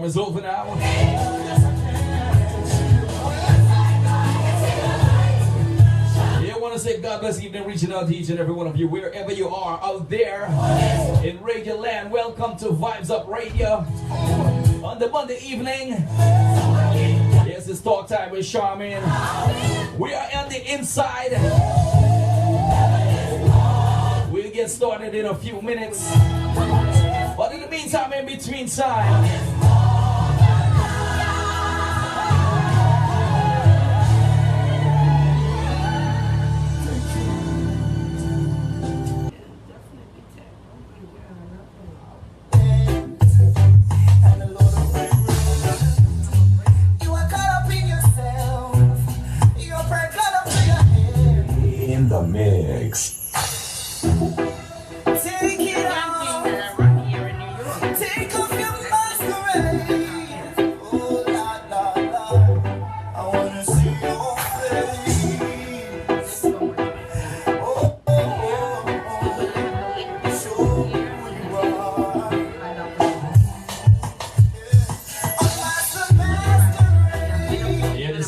Storm is over now. Yeah, I want to say God bless evening, reaching out to each and every one of you, wherever you are out there in Radio Land. Welcome to Vibes Up Radio on the Monday evening. Yes, it's talk time with Sharmin. We are on the inside. We'll get started in a few minutes. But in the meantime, in between time, in the mix.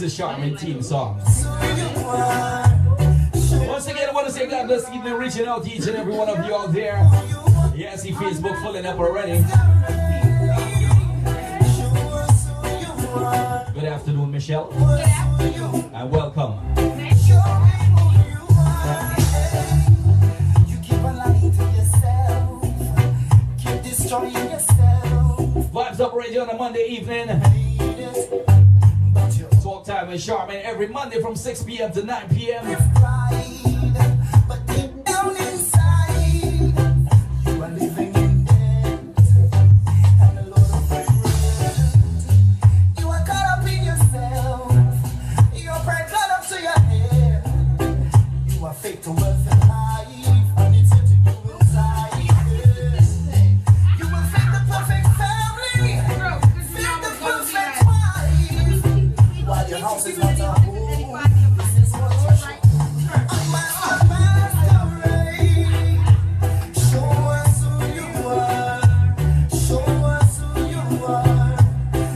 Sharmin team song. Once again, I want to say God bless evening, reaching out to each and every one of you out there. Yeah, I see Facebook filling up already. Good afternoon, Michelle. And welcome. You keep on lying to yourself. Keep destroying yourself. Vibes Up Radio on a Monday evening. Talk time with Sharmin every Monday from 6 p.m. to 9 p.m. But deep down inside, you are living in debt and a lot of regret. You are caught up in yourself. Your pride got up to your head. You are fake to wealth and life, and it's hitting you inside. You will fake the perfect family, fake the perfect wife. While your house is not a home, this is what you show. I'm masquerade. Show us who you are. Show us who you are.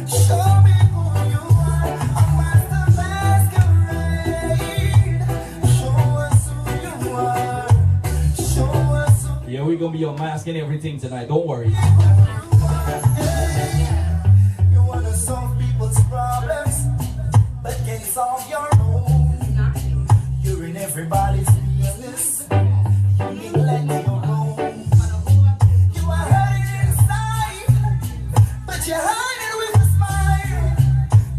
Show me who you are. I'm masquerade. Show us who you are. Show us who Yeah, we're gonna be on mask and everything tonight. Don't worry. you wanna solve people's problems, but can you solve your own? You're in everybody's business. You neglect your own. You are hurting inside, but you're hiding with a smile.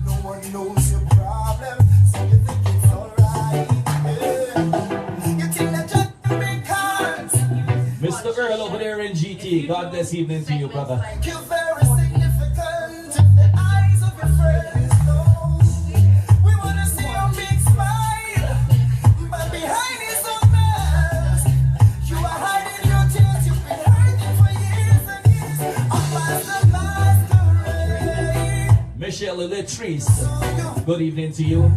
No one knows your problem, so you think it's alright. You think that just big cards. Mr. Earl over there in GT. God bless evening to you, brother. You're very significant in the eyes of your friends. We wanna see your big smile, but behind is a mask. You are hiding your tears. You've been hiding for years and years. I'm masquerade. Michelle Latrice. Good evening to you.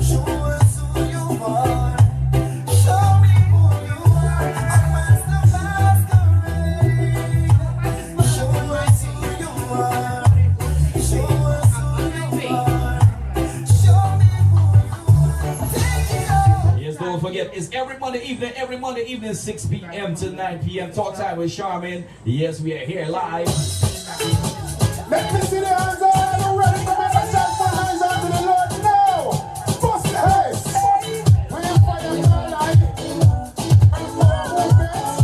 Show us who you are. Show me who you are. I'm masquerade. Show us who you are. Show us who you are. Show me who you are. Take it all. Yes, don't forget, it's every Monday evening, 6 p.m. to 9 p.m. Talk time with Sharmin. Yes, we are here live. Let me see the hands all ready to make a shout for hands out to the Lord now. Bust the heads. When you fire your light, and fire with this.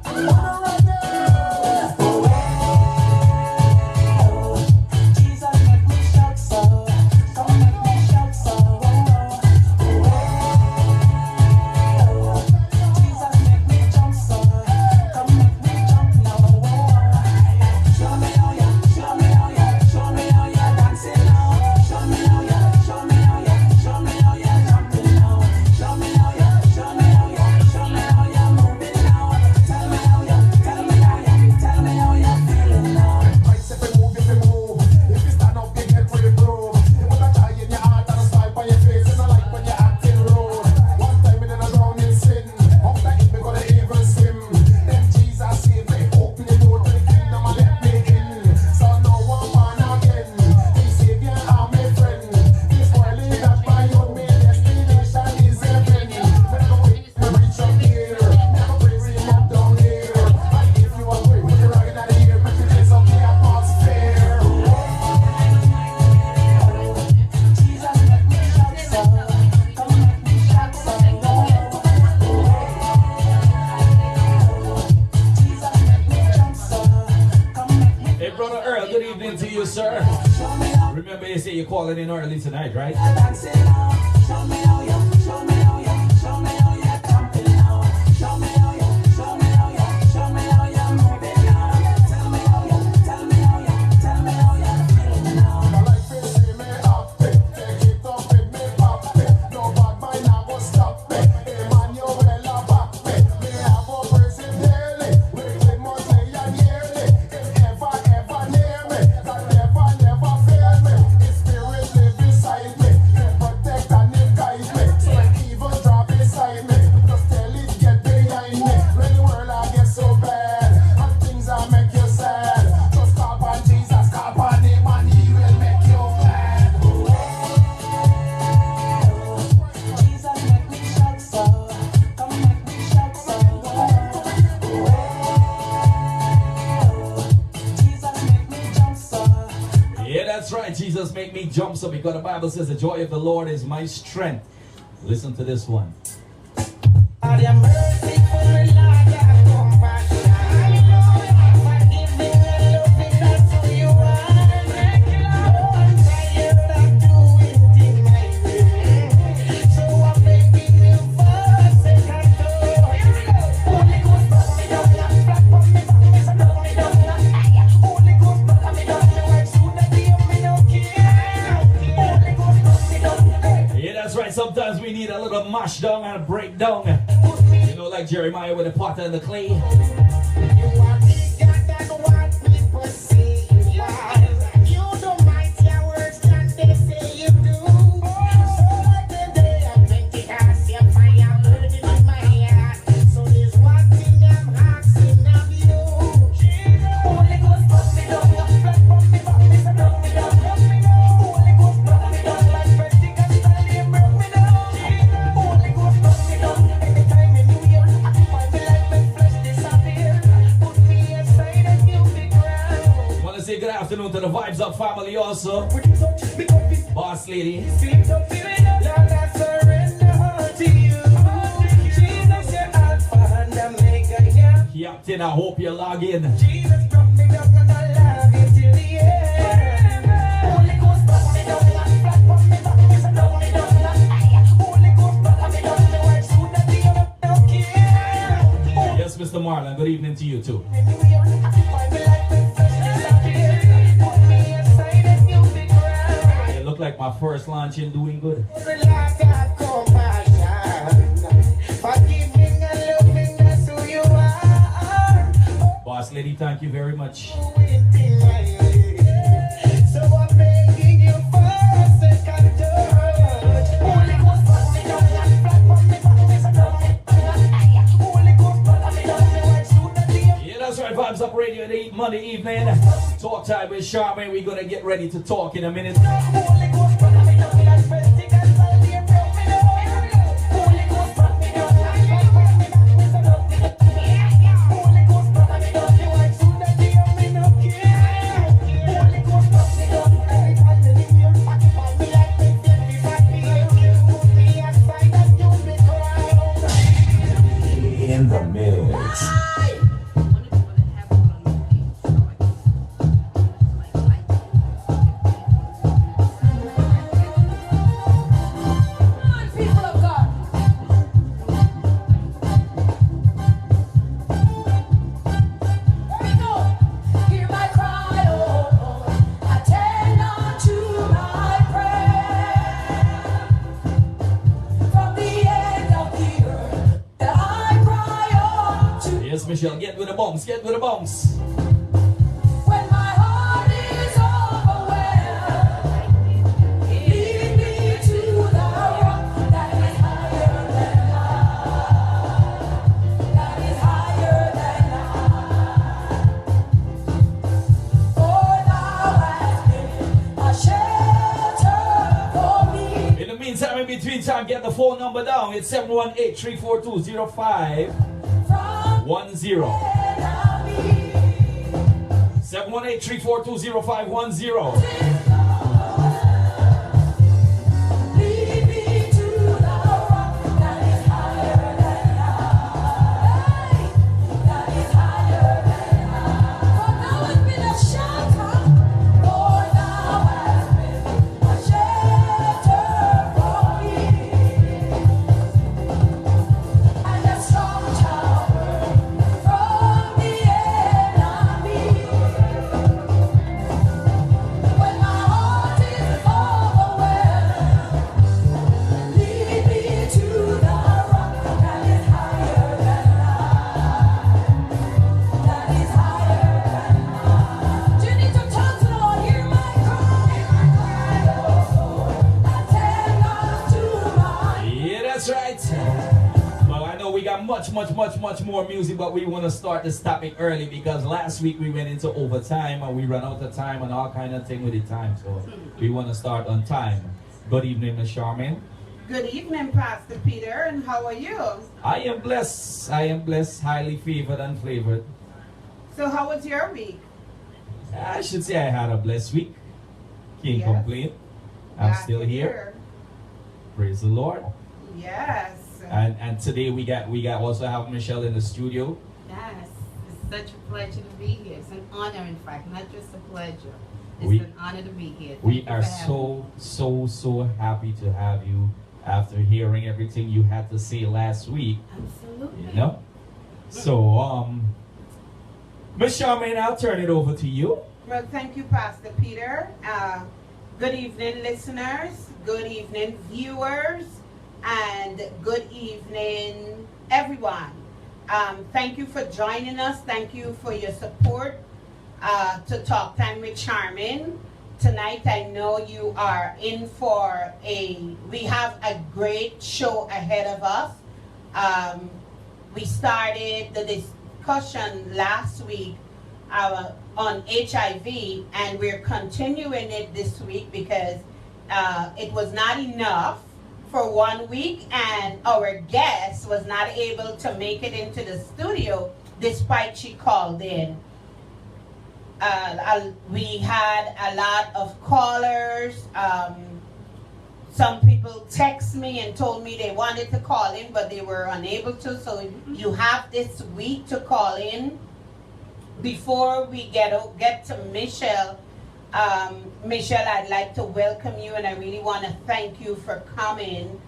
I'm right there. Jesus make me shout so, come make me shout so. Jesus make me jump so, come make me jump now. Show me how ya, show me how ya, show me sir. Remember, you say you're calling in early tonight, right? Jesus make me jump so because the Bible says the joy of the Lord is my strength. Listen to this one. I am merciful, Lord, have compassion. Forgiving and loving, that's who you are. I'm tired of doing things my way, so I'm begging you for a second thought. Holy Ghost, blow me down, flat from me, back me, so blow me down. Holy Ghost, blow me down, the words through the day of me no care. Holy Ghost, blow me down. Yeah, that's right. Sometimes we need a little mash down and break down. You know, like Jeremiah with the potter and the clay. You are bigger than what people say you are. You don't mind your words that they say you do. So like the day of Pentecost, your fire burning in my heart. So there's one thing I'm asking of you. Holy Ghost, blow me down, flat from me, back me, so blow me down. Holy Ghost, blow me down, like Pentecost, you broke me down. Holy Ghost, blow me down, anytime in New Year, I find me like my flesh disappear. Put me aside and you be ground. Want to say good afternoon to the Vibes Up family also. Would you touch me, come be Boss lady. sweet up, feel it up. Lord, I surrender all to you. Jesus, you're Alpha and Omega, yeah. Captain, I hope you log in. Jesus brought me down and I love you till the end. Holy Ghost, blow me down, flat from me, back me, so blow me down. Holy Ghost, blow me down, the words through the day of me no care. Yes, Mr. Marlon. Good evening to you too. Anywhere, I find me like my flesh disappear. Put me aside and you be ground. It looked like my first launch in doing good. Lord, have compassion. Forgiving and loving, that's who you are. Boss lady, thank you very much. Waiting my way. So I'm begging you for a second touch. Holy Ghost, blow me down, flat from me, back me, so blow me down. Holy Ghost, blow me down, the words through the day. Yeah, that's right. Vibes Up Radio at Monday evening. Talk time with Sharmin. We're gonna get ready to talk in a minute. Holy Ghost, blow me down, like Pentecost, you broke me down. Holy Ghost, blow me down, like flat from me, back me, so blow me down. Holy Ghost, blow me down, the words through the day of me no care. Holy Ghost, blow me down, every time you leave here, occupy me like me, get me back here. Put me aside and you be crowned. In the mix. People of God. Here we go. Hear my cry, oh, attend unto my prayer. From the end of the earth, that I cry unto. Yes, Michelle, get with the bombs. Get with the bombs. When my heart is overwhelmed, lead me to the rock that is higher than I. That is higher than I. For thou hast been a shelter for me. In the meantime, in between time, get the phone number down. It's 718-342-0510. From enemy. 718-342-0510. Lead me to the rock that is higher than I. That is higher than I. For thou hast been a shelter. For much more music, but we want to start this topic early because last week we went into overtime and we ran out of time and all kind of thing with the time. So we want to start on time. Good evening, Miss Sharmin. Good evening, Pastor Peter, and how are you? I am blessed, highly favored and flavored. So how was your week? I should say I had a blessed week. Can't Yes. complain. I'm Glad still to here. hear. Praise the Lord. Yes. And today we got also have Michelle in the studio. Yes, it's such a pleasure to be here. It's an honor, in fact, not just a pleasure. It's We- an honor to be here. Thank We you are for having me. so happy to have you after hearing everything you had to say last week. Absolutely. You know? So Miss Charmaine, I'll turn it over to you. Well, thank you, Pastor Peter. Good evening, listeners. Good evening, viewers. And good evening, everyone. Thank you for joining us. Thank you for your support to Talk Time with Sharmin. Tonight, I know you are in for we have a great show ahead of us. We started the discussion last week on HIV, and we're continuing it this week because it was not enough for 1 week, and our guest was not able to make it into the studio despite she called in. We had a lot of callers. Some people text me and told me they wanted to call in, but they were unable to. So you have this week to call in. Before we get to Michelle, Michelle, I'd like to welcome you, and I really want to thank you for coming.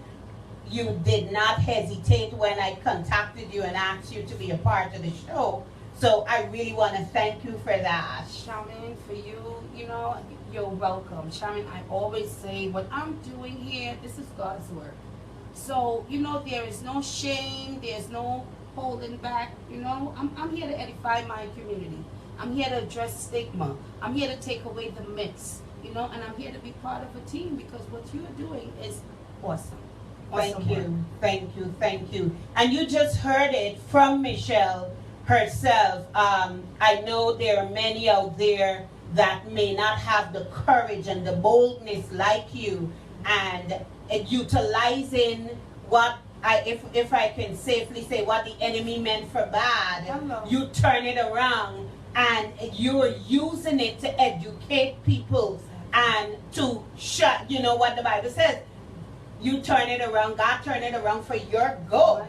You did not hesitate when I contacted you and asked you to be a part of the show. So I really want to thank you for that. Sharmin, for you, you're welcome. Sharmin, I always say what I'm doing here, this is God's work. So, there is no shame, there's no holding back, I'm here to edify my community. I'm here to address stigma. I'm here to take away the myths, and I'm here to be part of a team because what you are doing is awesome. Thank Awesome work. you, thank you. And you just heard it from Michelle herself. I know there are many out there that may not have the courage and the boldness like you, and utilizing what if I can safely say what the enemy meant for bad, Hello. you turn it around and you're using it to educate people and to shut. You know what the Bible says? You turn it around. God turn it around for your good.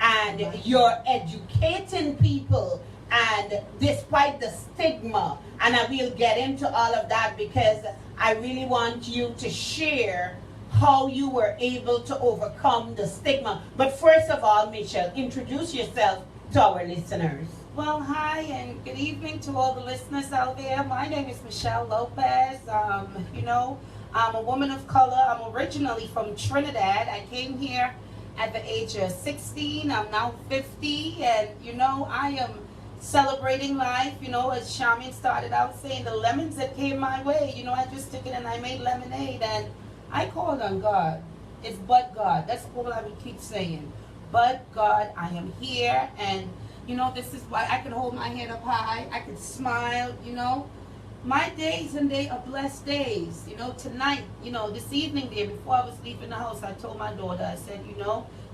And you're educating people, and despite the stigma, and I will get into all of that because I really want you to share how you were able to overcome the stigma. But first of all, Michelle, introduce yourself to our listeners. Well, hi and good evening to all the listeners out there. My name is Michelle Lopez. I'm a woman of color. I'm originally from Trinidad. I came here at the age of 16. I'm now 50, and I am celebrating life. As Sharmin started out saying, the lemons that came my way, I just took it and I made lemonade, and I called on God. It's but God. That's all I would keep saying. But God, I am here, and this is why I can hold my head up high. I can smile. My days and they are blessed days. Tonight, this evening there, before I was leaving the house, I told my daughter, I said,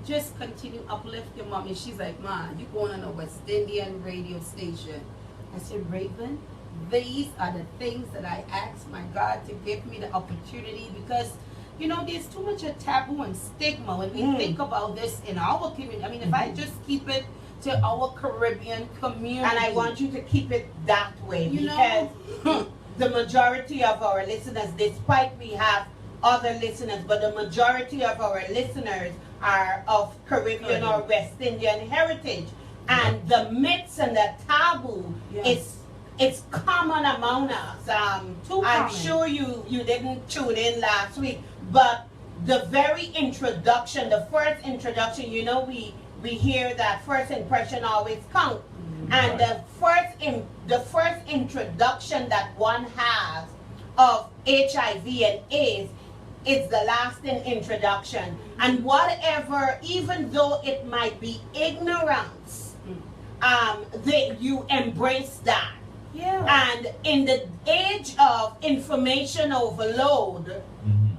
just continue uplift your mom. And she's like, Ma, you going on a West Indian radio station. I said, Raven, these are the things that I asked my God to give me the opportunity because, there's too much a taboo and stigma when we think about this in our community. I mean, if I just keep it to our Caribbean community. And I want you to keep it that way You because know? the majority of our listeners, despite we have other listeners, but the majority of our listeners are of Caribbean or West Indian heritage. And the myths and the taboo it's common among us. Too I'm common. sure you didn't tune in last week, but the very introduction, the first introduction, we hear that first impression always counts. And the first introduction that one has of HIV and AIDS is the lasting introduction. And whatever, even though it might be ignorance, you embrace that. Yeah. And in the age of information overload,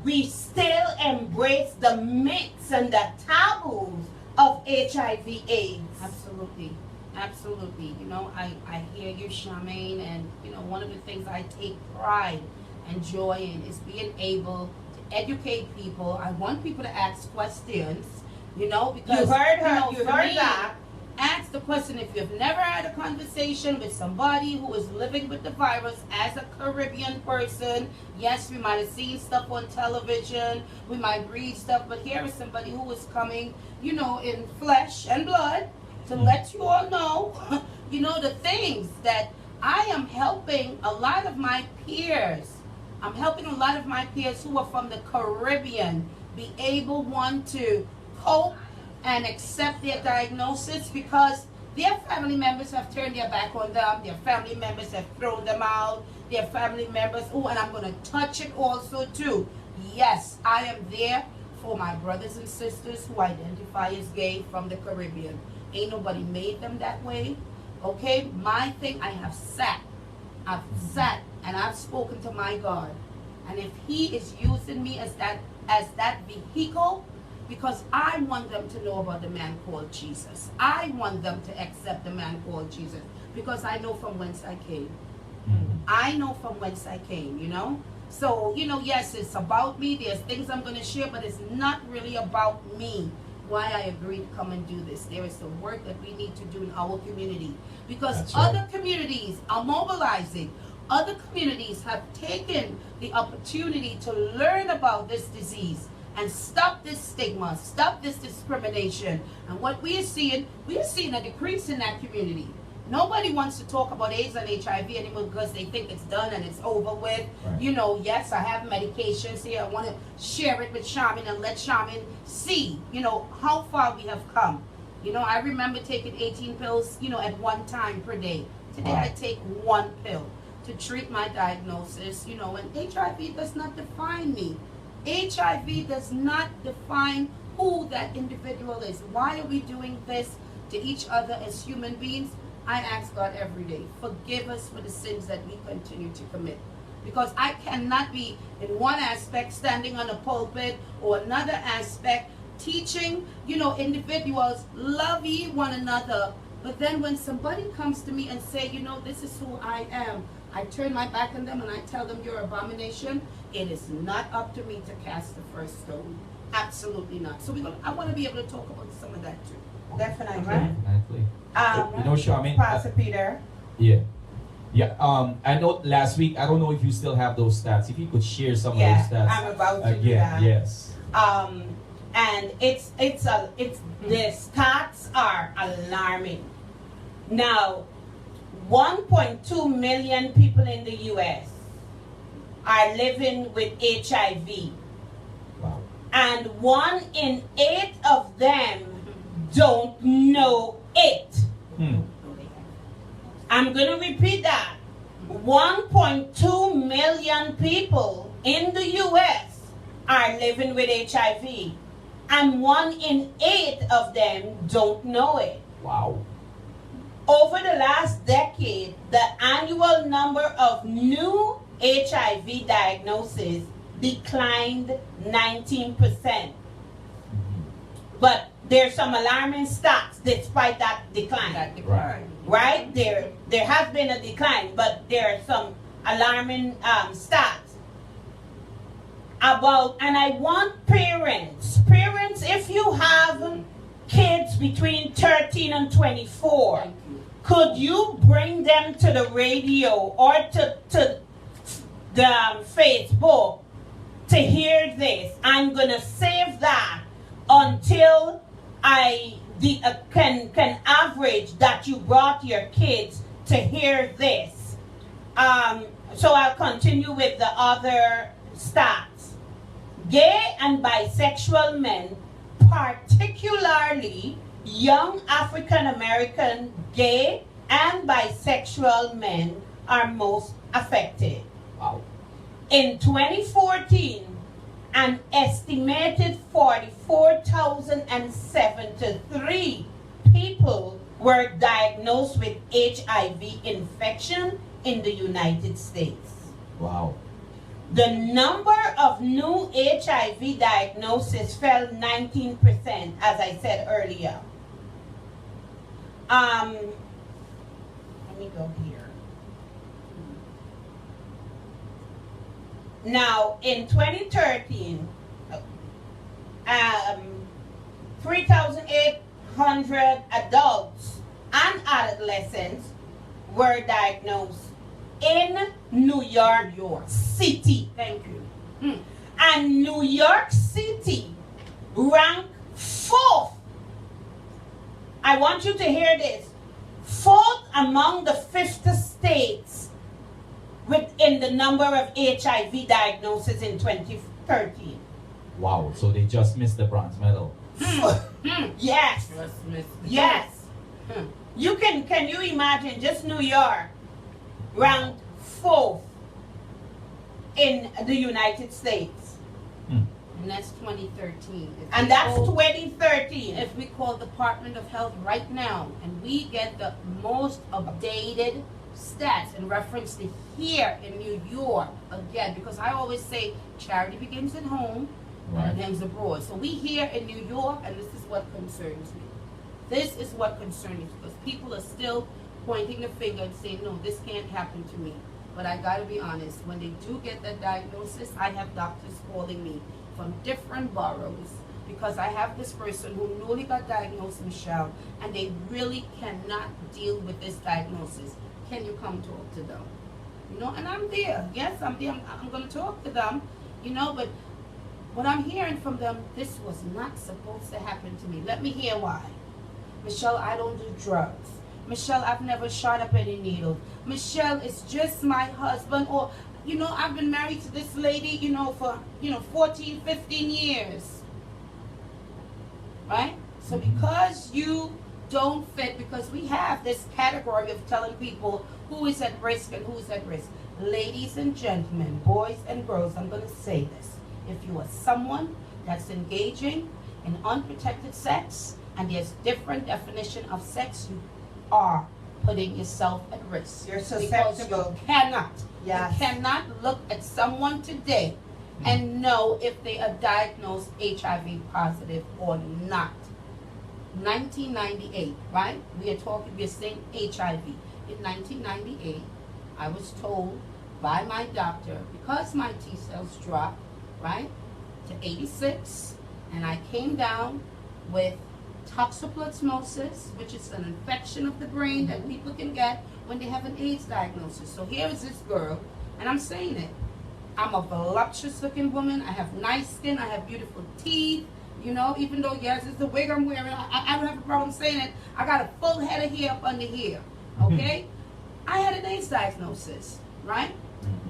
we still embrace the myths and the taboos of HIV/AIDS. Absolutely. Absolutely. You know, I hear you, Sharmin, and you know, one of the things I take pride and joy in is being able to educate people. I want people to ask questions, you know, because You heard her, you know, you for heard me, that. ask the question if you've never had a conversation with somebody who is living with the virus as a Caribbean person. Yes, we might have seen stuff on television, we might read stuff, but here is somebody who is coming, you know, in flesh and blood to let you all know, you know, the things that I am helping a lot of my peers. I'm helping a lot of my peers who are from the Caribbean be able, one, to cope and accept their diagnosis because their family members have turned their back on them, their family members have thrown them out, their family members, oh, and I'm going to touch it also too. Yes, I am there for my brothers and sisters who identify as gay from the Caribbean. Ain't nobody made them that way, okay? My thing, I've sat and I've spoken to my God. And if he is using me as that vehicle, because I want them to know about the man called Jesus. I want them to accept the man called Jesus because I know from whence I came. I know from whence I came, you know? So, you know, yes, it's about me. There's things I'm going to share, but it's not really about me. Why I agreed to come and do this. There is some work that we need to do in our community because That's right. other communities are mobilizing. Other communities have taken the opportunity to learn about this disease and stop this stigma, stop this discrimination. And what we are seeing a decrease in that community. Nobody wants to talk about AIDS and HIV anymore because they think it's done and it's over with. Right. You know, yes, I have medications here. I want to share it with Sharmin and let Sharmin see, you know, how far we have come. You know, I remember taking 18 pills, you know, at one time per day. Today Wow. I take one pill to treat my diagnosis, you know, and HIV does not define me. HIV does not define who that individual is. Why are we doing this to each other as human beings? I ask God every day, forgive us for the sins that we continue to commit. Because I cannot be in one aspect standing on a pulpit or another aspect teaching, you know, individuals, love ye one another. But then when somebody comes to me and say, you know, this is who I am, I turn my back on them and I tell them you're abomination. It is not up to me to cast the first stone. Absolutely not. So I want to be able to talk about some of that too. Definitely. Definitely. You know, Sharmin, Pastor Peter. yeah. I know last week, I don't know if you still have those stats. If you could share some Yeah, of those stats I'm about to do again. that. Yes. And the stats are alarming. Now, 1.2 million people in the U.S. are living with HIV, Wow. and 1 in 8 of them don't know it. I'm going to repeat that. 1.2 million people in the U.S. are living with HIV, and 1 in 8 of them don't know it. Wow. Over the last decade, the annual number of new HIV diagnoses declined 19%. But there's some alarming stats despite that decline. Right. Right? There has been a decline, but there are some alarming stats about, and I want parents, if you have kids between 13 and 24, could you bring them to the radio or to the Facebook to hear this? I'm going to save that until I can average that you brought your kids to hear this. So I'll continue with the other stats. Gay and bisexual men, particularly young African American gay and bisexual men, are most affected. Wow. In 2014, An estimated 44,073 people were diagnosed with HIV infection in the United States. Wow. The number of new HIV diagnoses fell 19%, as I said earlier. Let me go here. Now, in 2013, 3,800 adults and adolescents were diagnosed in New York City. Thank you. And New York City ranked 4th. I want you to hear this. 4th among the 50 states within the number of HIV diagnoses in 2013. Wow. So they just missed the bronze medal. Yes. Yes. Can you imagine just New York ranked 4th in the United States? And that's 2013. And that's 2013. If we call Department of Health right now, and we get the most updated stats in reference to here in New York, again, because I always say charity begins at home and ends abroad. So we here in New York, and this is what concerns me. This is what concerns me, because people are still pointing the finger and saying, no, this can't happen to me. But I gotta be honest, when they do get that diagnosis, I have doctors calling me from different boroughs, because I have this person who newly got diagnosed, Michelle, and they really cannot deal with this diagnosis. Can you come talk to them? You know, and I'm there. Yes, I'm there. I'm going to talk to them, you know, but what I'm hearing from them, this was not supposed to happen to me. Let me hear why. Michelle, I don't do drugs. Michelle, I've never shot up any needles. Michelle, it's just my husband. Or, you know, I've been married to this lady, you know, for, 14, 15 years. Right? So because you don't fit, because we have this category of telling people who is at risk and who's at risk. Ladies and gentlemen, boys and girls, I'm going to say this. If you are someone that's engaging in unprotected sex, and there's different definition of sex, you are putting yourself at risk. You're Because susceptible. you cannot. Yes. You cannot look at someone today and know if they are diagnosed HIV positive or not. 1998, right? We are saying HIV. In 1998, I was told by my doctor, because my T cells dropped, right, to 86, and I came down with toxoplasmosis, which is an infection of the brain that people can get when they have an AIDS diagnosis. So here is this girl, and I'm saying it. I'm a voluptuous looking woman. I have nice skin. I have beautiful teeth. You know, even though, yes, it's the wig I'm wearing, I don't have a problem saying it. I got a full head of hair up under here, okay? I had an AIDS diagnosis, right?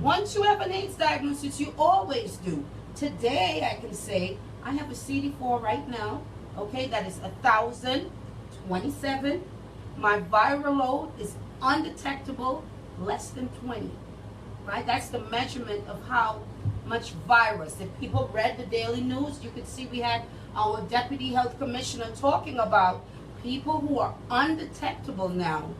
Once you have an AIDS diagnosis, you always do. Today, I can say, I have a CD4 right now, okay, that is 1,027. My viral load is undetectable, less than 20, right? That's the measurement of how much virus. If people read the daily news, you could see we had our deputy health commissioner talking about people who are undetectable now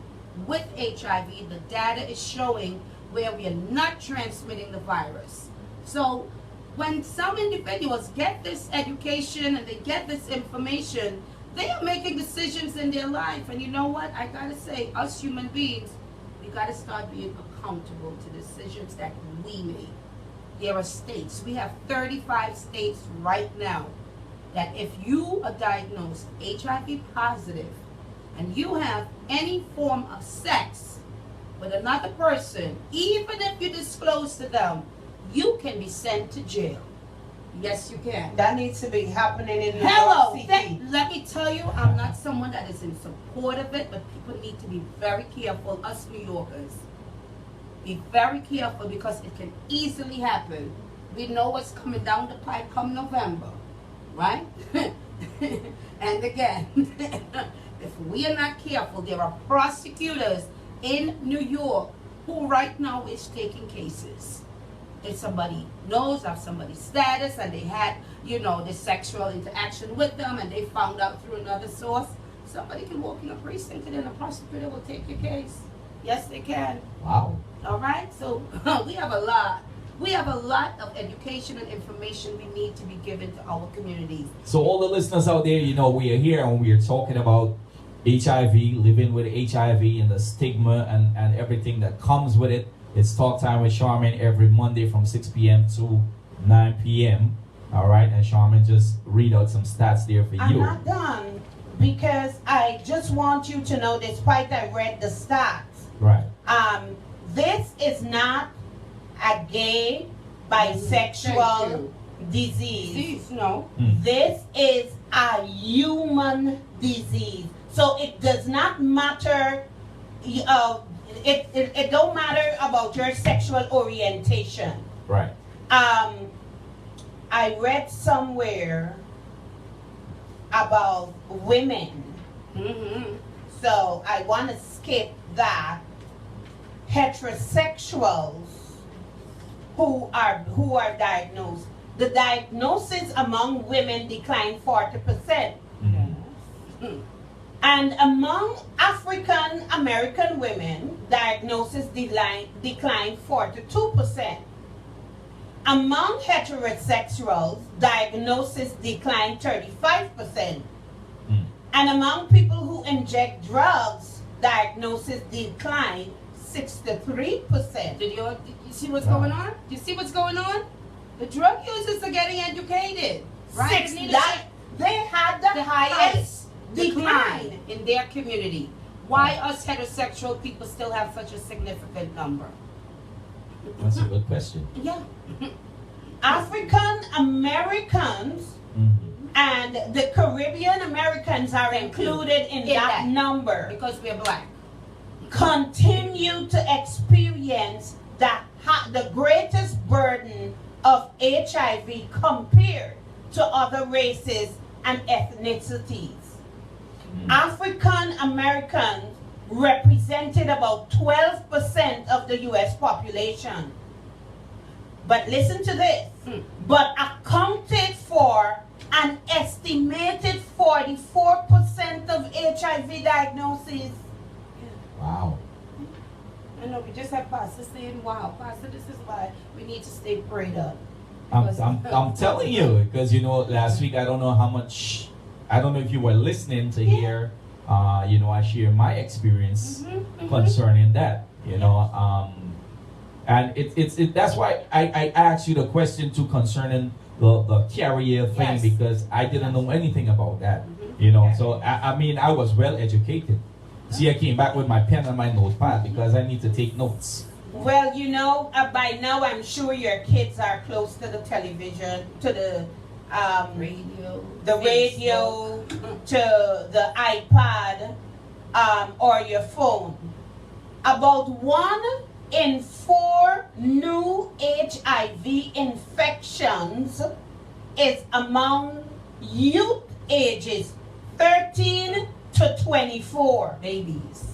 with HIV. The data is showing where we are not transmitting the virus. So when some individuals get this education and they get this information, they are making decisions in their life. And you know what? I gotta say, us human beings, we gotta start being accountable to decisions that we make. There are states, we have 35 states right now, that if you are diagnosed HIV positive and you have any form of sex with another person, even if you disclose to them, you can be sent to jail. Yes, you can. That needs to be happening in New Hello. York City. Let me tell you, I'm not someone that is in support of it, but people need to be very careful, us New Yorkers. Be very careful, because it can easily happen. We know what's coming down the pipe come November, right? And again, if we are not careful, there are prosecutors in New York who right now is taking cases. if somebody knows of somebody's status and they had, you know, the sexual interaction with them and they found out through another source, somebody can walk in a precinct and then a prosecutor will take your case. Yes, they can. Wow. All right, so we have a lot of education and information we need to be given to our communities. So all the listeners out there, you know, we are here and we are talking about HIV, living with HIV and the stigma and everything that comes with it. It's Talk Time with Sharmin every Monday from 6 p.m. to 9 p.m. All right, and Sharmin just read out some stats there for I'm you. not done because I just want you to know, despite I read the stats, Right. this is not a gay, bisexual disease. Disease, no. This is a human disease. So it does not matter, it don't matter about your sexual orientation. Right. I read somewhere about women. Mm-hmm. So I want to skip that. Heterosexuals who are diagnosed, the diagnosis among women declined 40%. And among African American women, diagnosis declined 42%. Among heterosexuals, diagnosis declined 35%. And among people who inject drugs, diagnosis declined 63%. Did you see what's going on? Do you see what's going on? The drug users are getting educated, right? They had the highest decline in their community. Why us heterosexual people still have such a significant number? That's a good question. Yeah. African Americans and the Caribbean Americans are included in that number Because we're black. continue to experience the greatest burden of HIV compared to other races and ethnicities. African Americans represented about 12% of the US population. But listen to this. But accounted for an estimated 44% of HIV diagnoses. Wow. I know, we just had Pastor saying, wow, Pastor, this is why we need to stay prayed up. I'm telling you, because you know, last week I don't know if you were listening to hear, you know, I share my experience concerning that, you know, and that's why I asked you the question too concerning the carrier thing, because I didn't know anything about that, you know. So I mean, I was well educated. See, I came back with my pen and my notepad because I need to take notes. Well, you know, by now I'm sure your kids are close to the television, to the Radio, to the iPad, or your phone. About 1 in 4 new HIV infections is among youth ages 13 to 24 babies.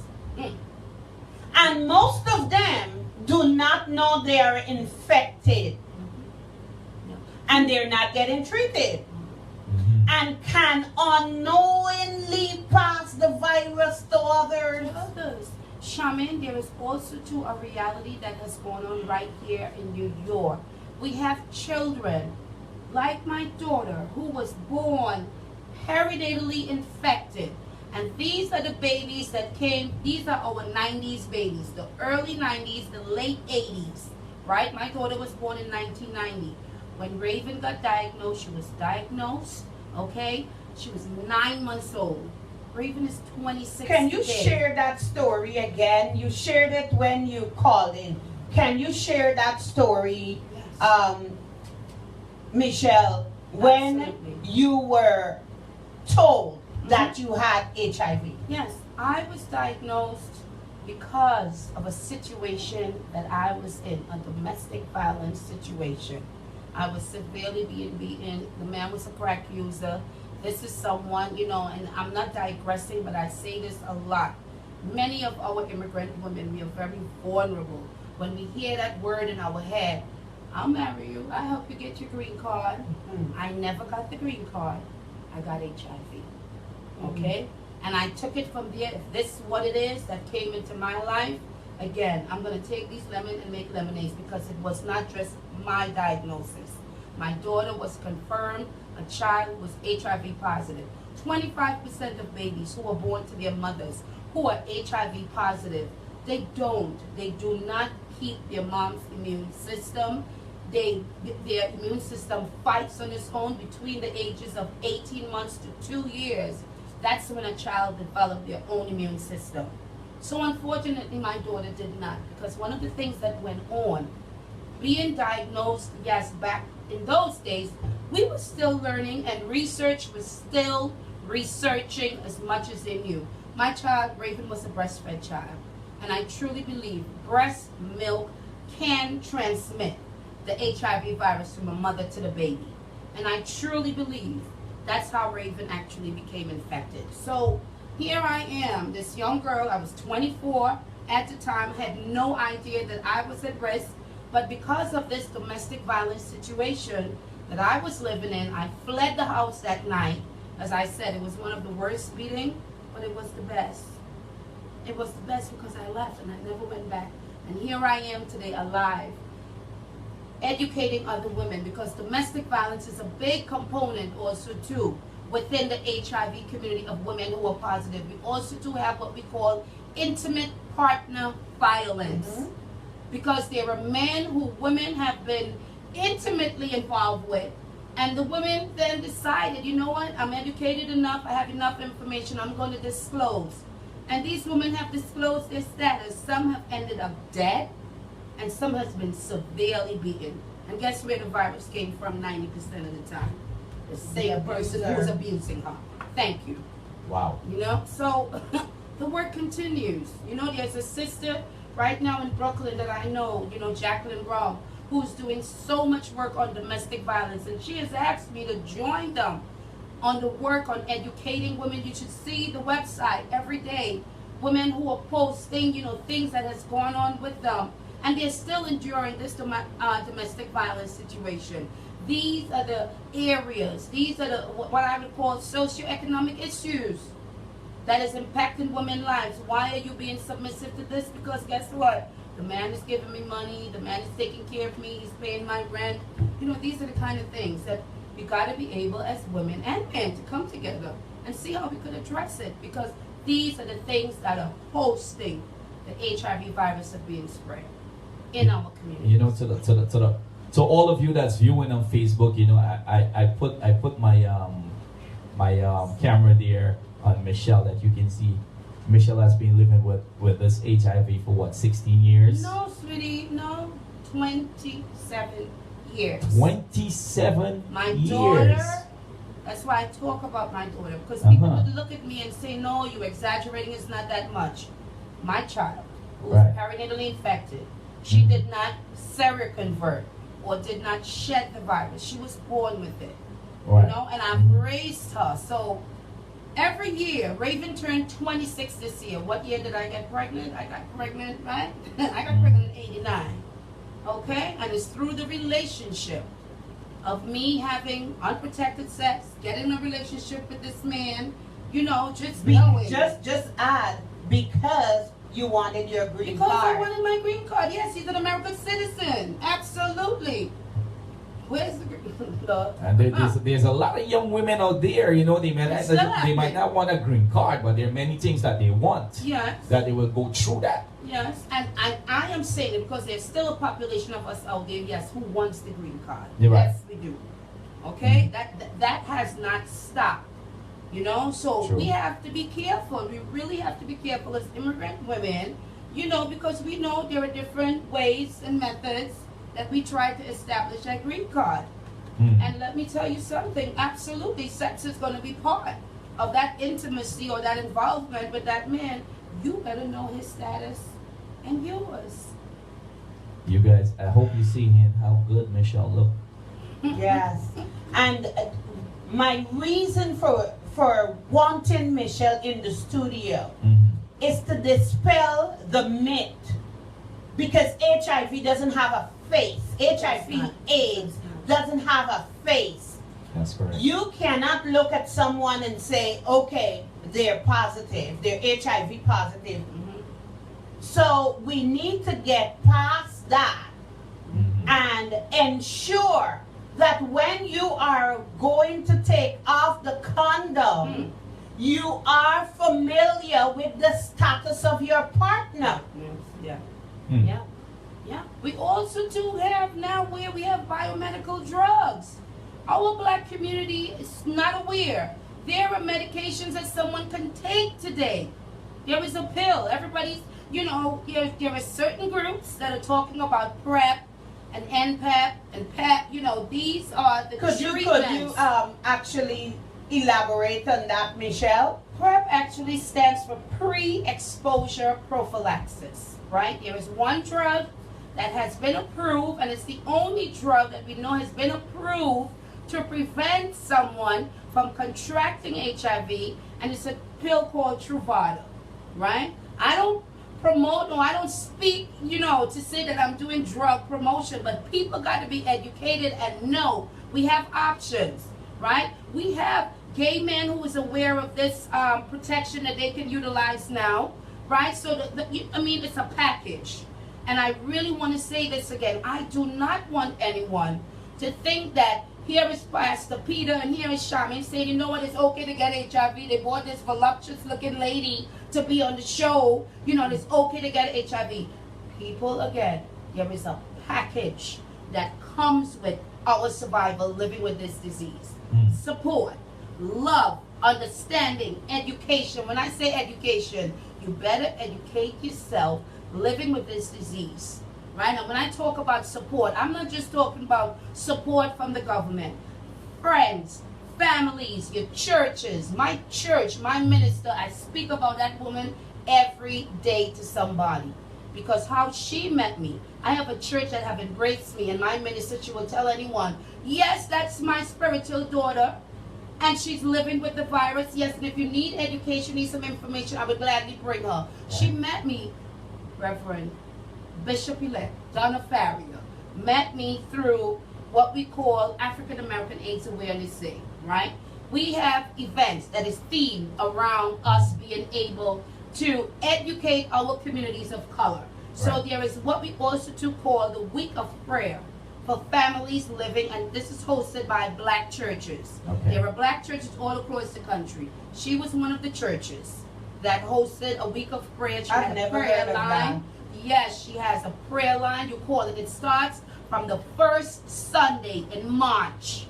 and most of them do not know they are infected and they're not getting treated and can unknowingly pass the virus to others. Sharmin, there is also too a reality that has gone on right here in New York. We have children, like my daughter, who was born hereditary infected. And these are the babies that came, these are our 90s babies, the early 90s, the late 80s, right? My daughter was born in 1990. When Raven got diagnosed, she was diagnosed, okay? She was 9 months old. Raven is 26 Can you today. share that story again? You shared it when you called in. Can you share that story, Michelle, when Absolutely. you were told that you had HIV? Yes, I was diagnosed because of a situation that I was in, a domestic violence situation. I was severely being beaten. The man was a crack user. This is someone, you know, and I'm not digressing, but I say this a lot. Many of our immigrant women, we are very vulnerable. When we hear that word in our head, I'll marry you. I'll help you get your green card. Mhm. I never got the green card. I got HIV. Okay? And I took it from there. If this is what it is that came into my life, again, I'm going to take these lemons and make lemonades because it was not just my diagnosis. My daughter was confirmed a child was HIV positive. 25% of babies who are born to their mothers who are HIV positive, they do not keep their mom's immune system. Their immune system fights on its own between the ages of 18 months to 2 years. That's when a child develops their own immune system. So unfortunately, my daughter did not, because one of the things that went on, being diagnosed, yes, back in those days, we were still learning and research was still researching as much as they knew. My child, Raven, was a breastfed child, and I truly believe breast milk can transmit the HIV virus from a mother to the baby. And I truly believe that's how Raven actually became infected. So here I am, this young girl, I was 24 at the time, had no idea that I was at risk, but because of this domestic violence situation that I was living in, I fled the house that night. As I said, it was one of the worst beatings, but it was the best. It was the best because I left and I never went back. And here I am today alive, educating other women, because domestic violence is a big component also too within the HIV community of women who are positive. We also do have what we call intimate partner violence, because there are men who women have been intimately involved with, and the women then decided, you know what, I'm educated enough, I have enough information, I'm going to disclose. And these women have disclosed their status. Some have ended up dead, and some has been severely beaten. And guess where the virus came from 90% of the time? The same person who's abusing her. Thank you. Wow. You know, so the work continues. You know, there's a sister right now in Brooklyn that I know, you know, Jacqueline Raw, who's doing so much work on domestic violence, and she has asked me to join them on the work on educating women. You should see the website every day. Women who are posting, you know, things that has gone on with them, and they're still enduring this domestic violence situation. These are the areas, these are the what I would call socioeconomic issues that is impacting women's lives. Why are you being submissive to this? Because guess what? The man is giving me money, the man is taking care of me, he's paying my rent. You know, these are the kind of things that we got to be able as women and men to come together and see how we could address it, because these are the things that are hosting the HIV virus of being spread in our community. You know, to all of you that's viewing on Facebook, you know, I put my camera there on Michelle, that you can see. Michelle has been living with this HIV for what, 16 years? No, sweetie, no, 27 years. 27 My years. daughter, that's why I talk about my daughter, because people would look at me and say, no, you're exaggerating, it's not that much. My child, who was perinatally infected, she did not seroconvert or did not shed the virus. She was born with it, you know, and I've raised her. So every year, Raven turned 26 this year. What year did I get pregnant? I got pregnant, right? I got pregnant in 89. Okay? And it's through the relationship of me having unprotected sex, getting a relationship with this man, you know, just knowing. Just add, because you wanted your green Because card. I wanted my green card. Yes, he's an American citizen. Absolutely. Where's the green card? And there's a lot of young women out there, you know, they might not want a green card, but there are many things that they want. Yes. That they will go through that. Yes, and I am saying it because there's still a population of us out there, yes, who wants the green card. You're right. Yes, we do. Okay? That has not stopped. You know, so True. we have to be careful. We really have to be careful as immigrant women, you know, because we know there are different ways and methods that we try to establish a green card. And let me tell you something, absolutely, sex is going to be part of that intimacy or that involvement with that man. You better know his status and yours. You guys, I hope you see him, how good Michelle look. Yes. And my reason for wanting Michelle in the studio is to dispel the myth, because HIV doesn't have a face. HIV AIDS doesn't have a face. That's correct. You cannot look at someone and say, okay, they're positive, they're HIV positive. So we need to get past that and ensure that when you are going to take off the condom, you are familiar with the status of your partner. Yeah. Mm. Yeah. Yeah. We also do have now where we have biomedical drugs. Our black community is not aware. There are medications that someone can take today. There is a pill. Everybody's, you know, there are certain groups that are talking about PrEP and NPEP and PEP. You know, these are the treatments. Could you actually elaborate on that, Michelle? PrEP actually stands for pre-exposure prophylaxis, right? There is one drug that has been approved, and it's the only drug that we know has been approved to prevent someone from contracting HIV, and it's a pill called Truvada, right? I don't promote or I don't speak, you know, to say that I'm doing drug promotion, but people got to be educated and know we have options, right? We have gay men who is aware of this protection that they can utilize now, right? So, I mean, it's a package. And I really want to say this again. I do not want anyone to think that here is Pastor Peter and here is Sharmin saying, you know what, it's okay to get HIV. They bought this voluptuous looking lady to be on the show. You know, it's okay to get HIV. People, again, there is a package that comes with our survival living with this disease. Support, love, understanding, education. When I say education, you better educate yourself living with this disease. Right? And when I talk about support, I'm not just talking about support from the government. Friends, families, your churches, my church, my minister, I speak about that woman every day to somebody. Because how she met me, I have a church that have embraced me, and my minister, she will tell anyone, yes, that's my spiritual daughter, and she's living with the virus. Yes, and if you need education, need some information, I would gladly bring her. She met me, Reverend Bishop-elect Donna Farrier, met me through what we call African American AIDS Awareness Day, right? We have events that is themed around us being able to educate our communities of color. So there is what we also to call the Week of Prayer for families living, and this is hosted by black churches. Okay. There are black churches all across the country. She was one of the churches that hosted a Week of Prayer. She I've had a never prayer heard of line. Yes, she has a prayer line. You call it. It starts from the first Sunday in March.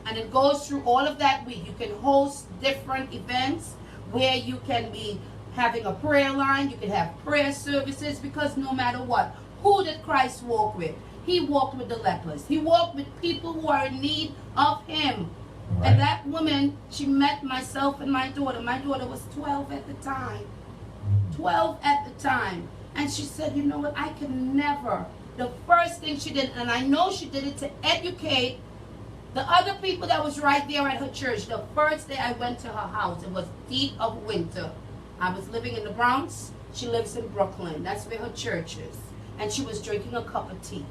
And it goes through all of that week. You can host different events where you can be having a prayer line. You can have prayer services, because no matter what, who did Christ walk with? He walked with the lepers. He walked with people who are in need of him. Right. And that woman, she met myself and my daughter. My daughter was 12 at the time. 12 at the time. And she said, you know what, I can never. The first thing she did, and I know she did it to educate the other people that was right there at her church. The first day I went to her house, it was deep of winter. I was living in the Bronx. She lives in Brooklyn. That's where her church is. And she was drinking a cup of tea.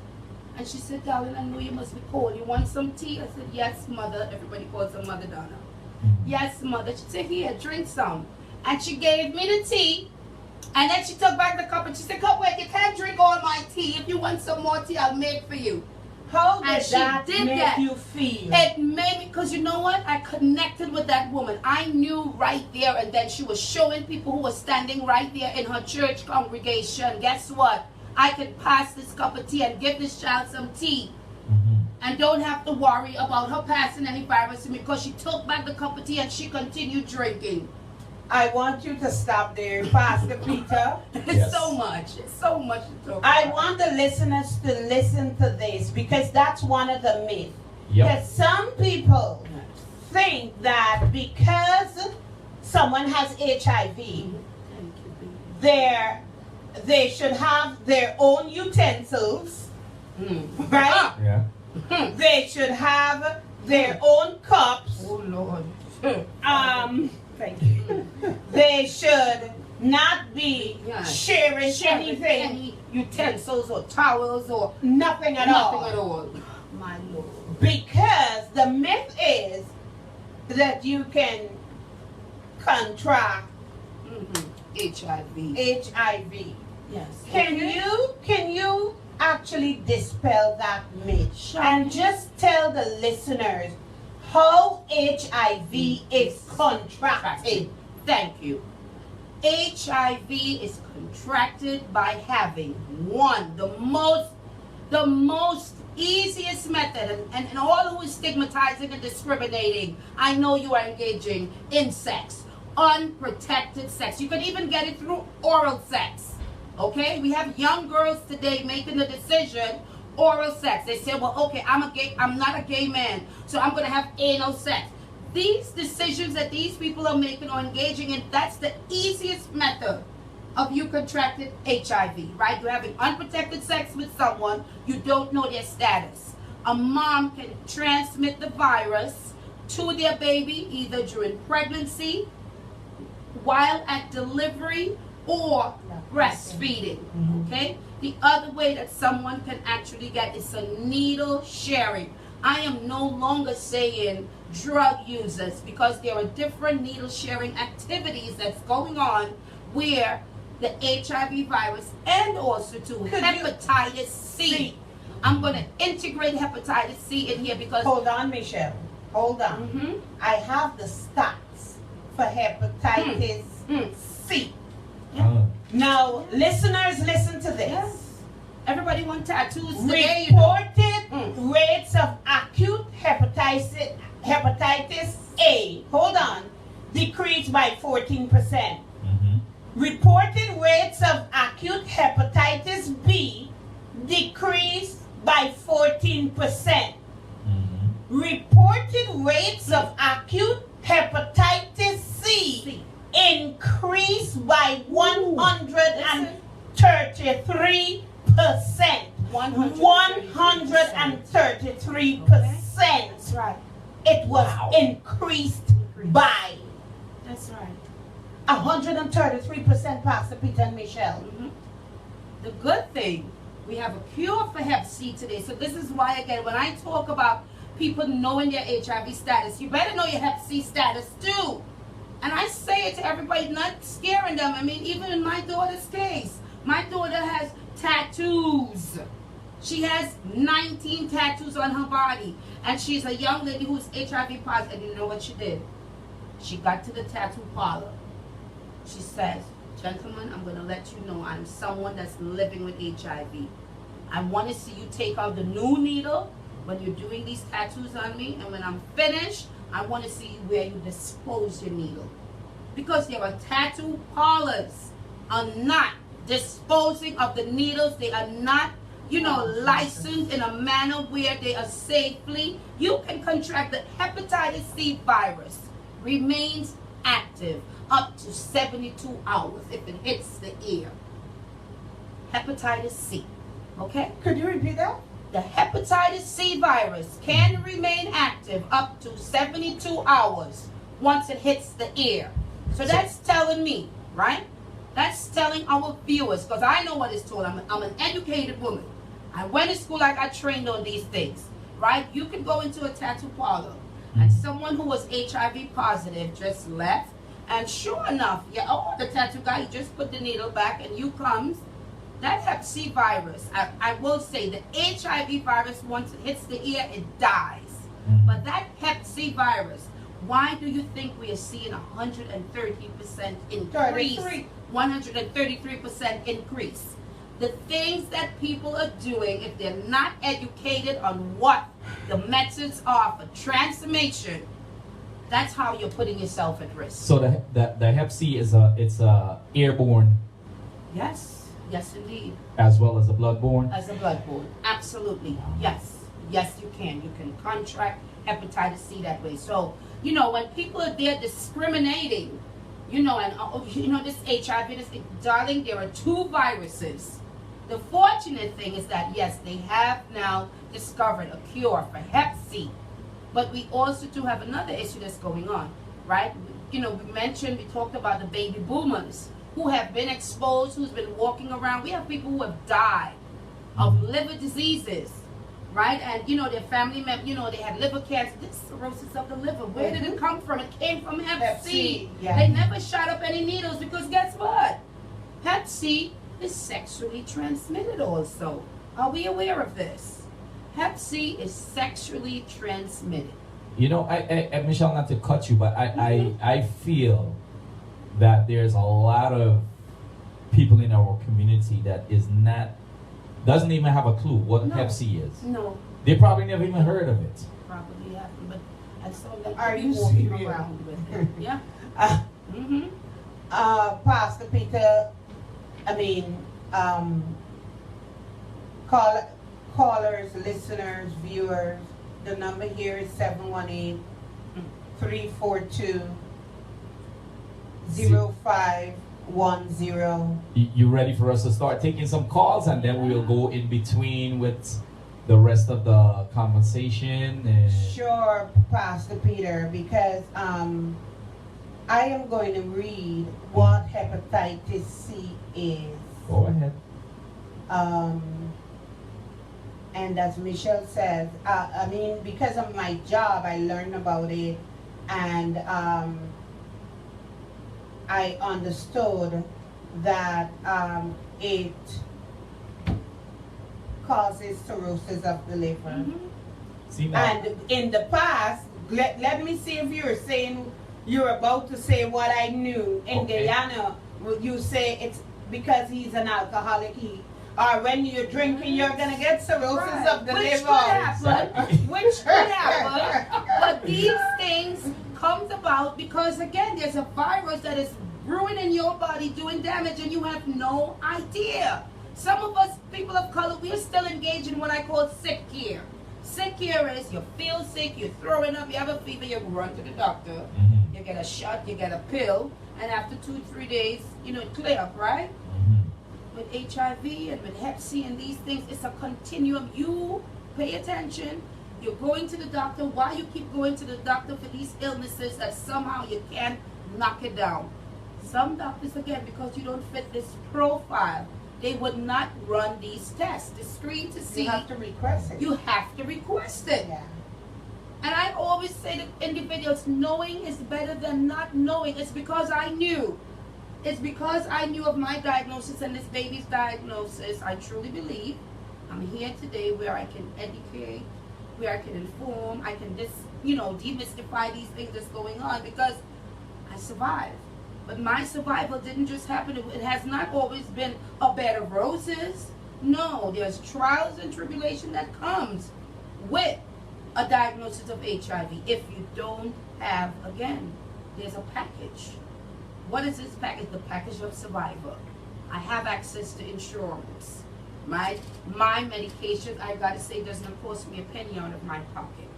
And she said, darling, I know you must be cold. You want some tea? I said, yes, mother. Everybody calls her Mother Donna. Yes, mother. She said, here, drink some. And she gave me the tea. And then she took back the cup and she said, come wait, you can't drink all my tea. If you want some more tea, I'll make for you. How And did she that did make that. you feel? It made me, because you know what? I connected with that woman. I knew right there, and then she was showing people who were standing right there in her church congregation. Guess what? I can pass this cup of tea and give this child some tea. And don't have to worry about her passing any virus to me, because she took back the cup of tea and she continued drinking. I want you to stop there, Pastor Peter. It's so much. It's so much to talk I about. want the listeners to listen to this, because that's one of the myths. Yep. Because some people think that because someone has HIV, they should have their own utensils, right? Yeah. They should have their own cups. Oh, Lord. Thank you. They should not be Yeah. sharing anything, any utensils or towels or nothing at nothing all. at all. My Lord. Because the myth is that you can contract HIV. HIV. Yes. Can you actually dispel that myth Sure. and just tell the listeners how HIV is contracted? Thank you. HIV is contracted by having the most easiest method, and all who is stigmatizing and discriminating, I know you are engaging in sex, unprotected sex. You can even get it through oral sex. Okay, we have young girls today making the decision, oral sex. They say, well, okay, I'm not a gay man, so I'm gonna have anal sex. These decisions that these people are making or engaging in, that's the easiest method of you contracted HIV, right? You're having unprotected sex with someone, you don't know their status. A mom can transmit the virus to their baby either during pregnancy, while at delivery, or breastfeeding, okay? The other way that someone can actually get is a needle sharing. I am no longer saying drug users, because there are different needle sharing activities that's going on where the HIV virus and also to hepatitis C. I'm going to integrate hepatitis C in here because... Hold on, Michelle. Hold on. I have the stats for hepatitis C. Now, listeners, listen to this. Yes. Everybody want tattoos today, you know. Reported rates of acute hepatitis A, hold on, decreased by 14%. Reported rates of acute hepatitis B decreased by 14%. Reported rates of acute hepatitis C increased by 133%. 133%. That's right. It was increased by That's right. 133%, Pastor Peter and Michelle. The good thing, we have a cure for Hep C today. So this is why, again, when I talk about people knowing their HIV status, you better know your Hep C status too. And I say it to everybody, not scaring them. I mean, even in my daughter's case, my daughter has tattoos. She has 19 tattoos on her body. And she's a young lady who's HIV positive. And you know what she did? She got to the tattoo parlor. She says, gentlemen, I'm going to let you know I'm someone that's living with HIV. I want to see you take out the new needle when you're doing these tattoos on me. And when I'm finished, I want to see where you dispose your needle. Because there are tattoo parlors are not disposing of the needles. They are not, licensed in a manner where they are safely. You can contract the hepatitis C virus. Remains active up to 72 hours if it hits the ear. Hepatitis C. Okay? Could you repeat that? The hepatitis C virus can remain active up to 72 hours once it hits the ear. So that's telling me, right? That's telling our viewers, because I know what it's told. I'm an educated woman. I went to school, I got trained on these things, right? You can go into a tattoo parlor and someone who was HIV positive just left, and sure enough, the tattoo guy, he just put the needle back and you comes. That Hep C virus, I will say, the HIV virus, once it hits the ear, it dies. But that Hep C virus, why do you think we are seeing 130% increase? 133% increase. The things that people are doing, if they're not educated on what the methods are for transformation, that's how you're putting yourself at risk. So the Hep C is it's airborne Yes, yes indeed. as well as a bloodborne. As a bloodborne, absolutely. Yes, yes you can. You can contract hepatitis C that way. So, when people are there discriminating, this HIV, darling, there are two viruses. The fortunate thing is that, yes, they have now discovered a cure for Hep C. But we also do have another issue that's going on, right? We talked about the baby boomers. who have been exposed, who's been walking around. We have people who have died of liver diseases, right? And you know, their family members, you know, they had liver cancer. This cirrhosis of the liver, where did it come from? It came from Hep C. yeah. They never shot up any needles because guess what? Hep C is sexually transmitted also. Are we aware of this? Hep C is sexually transmitted. You know, I Michelle, not to cut you, but I feel that there's a lot of people in our community that doesn't even have a clue what No. Hep C is. No, They probably never even heard of it. probably happened, but I saw them Are be you walking serious? around with it. Yeah. Uh, Mm-hmm. Pastor Peter, I mean, callers, listeners, viewers, the number here is 718-342-0510. You ready for us to start taking some calls, and then we'll go in between with the rest of the conversation? And Sure, Pastor Peter, because I am going to read what hepatitis C is. go ahead. And as Michelle says, I mean, because of my job, I learned about it, and I understood that it causes cirrhosis of the liver. Mm-hmm. See now. And in the past, let me see if you're saying, you're about to say what I knew. In Okay. Guyana, you say it's because he's an alcoholic, or when you're drinking, you're going to get cirrhosis of the Which liver. could happen. Exactly. Which could happen. But these things comes about because, again, there's a virus that is brewing in your body, doing damage, and you have no idea. Some of us, people of color, we are still engaged in what I call sick care. Sick care is you feel sick, you're throwing up, you have a fever, you run to the doctor, Mhm. you get a shot, you get a pill, and after 2-3 days, you know, it clear up, right? Mhm. With HIV and with Hep C and these things, it's a continuum. You pay attention. You're going to the doctor. Why you keep going to the doctor for these illnesses that somehow you can't knock it down? Some doctors, again, because you don't fit this profile, they would not run these tests. The screen to see. You have to request it. You have to request it. Yeah. And I always say to individuals, knowing is better than not knowing. It's because I knew. It's because I knew of my diagnosis and this baby's diagnosis. I truly believe I'm here today where I can educate, where I can inform, I can demystify these things that's going on because I survived. But my survival didn't just happen. It has not always been a bed of roses. No, there's trials and tribulation that comes with a diagnosis of HIV. If you don't have, again, there's a package. What is this package? The package of survivor. I have access to insurance, right? My medication, I gotta say, doesn't cost me a penny out of my pocket,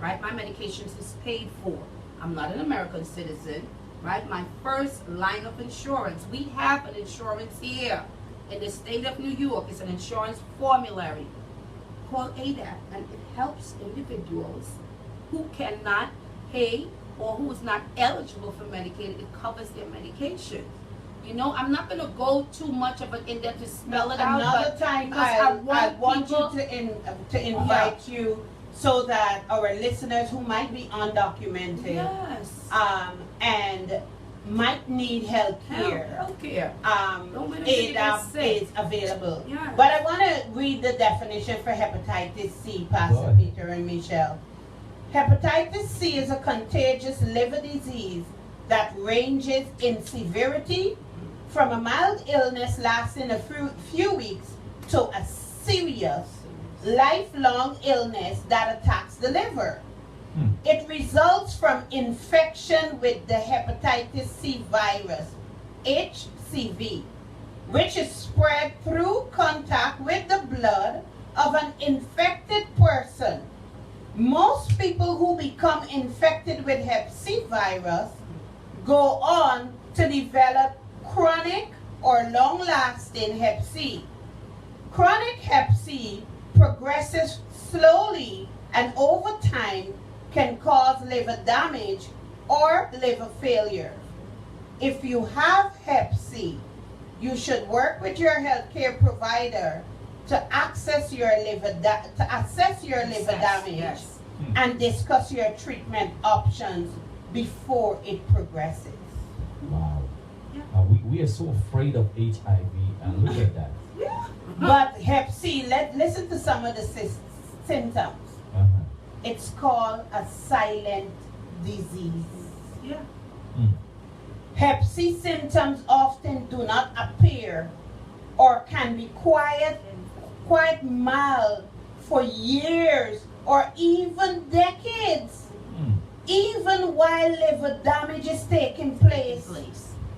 right? My medications is paid for. I'm not an American citizen, right? My first line of insurance. We have an insurance here in the state of New York. It's an insurance formulary called ADAP, and it helps individuals who cannot pay or who is not eligible for Medicaid. It covers their medication. You know, I'm not going to go too much of it in there to spell it out. Another but time, because I want people- you to invite you so that our listeners who might be undocumented Yes. and might need health care. Healthcare. Don't let anybody get ADAP sick. is available. Yes. But I want to read the definition for hepatitis C, Go Pastor ahead. Peter and Michelle. Hepatitis C is a contagious liver disease that ranges in severity from a mild illness lasting a few weeks to a serious, lifelong illness that attacks the liver. It results from infection with the hepatitis C virus, HCV, which is spread through contact with the blood of an infected person. Most people who become infected with Hep C virus go on to develop chronic or long-lasting Hep C. Chronic Hep C progresses slowly and over time can cause liver damage or liver failure. if you have Hep C, you should work with your healthcare provider to assess your liver damage Yes. and discuss your treatment options before it progresses. Wow. Yeah. We are so afraid of HIV, and look at that. But Hep C, listen to some of the symptoms. Uh-huh. It's called a silent disease. Yeah. Mm. Hep C symptoms often do not appear or can be quite mild for years or even decades. Mm. Even while liver damage is taking place,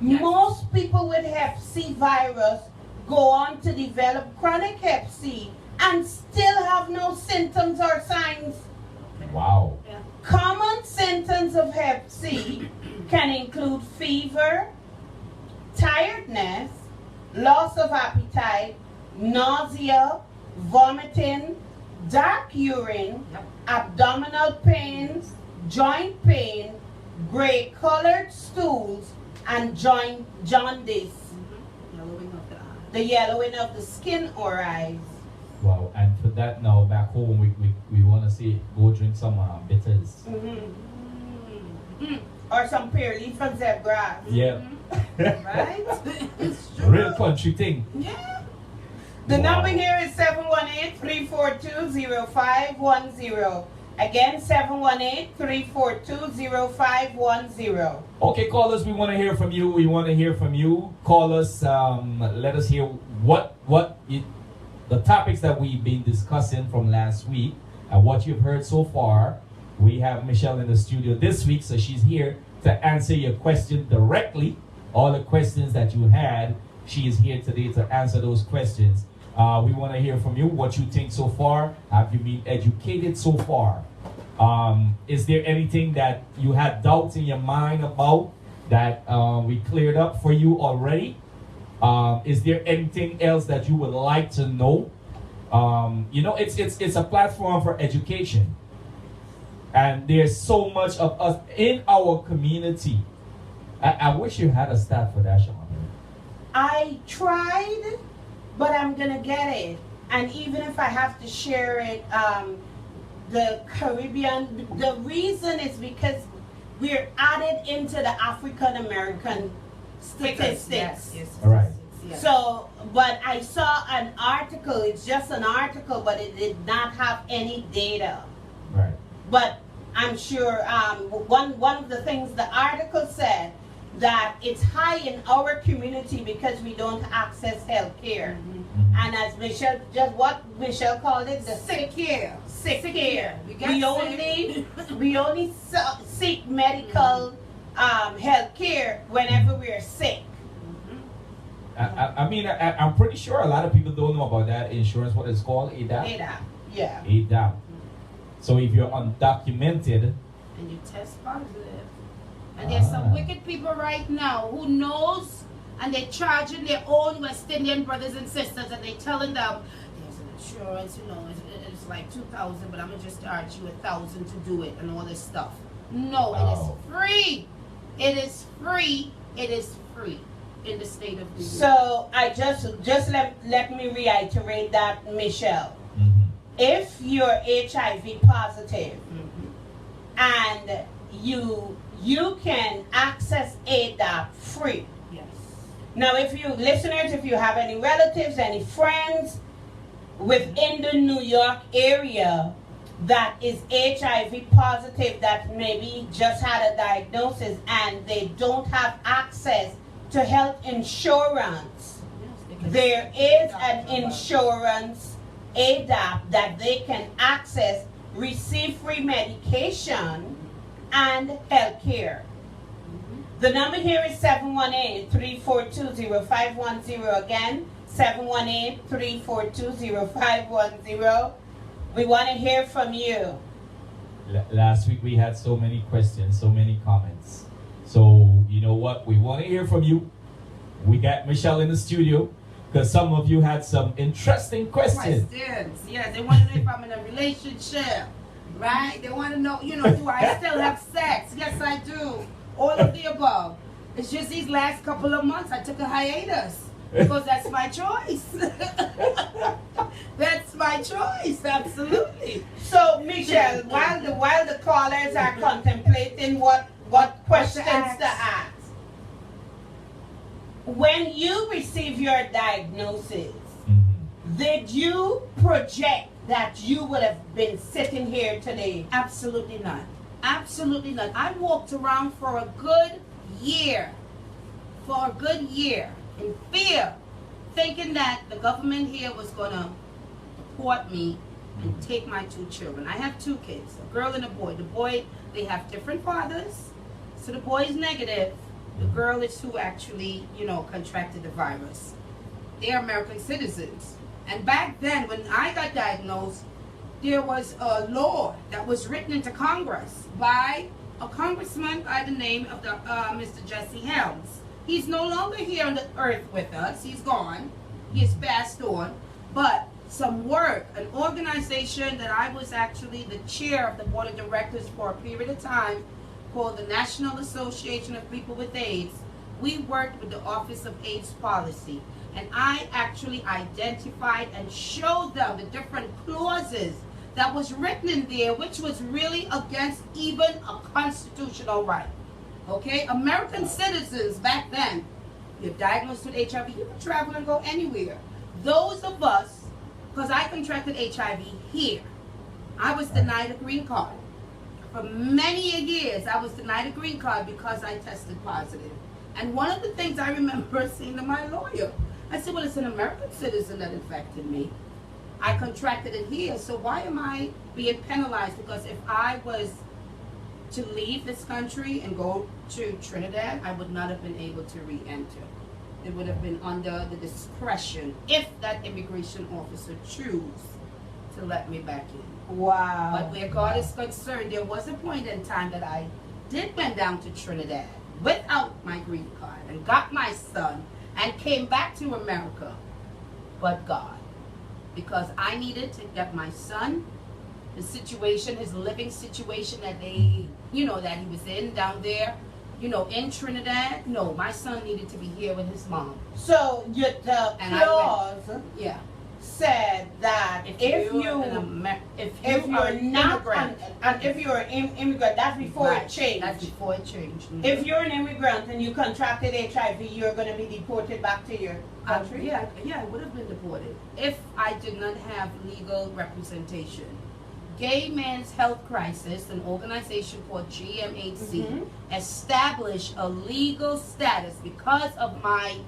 Yes. most people with Hep C virus go on to develop chronic Hep C and still have no symptoms or signs. Wow. Common symptoms of Hep C can include fever, tiredness, loss of appetite, nausea, vomiting, dark urine, Yep. abdominal pains, joint pain, gray-colored stools, and joint jaundice, Yellowing of the eye. the yellowing of the skin or eyes. Wow. And for that now, back home, we want to say, go drink some bitters. Or some pear leaf and zebra. Yeah. Right? It's true. Real country thing. Yeah. The Wow. number here is 718-342-0510. Again, 718-342-0510. Okay, callers, we want to hear from you. We want to hear from you. Call us. Let us hear the topics that we've been discussing from last week and what you've heard so far. We have Michelle in the studio this week, so she's here to answer your question directly. All the questions that you had, she is here today to answer those questions. We want to hear from you, what you think so far. Have you been educated so far? Is there anything that you had doubts in your mind about that we cleared up for you already? Is there anything else that you would like to know? It's a platform for education. And there's so much of us in our community. I wish you had a stat for that, Sharmin. I tried, but I'm gonna get it. And even if I have to share it, the Caribbean, the reason is because we're added into the African American statistics. Yes. All right. Yes. So, but I saw an article, it's just an article, but it did not have any data. Right. But I'm sure one of the things the article said that it's high in our community because we don't access health care. Mhm. And as Michelle, just what Michelle called it, the sick care. Sick care. We get We sick. only seek medical health care whenever we're sick. I'm pretty sure a lot of people don't know about that insurance, what it's called, ADAP. Data. Yeah. ADAP. So if you're undocumented, And you test positive. And there's some wicked people right now who knows and they're charging their own West Indian brothers and sisters and they're telling them there's an insurance, it's like 2,000, but I'm gonna just charge you 1,000 to do it and all this stuff. No, Wow. it is free. It is free. It is free in the state of New York. So I just let me reiterate that, Michelle. mhm, If you're HIV positive Mhm. and you can access ADAP free. Yes. Now, if you listeners, if you have any relatives, any friends within the New York area that is HIV positive that maybe just had a diagnosis and they don't have access to health insurance, there is an insurance ADAP that they can access, receive free medication and health care. The number here is 718-342-0510. Again, 718-342-0510. We want to hear from you. Last week we had so many questions, so many comments. So you know what? We want to hear from you. We got Michelle in the studio because some of you had some interesting questions. Questions. Yes, they want to know if I'm in a relationship, right? They want to know, do I still have sex? Yes, I do. All of the above. It's just these last couple of months I took a hiatus because that's my choice. That's my choice, absolutely. So, Michelle, while the callers are contemplating what questions to ask, when you receive your diagnosis, did you project that you would have been sitting here today? Absolutely not. Absolutely not. I walked around for a good year, in fear, thinking that the government here was going to deport me and take my 2 children. I have 2 kids, a girl and a boy. The boy, they have different fathers, so the boy is negative. The girl is who actually, contracted the virus. They're American citizens. And back then, when I got diagnosed, there was a law that was written into Congress by a congressman by the name of Mr. Jesse Helms. He's no longer here on the earth with us. He's gone. He's passed on. But some work, an organization that I was actually the chair of the board of directors for a period of time, called the National Association of People with AIDS, we worked with the Office of AIDS Policy. And I actually identified and showed them the different clauses that was written in there, which was really against even a constitutional right. Okay? American citizens back then, you're diagnosed with HIV, you can travel and go anywhere. Those of us, because I contracted HIV here, I was denied a green card. For many years, I was denied a green card because I tested positive. And one of the things I remember saying to my lawyer, I said, well, it's an American citizen that infected me. I contracted it here, so why am I being penalized? Because if I was to leave this country and go to Trinidad, I would not have been able to re-enter. It would have been under the discretion, if that immigration officer choose to let me back in. Wow. But where God is concerned, there was a point in time that I did went down to Trinidad without my green card and got my son and came back to America. But God, because I needed to get my son, the situation, his living situation that they, that he was in down there, in Trinidad. No, my son needed to be here with his mom. So the clause Yeah. said that if you're an immigrant, that's before Right. it changed. That's before it changed. Mhm. If you're an immigrant and you contracted HIV, you're going to be deported back to your country. Yeah, I would have been deported if I did not have legal representation. Gay Men's Health Crisis, an organization called GMHC, established a legal status because of my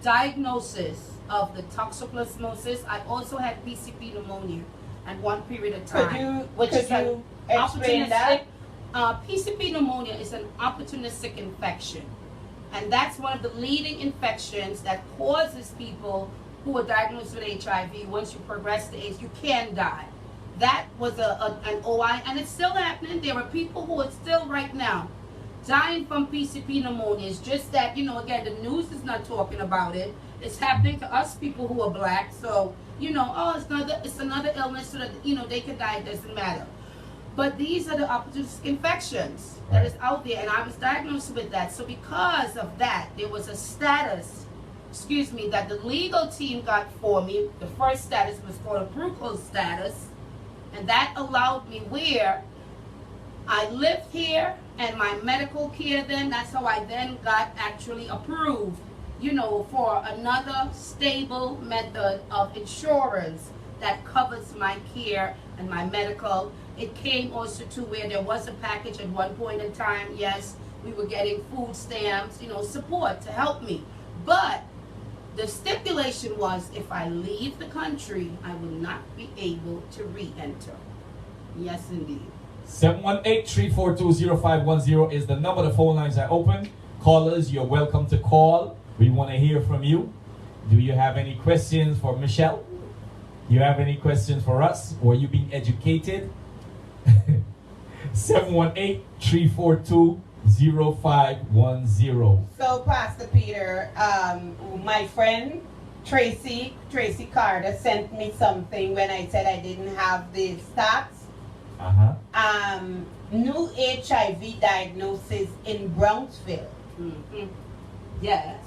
diagnosis of the toxoplasmosis. I also had PCP pneumonia at one period of time. Could you explain that? PCP pneumonia is an opportunistic infection. And that's one of the leading infections that causes people who are diagnosed with HIV, once you progress to AIDS, you can die. That was an OI, and it's still happening. There are people who are still right now dying from PCP pneumonia. It's just that, again, the news is not talking about it. It's happening to us people who are black. So, it's another illness so that, they can die. It doesn't matter. But these are the opportunistic infections that is out there, and I was diagnosed with that. So because of that, there was a status, that the legal team got for me. The first status was called a Bruco status, and that allowed me where I lived here, and my medical care then, that's how I then got actually approved, for another stable method of insurance that covers my care and my medical. It came also to where there was a package at one point in time. Yes, we were getting food stamps, support to help me. But the stipulation was if I leave the country, I will not be able to re-enter. Yes, indeed. 718-342-0510 is the number. The phone lines are open. Callers, you're welcome to call. We want to hear from you. Do you have any questions for Michelle? You have any questions for us? Or you being educated? 718-342-0510. So, Pastor Peter, my friend Tracy Carter sent me something when I said I didn't have the stats. New HIV diagnosis in Brownsville. Yes.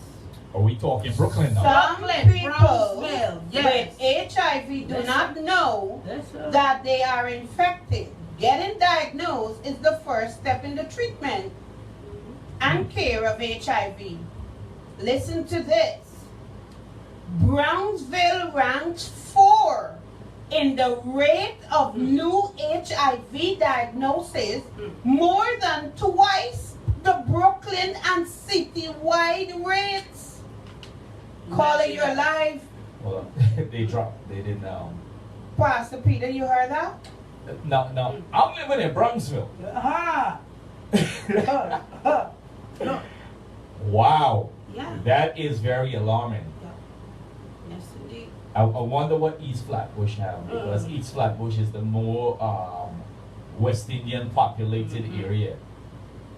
Are we talking Brooklyn now? Some Brooklyn, people Brownsville, yes. with HIV do Yes, not sir. know that they are infected. Getting diagnosed is the first step in the treatment and care of HIV. Listen to this. Brownsville ranks 4 in the rate of new HIV diagnosis, more than twice the Brooklyn and citywide rates. Caller, you're live. Hold on. They dropped. They didn't. Pastor Peter, you heard that? No. I'm living in Brownsville. Ah. Wow. Yeah. That is very alarming. Yes, indeed. I wonder what East Flatbush have, because East Flatbush is the more West Indian populated area.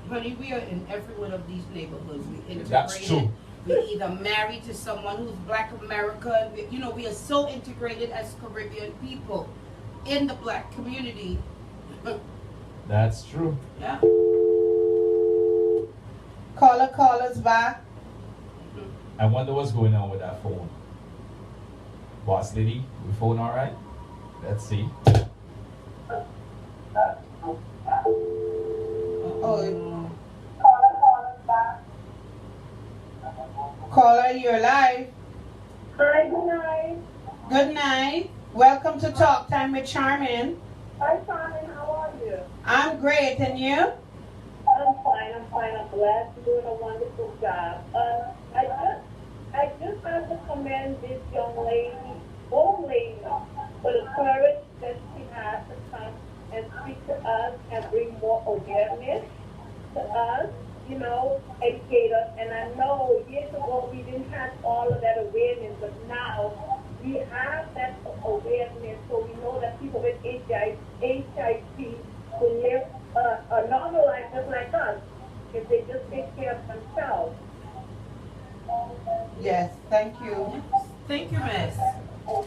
Honey, we are in every one of these neighborhoods. We integrated. That's true. We're either married to someone who's Black American. We are so integrated as Caribbean people in the Black community. That's true. Yeah. Callers back. I wonder what's going on with that phone. Boss lady, your phone all right? Let's see. Oh. Caller, you're live. Hi, good night. Good night. Welcome to Talk Time with Sharmin. Hi, Sharmin. How are you? I'm great, and you? I'm fine. I'm glad you're doing a wonderful job. I just have to commend this young lady, old lady, for the courage that she has to come and speak to us and bring more awareness to us, educate us. And I know years ago we didn't have all of that awareness, but now we have that awareness, so we know that people with HIV will live a normal life just like us if they just take care of themselves. Yes, thank you. Thank you, Miss.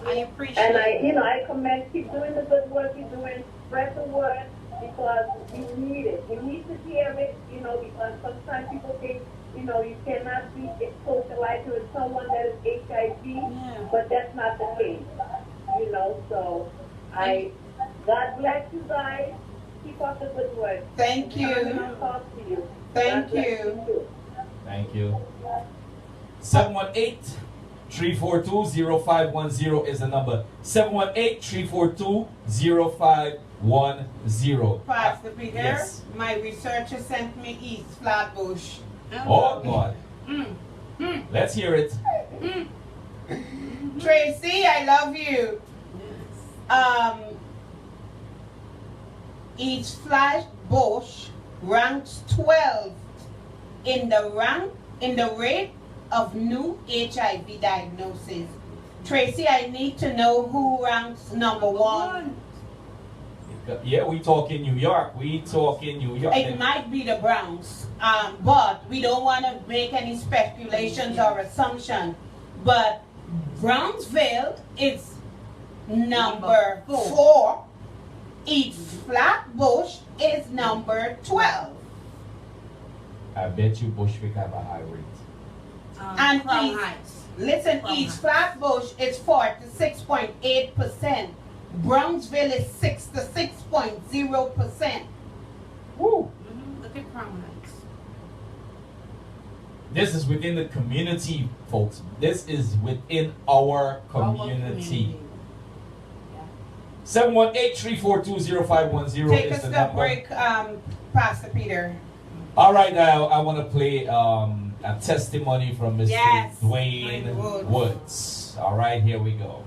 I appreciate And it. I commend, keep doing the good work you're doing, spread the word, because we need it. We need to hear it, because sometimes people think, you cannot be socialized with someone that is HIV, but that's not the case, so God bless you guys. Keep up the good work. Thank you. I'll talk to you. Thank God bless you. too. Thank you. 718-342-0510 is the number. 718-342-0510. Pastor Peter, Yes. my researcher sent me East Flatbush. Oh, God. Let's hear it. Tracy, I love you. East Flatbush ranks 12 in the rate of new HIV diagnosis. Tracy, I need to know who ranks number 1. Yeah, we talk in New York. It might be the Bronx, but we don't want to make any speculations or assumptions. But Brownsville is number 4. East Flatbush is number 12. I bet you Bushwick have a high rate. And Crown East- Heights. Listen, Crown East Heights. Flatbush is 46.8%. Brownsville is 66.0%. Woo! Look at Crown Heights. This is within the community, folks. This is within our community. 718-342-0510 Take is us the to number. break, Pastor Peter. All right, now I want to play a testimony from Mr. Yes, Dwayne Dwayne Woods. All right, here we go.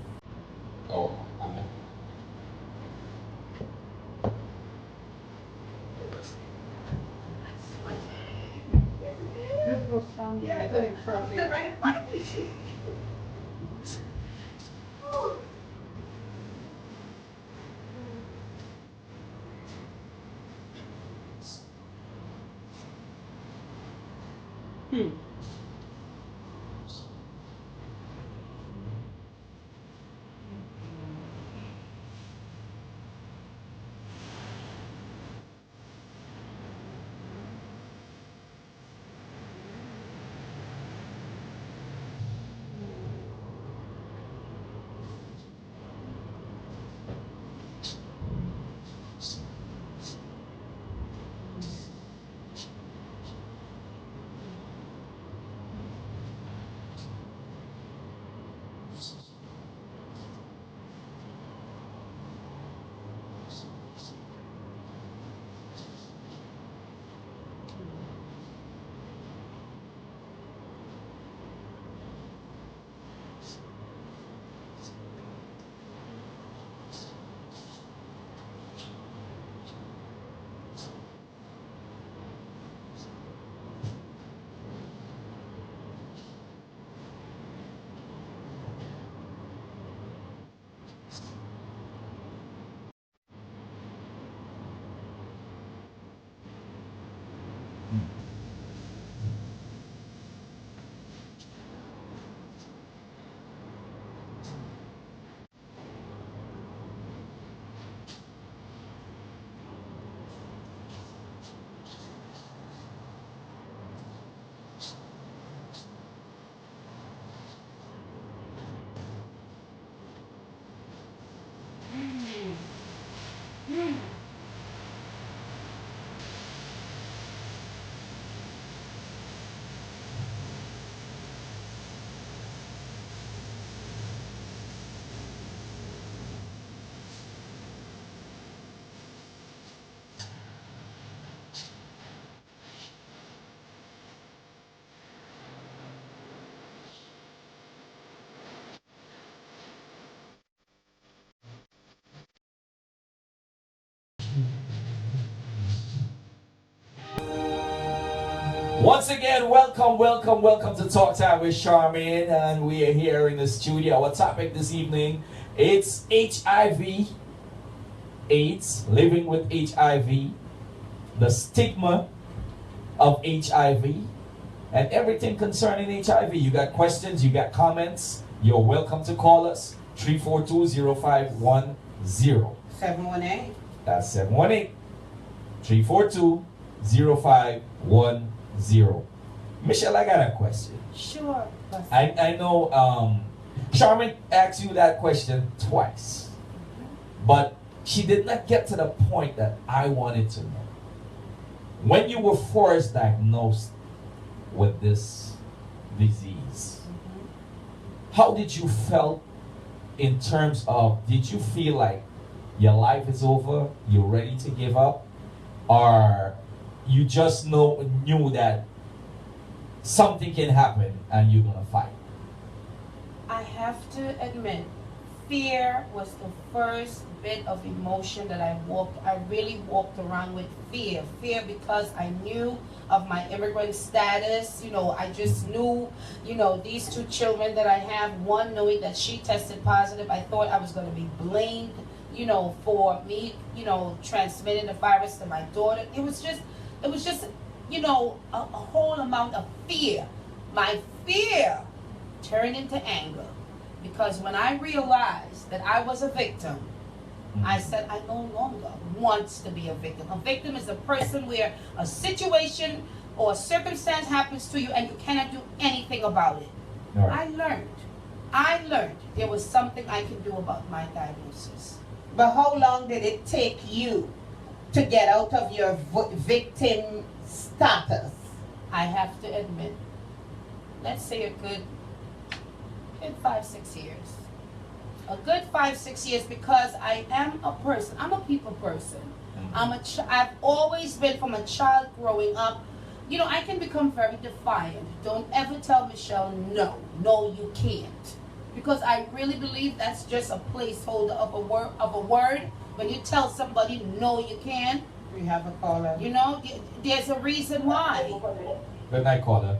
Oh, amen. Once again, welcome to Talk Time with Sharmin, and we are here in the studio. Our topic this evening, it's HIV, AIDS, living with HIV, the stigma of HIV, and everything concerning HIV. You got questions, you got comments, you're welcome to call us, 342-0510. 718. That's 718-342-0510. Michelle, I got a question. Sure. I know Sharmin asked you that question twice, but she did not get to the point that I wanted to know. When you were first diagnosed with this disease, how did you felt in terms of, did you feel like your life is over, you're ready to give up, or you just knew that something can happen and you're gonna fight? I have to admit, fear was the first bit of emotion that I really walked around with fear. Fear because I knew of my immigrant status. You know, I just knew, you know, these two children that I have, one knowing that she tested positive, I thought I was going to be blamed, you know, for me, you know, transmitting the virus to my daughter. It was just, you know, a whole amount of fear. My fear turned into anger, because when I realized that I was a victim, I said I no longer want to be a victim. A victim is a person where a situation or a circumstance happens to you and you cannot do anything about it. Right. I learned there was something I could do about my diagnosis. But how long did it take you to get out of your victim status? I have to admit, let's say a good 5-6 years. A good 5-6 years, because I am a person. I'm a people person. I've always been, from a child growing up. You know, I can become very defiant. Don't ever tell Michelle no. No, you can't. Because I really believe that's just a placeholder of a word. When you tell somebody no, you can't. We have a caller. You know, there's a reason why. Good night, caller.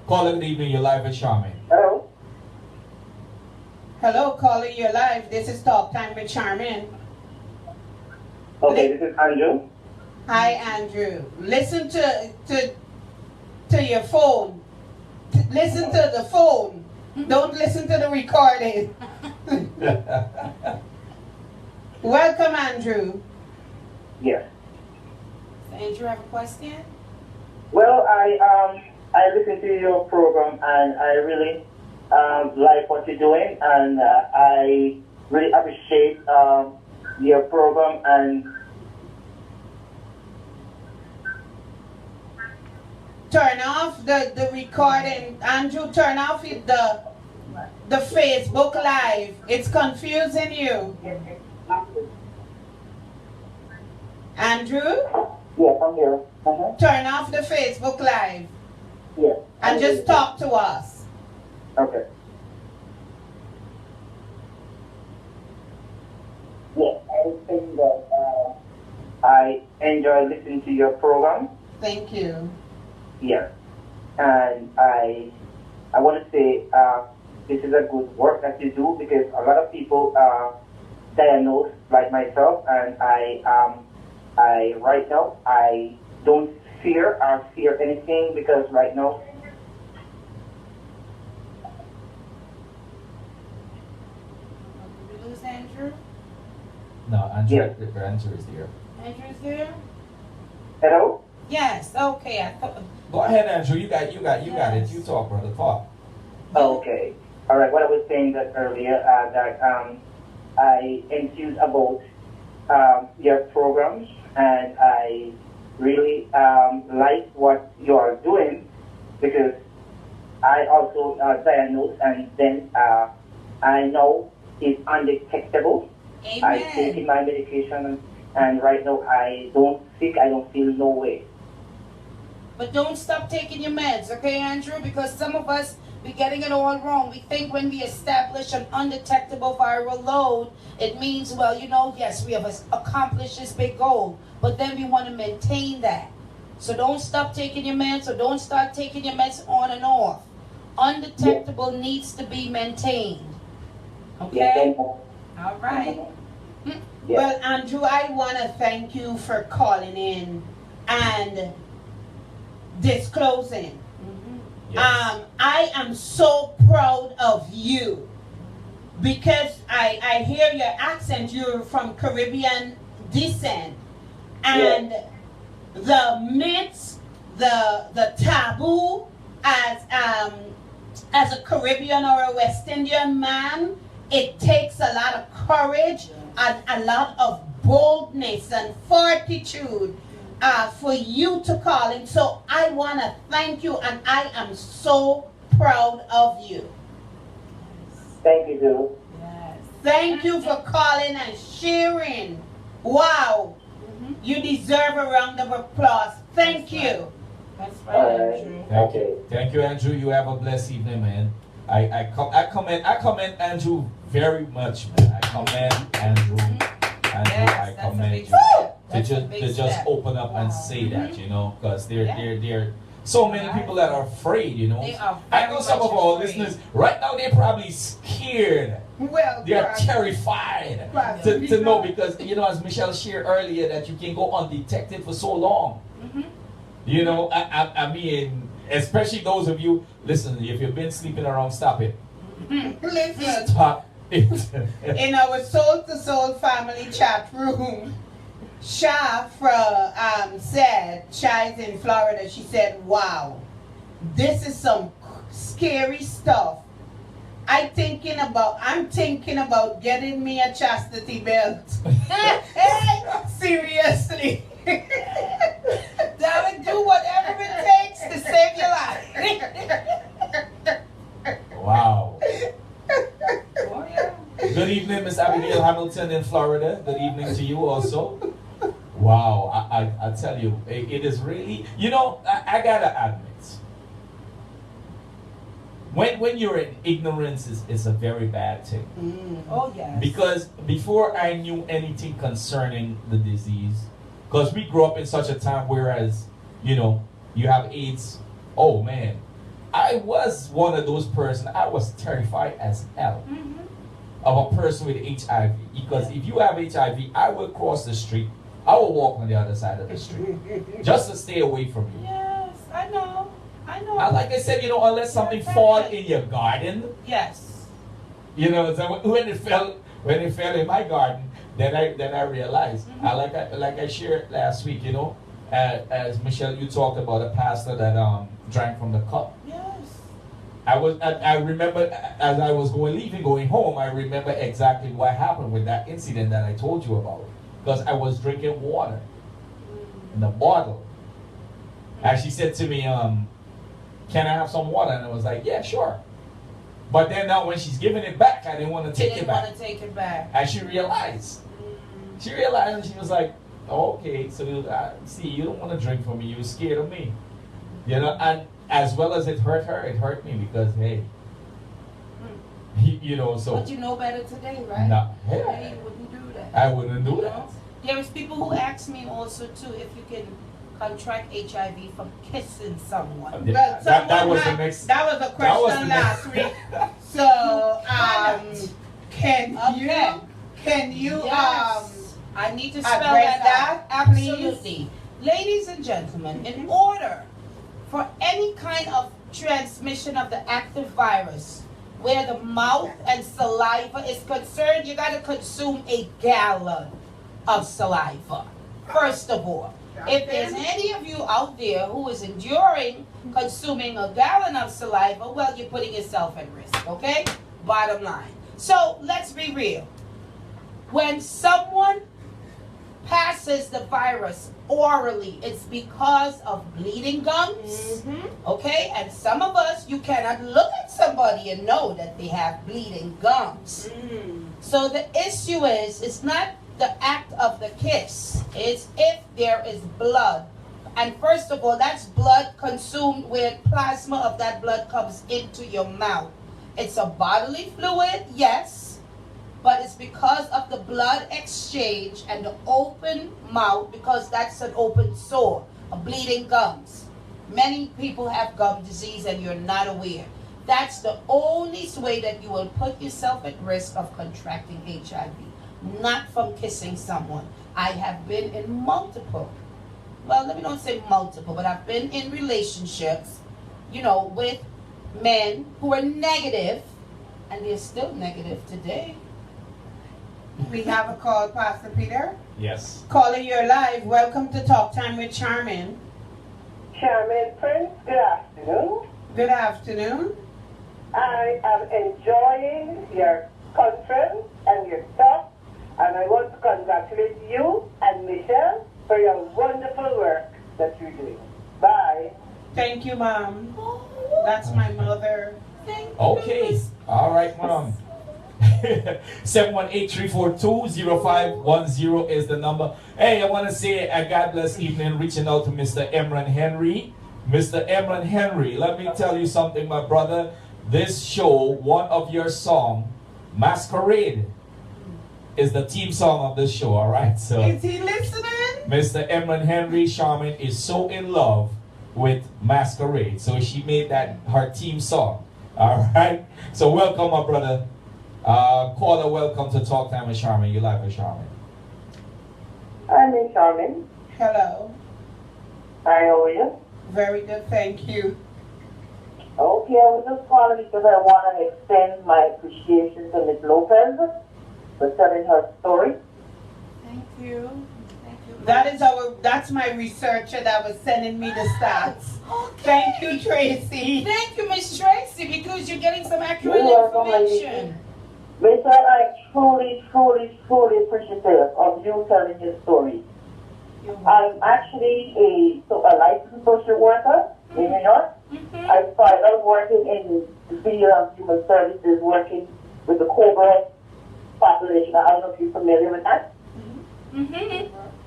Caller, good evening. You're live with Sharmin. Hello. Hello, caller, you're live. This is Talk Time with Sharmin. Okay, this is Andrew. Hi, Andrew. Listen to your phone. Listen to the phone. Don't listen to the recording. Welcome, Andrew. Yes. So Andrew, have a question? Well, I listen to your program and I really like what you're doing, and I really appreciate your program. And Turn off the recording. Andrew, turn off the Facebook Live. It's confusing you. Andrew, yes, I'm here. turn off the Facebook Live Yes. and just talk to us. Okay. Yes, I was saying that I enjoy listening to your program. Thank you. Yes. And I want to say this is a good work that you do, because a lot of people are diagnosed like myself, and I right now I don't fear anything, because right now Did we lose Andrew? No, Andrew, Yeah. the answer is there. Andrew's there? hello. Yes, okay. I thought. Go ahead, Andrew. You got it. You talk, brother. Talk. Okay. All right. What I was saying that earlier, that I enthused about your programs, and I really like what you are doing, because I also diagnosed, and then I know it's undetectable. I take Amen. my medication, and right now I don't sick. I don't feel no way. But don't stop taking your meds, okay, Andrew? Because some of us, we're getting it all wrong. We think when we establish an undetectable viral load, it means, well, you know, yes, we have accomplished this big goal. But then we want to maintain that. So don't stop taking your meds, or don't start taking your meds on and off. Undetectable needs to be maintained. Okay? All right. Well, Andrew, I want to thank you for calling in and disclosing. Yes. I am so proud of you because I hear your accent. You're from Caribbean descent, and the myths, the taboo as a Caribbean or a West Indian man, it takes a lot of courage and a lot of boldness and fortitude for you to call in. So I want to thank you, and I am so proud of you. Thank you, Drew. Yes. Thank you for calling and sharing. Wow. You deserve a round of applause. Thank you. That's All right, right. Andrew. Okay. Thank you, Andrew. You have a blessed evening, man. I commend Andrew very much, man. I commend Andrew. Andrew, Yes, I that's a commend big you step. to That's a just big to just step. open up and Wow. say that, you know, because there Yeah. are so many people that are afraid, you know. They are I very know some much of our afraid. listeners right now, they're probably scared. Well, They are Pastor, terrified Pastor, to know, because, you know, as Michelle shared earlier, that you can go undetected for so long. You know, I mean, especially those of you, listen, if you've been sleeping around, stop it. listen, Stop it. in our Soul to Soul family chat room, Sha said, Sha is in Florida, she said, wow, this is some scary stuff. I'm thinking about getting me a chastity belt. Seriously. Darling, do whatever it takes to save your life. Wow. Oh, yeah. Good evening, Miss Abigail Hamilton in Florida. Good evening to you also. Wow, I tell you, it is really, you know, I gotta admit, when you're in ignorance is a very bad thing. Oh, yes. Because before I knew anything concerning the disease, because we grew up in such a time whereas, you know, you have AIDS, oh man, I was one of those persons, I was terrified as hell of a person with HIV. Because if you have HIV, I will cross the street, I will walk on the other side of the street, just to stay away from you. Yes, I know. And like I said, you know, unless something fall in your garden, Yes. you know, so when it fell in my garden, then I realized. Like I shared last week, you know, as Michelle, you talked about a pastor that drank from the cup. Yes. I remember as I was going home, I remember exactly what happened with that incident that I told you about, because I was drinking water in a bottle. And she said to me, can I have some water? And I was like, yeah, sure. But then now when she's giving it back, I didn't want to take it back. Want to take it back. And she realized. She realized, and she was like, oh, okay, so see, you don't want to drink from me. You're scared of me. You know, and as well as it hurt her, it hurt me because, hey, you know, so. But you know better today, right? No, Yeah, you wouldn't do that. I wouldn't do You that. know? There's people who ask me also too if you can contract HIV from kissing someone. Yeah, that was the next. That was a that was question the last next- week. So, can Okay. you Yes. I need to spell address that out. that, please? Absolutely. Ladies and gentlemen, in order for any kind of transmission of the active virus, where the mouth and saliva is concerned, you got to consume a gallon of saliva. First of all, if there's any of you out there who is enduring consuming a gallon of saliva, well, you're putting yourself at risk, okay? Bottom line. So let's be real. When someone passes the virus orally, it's because of bleeding gums, okay? And some of us, you cannot look at somebody and know that they have bleeding gums. So the issue is, it's not the act of the kiss, it's if there is blood. And first of all, that's blood consumed where plasma of that blood comes into your mouth. It's a bodily fluid, yes, but it's because of the blood exchange and the open mouth, because that's an open sore. bleeding gums. Many people have gum disease and you're not aware. That's the only way that you will put yourself at risk of contracting HIV, not from kissing someone. I have been in multiple, well, let me not say multiple, but I've been in relationships, with men who are negative, and they're still negative today. We have a call, Pastor Peter. Yes. Caller, you're live. Welcome to Talk Time with Sharmin. Sharmin Prince, good afternoon. Good afternoon. I am enjoying your conference and your talk, and I want to congratulate you and Michelle for your wonderful work that you're doing. Bye. Thank you, Mom. That's my mother. Okay. All right, Mom. 718-342-0510 is the number. Hey, I want to say a God bless evening reaching out to Mr. Emran Henry. Mr. Emran Henry, let me tell you something, my brother. This show, one of your song, Masquerade, is the theme song of this show, all right? So, Is he listening? Mr. Emran Henry, Sharmin is so in love with Masquerade. So she made that her theme song, all right? So welcome, my brother. Caller, welcome to Talk Time with Sharmin. You live with Sharmin. I'm in Sharmin. Hello. Hi, how are you? Very good, thank you. Okay, I was just calling because I want to extend my appreciation to Ms. Lopez for telling her story. Thank you. Thank you. That's my researcher that was sending me the stats. Okay. Thank you, Tracy. Thank you, Miss Tracy, because you're getting some accurate You're welcome, information. Michelle, I truly, truly, truly appreciative of you telling your story. I'm actually a licensed social worker in New York. I started working in the field of human services, working with the COBRA population. I don't know if you're familiar with that.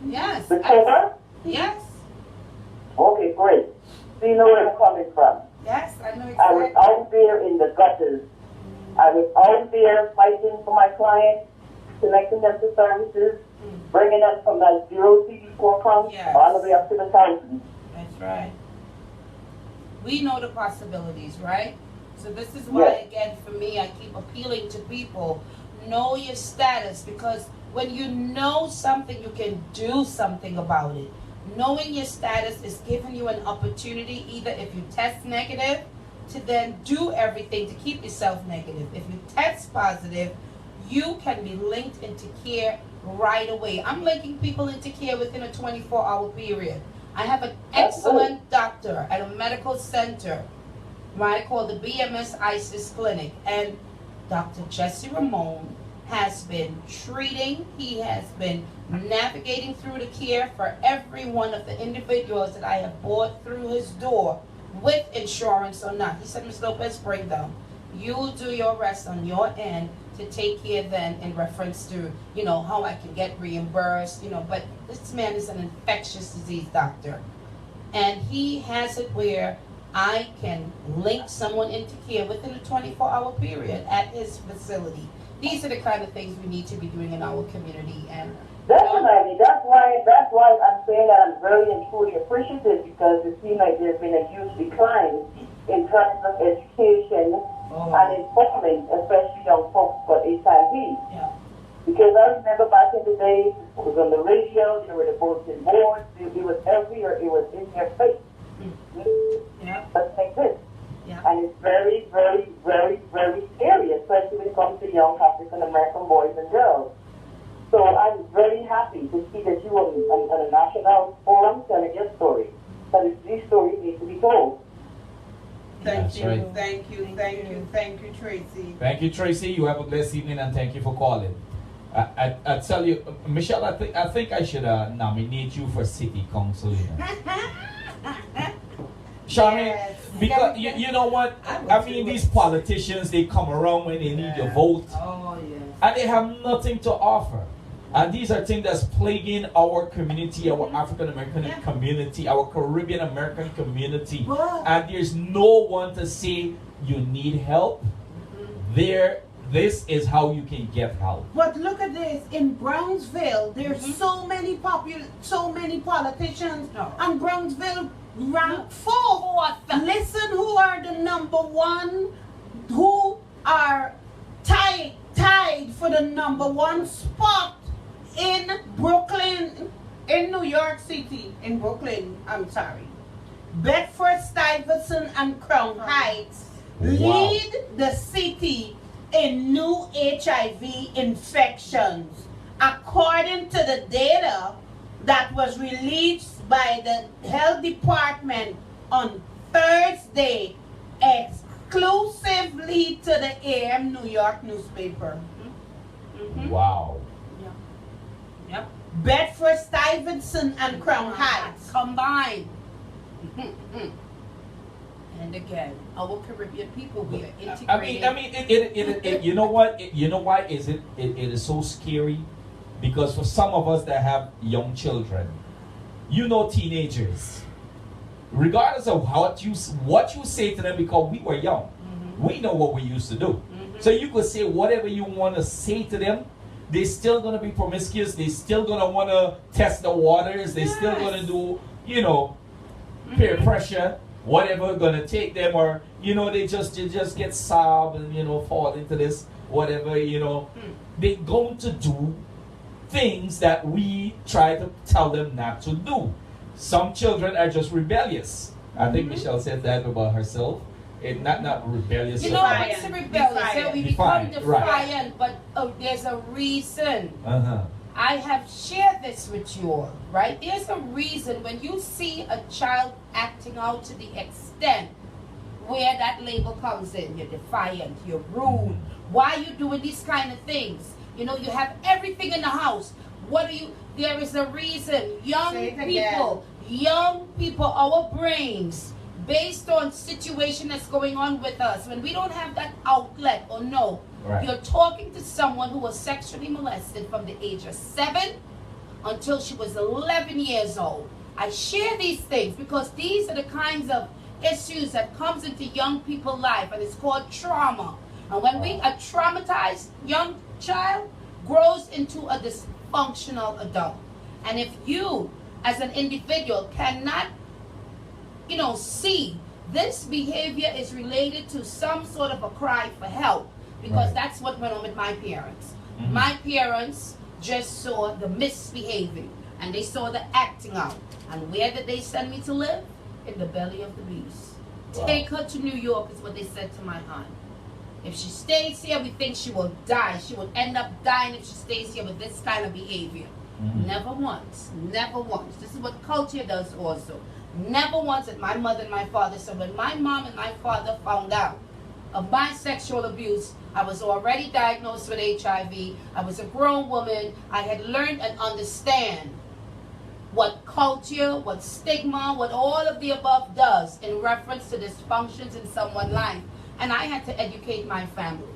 Yes. The COBRA? Yes. Okay, great. So you know where I'm coming from. Yes, I know I was exactly. out there in the gutters. I was out there fighting for my clients, connecting them to services, bringing them from that 0 CD4 count Yes. all the way up to the thousands. That's right. We know the possibilities, right? So this is why, again, for me, I keep appealing to people. Know your status, because when you know something, you can do something about it. Knowing your status is giving you an opportunity, either if you test negative, to then do everything to keep yourself negative. If you test positive, you can be linked into care right away. I'm linking people into care within a 24-hour period. I have an excellent doctor at a medical center, right, called the BMS ISIS Clinic, and Dr. Jesse Ramon has been treating, he has been navigating through the care for every one of the individuals that I have brought through his door, with insurance or not. He said, Ms. Lopez, bring them. You do your rest on your end to take care then in reference to, how I can get reimbursed, but this man is an infectious disease doctor. And he has it where I can link someone into care within a 24-hour period at his facility. These are the kind of things we need to be doing in our community. And Definitely. That's why I'm saying that I'm very and truly appreciative, because it seems like there's been a huge decline in terms of education and informing, especially young folks, for HIV. Yeah. Because I remember back in the day, it was on the radio, there were the bulletin boards, it was everywhere, it was in your face. Yeah. Just like this. Yeah. And it's very, very, very, very scary, especially when it comes to young African American boys and girls. So I'm very happy to see that you are on a national forum telling your story. But these stories need to be told. Thank That's you, right. thank you, thank you, Tracy. Thank you, Tracy. You have a blessed evening, and thank you for calling. I tell you, Michelle, I think I should nominate you for city council. Sharmin, Yes. because you know what? I mean, these politicians, they come around when they need your vote, Oh, yes. and they have nothing to offer. And these are things that's plaguing our community, our African American community, our Caribbean American community. Wow. And there's no one to say you need help. this is how you can get help. But look at this, in Brownsville, there's so many politicians, and Brownsville ranked fourth. Listen, who are the number one, who are tied for the number one spot in Brooklyn, in New York City, in Brooklyn, I'm sorry. Bedford Stuyvesant and Crown Heights lead the city in new HIV infections, according to the data that was released by the Health Department on Thursday, exclusively to the AM New York newspaper. Wow. Yep. Bedford Stuyvesant and Crown Heights combined. And again, our Caribbean people, we are integrated. I mean, you know what? You know why it is so scary? Because for some of us that have young children, you know, teenagers, regardless of what you say to them, because we were young, we know what we used to do. So you could say whatever you want to say to them. They're still going to be promiscuous. They're still going to want to test the waters. They're still going to do, you know, peer pressure, whatever going to take them, or you know, they just get sobbed and you know fall into this whatever, you know. They're going to do things that we try to tell them not to do. Some children are just rebellious. I think Michelle said that about herself. It not rebellious. You know what's rebellious? So we become defiant, but there's a reason. I have shared this with you all, right? There's a reason when you see a child acting out to the extent where that label comes in. You're defiant, you're rude. Why are you doing these kind of things? You know, you have everything in the house. What are you? There is a reason. Young people, our brains, based on situation that's going on with us, when we don't have that outlet or no, you're talking to someone who was sexually molested from the age of 7 until she was 11 years old. I share these things because these are the kinds of issues that comes into young people's life, and it's called trauma. And when a traumatized young child grows into a dysfunctional adult, and if you as an individual cannot, you know, see this behavior is related to some sort of a cry for help, because that's what went on with my parents. My parents just saw the misbehaving and they saw the acting out. And where did they send me to live? In the belly of the beast. Take her to New York is what they said to my aunt. If she stays here, we think she will die. She will end up dying if she stays here with this kind of behavior. Never once. Never once. This is what culture does also. Never once did my mother and my father. So when my mom and my father found out of my sexual abuse, I was already diagnosed with HIV. I was a grown woman. I had learned and understand what culture, what stigma, what all of the above does in reference to dysfunctions in someone's life. And I had to educate my family.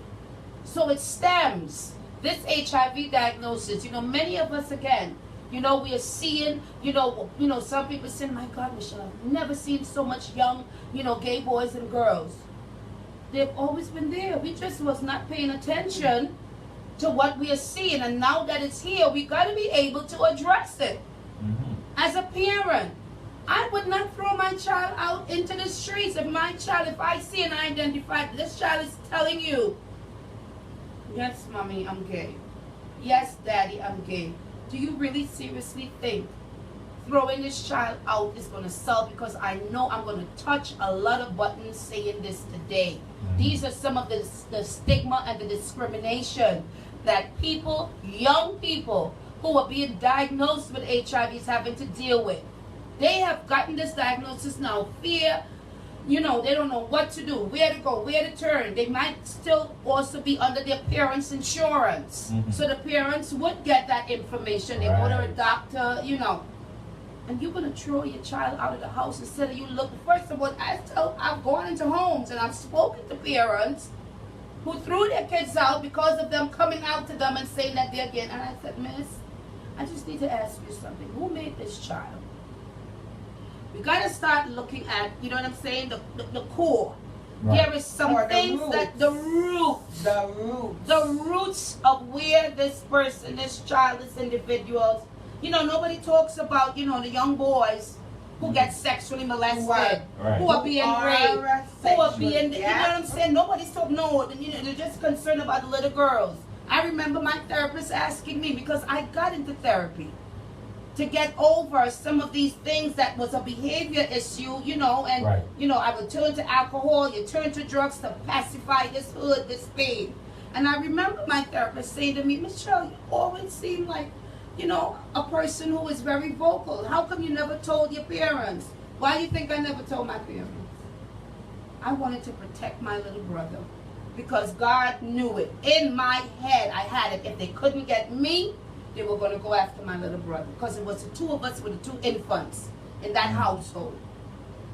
So it stems, this HIV diagnosis, you know, many of us again, you know, we are seeing, you know, some people saying, my God, Michelle, I've never seen so much young, you know, gay boys and girls. They've always been there. We just was not paying attention to what we are seeing. And now that it's here, we got to be able to address it. As a parent, I would not throw my child out into the streets. If I see and identify this child is telling you, yes, mommy, I'm gay. Yes, daddy, I'm gay. Do you really seriously think throwing this child out is going to solve? Because I know I'm going to touch a lot of buttons saying this today. These are some of the stigma and the discrimination that people, young people who are being diagnosed with HIV is having to deal with. They have gotten this diagnosis now. Fear, you know, they don't know what to do, where to go, where to turn. They might still also be under their parents' insurance. So the parents would get that information. They go to a doctor, you know. And you're going to throw your child out of the house instead of you look. First of all, I've gone into homes and I've spoken to parents who threw their kids out because of them coming out to them and saying that they're gay. And I said, miss, I just need to ask you something. Who made this child? We got to start looking at, you know what I'm saying, the core. Right. There is some Or the things that the roots of where this person, this child, this individuals, nobody talks about, the young boys who get sexually molested, Right. who are being raped, who are being, you know yeah. what I'm saying? Nobody's talking, they're just concerned about the little girls. I remember my therapist asking me, because I got into therapy to get over some of these things that was a behavior issue, and, Right. I would turn to alcohol, you turn to drugs to pacify this hood, this pain. And I remember my therapist saying to me, Michelle, you always seem like, a person who is very vocal. How come you never told your parents? Why do you think I never told my parents? I wanted to protect my little brother because God knew it. In my head, I had it. If they couldn't get me, they were going to go after my little brother because it was the two of us with the two infants in that household.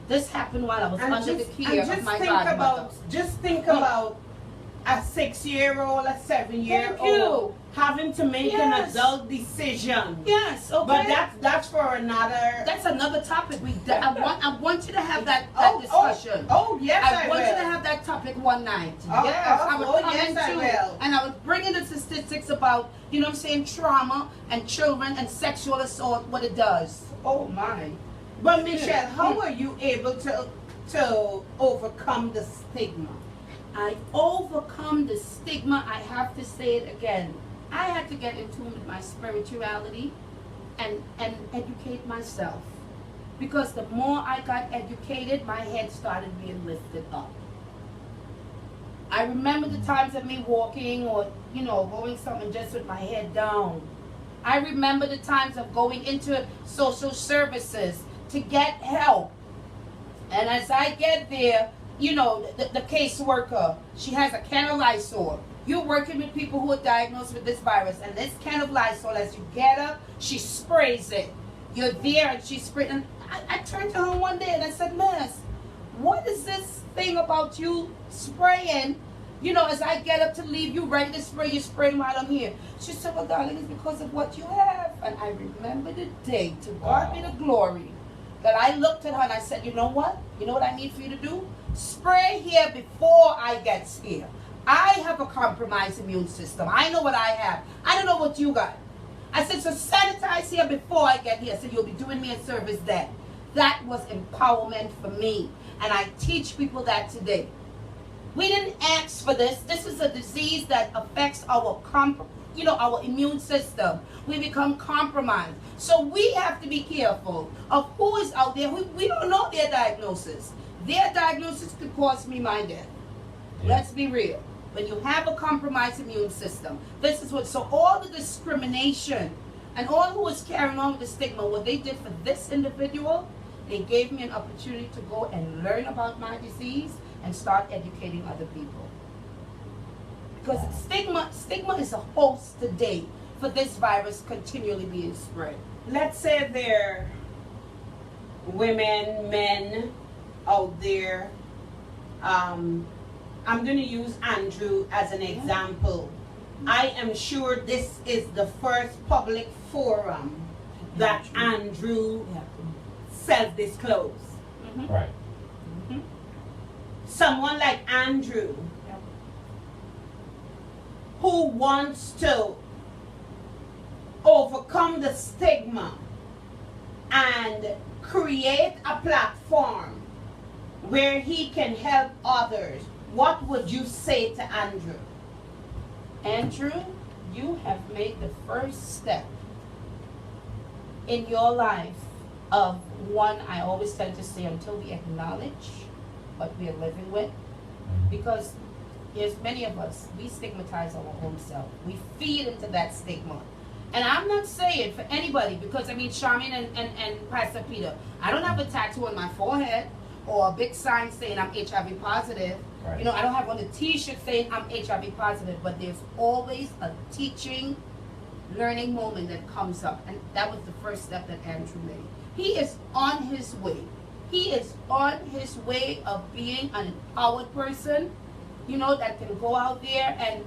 This happened while I was under the care of my godmother. Just think about a 6-year-old, a 7-year-old having to make an adult decision. Yes, okay. But that's for another. That's another topic. I want you to have that discussion. Yes, I want you to have that topic one night. I would come into, and I would bring in the statistics about, trauma and children and sexual assault, what it does. Oh my. But Michelle, how are you able to overcome the stigma? I overcome the stigma. I have to say it again. I had to get in tune with my spirituality and educate myself. Because the more I got educated, my head started being lifted up. I remember the times of me walking or, going something just with my head down. I remember the times of going into social services to get help. And as I get there, the caseworker, she has a can of Lysol. You're working with people who are diagnosed with this virus, and this can of Lysol, as you get her, she sprays it. You're there, and she sprays. And I turned to her one day and I said, Miss, what is this thing about you spraying? As I get up to leave, you ready to spray, you're spraying while I'm here. She said, well, darling, it's because of what you have. And I remember the day, to God be the glory, that I looked at her and I said, you know what? You know what I need for you to do? Spray here before I get here. I have a compromised immune system. I know what I have. I don't know what you got. I said, so sanitize here before I get here, so you'll be doing me a service then. That was empowerment for me. And I teach people that today. We didn't ask for this. This is a disease that affects our immune system. We become compromised. So we have to be careful of who is out there. We don't know their diagnosis. Their diagnosis could cause me my death. Yeah. Let's be real. When you have a compromised immune system, this is what, so all the discrimination and all who was carrying on with the stigma, what they did for this individual, they gave me an opportunity to go and learn about my disease and start educating other people. Because stigma is a host today for this virus continually being spread. Let's say there are women, men out there. I'm going to use Andrew as an example. I am sure this is the first public forum that Andrew self-disclosed. Mm-hmm. Right. Mm-hmm. Someone like Andrew, who wants to overcome the stigma and create a platform where he can help others, what would you say to Andrew? Andrew, you have made the first step in your life of one, I always tend to say, until we acknowledge what we are living with, because there's many of us, we stigmatize our own self. We feed into that stigma. And I'm not saying for anybody, because Sharmin and Pastor Peter, I don't have a tattoo on my forehead or a big sign saying I'm HIV positive. Right. I don't have on the t-shirt saying I'm HIV positive, but there's always a teaching, learning moment that comes up. And that was the first step that Andrew made. He is on his way. He is on his way of being an empowered person, that can go out there and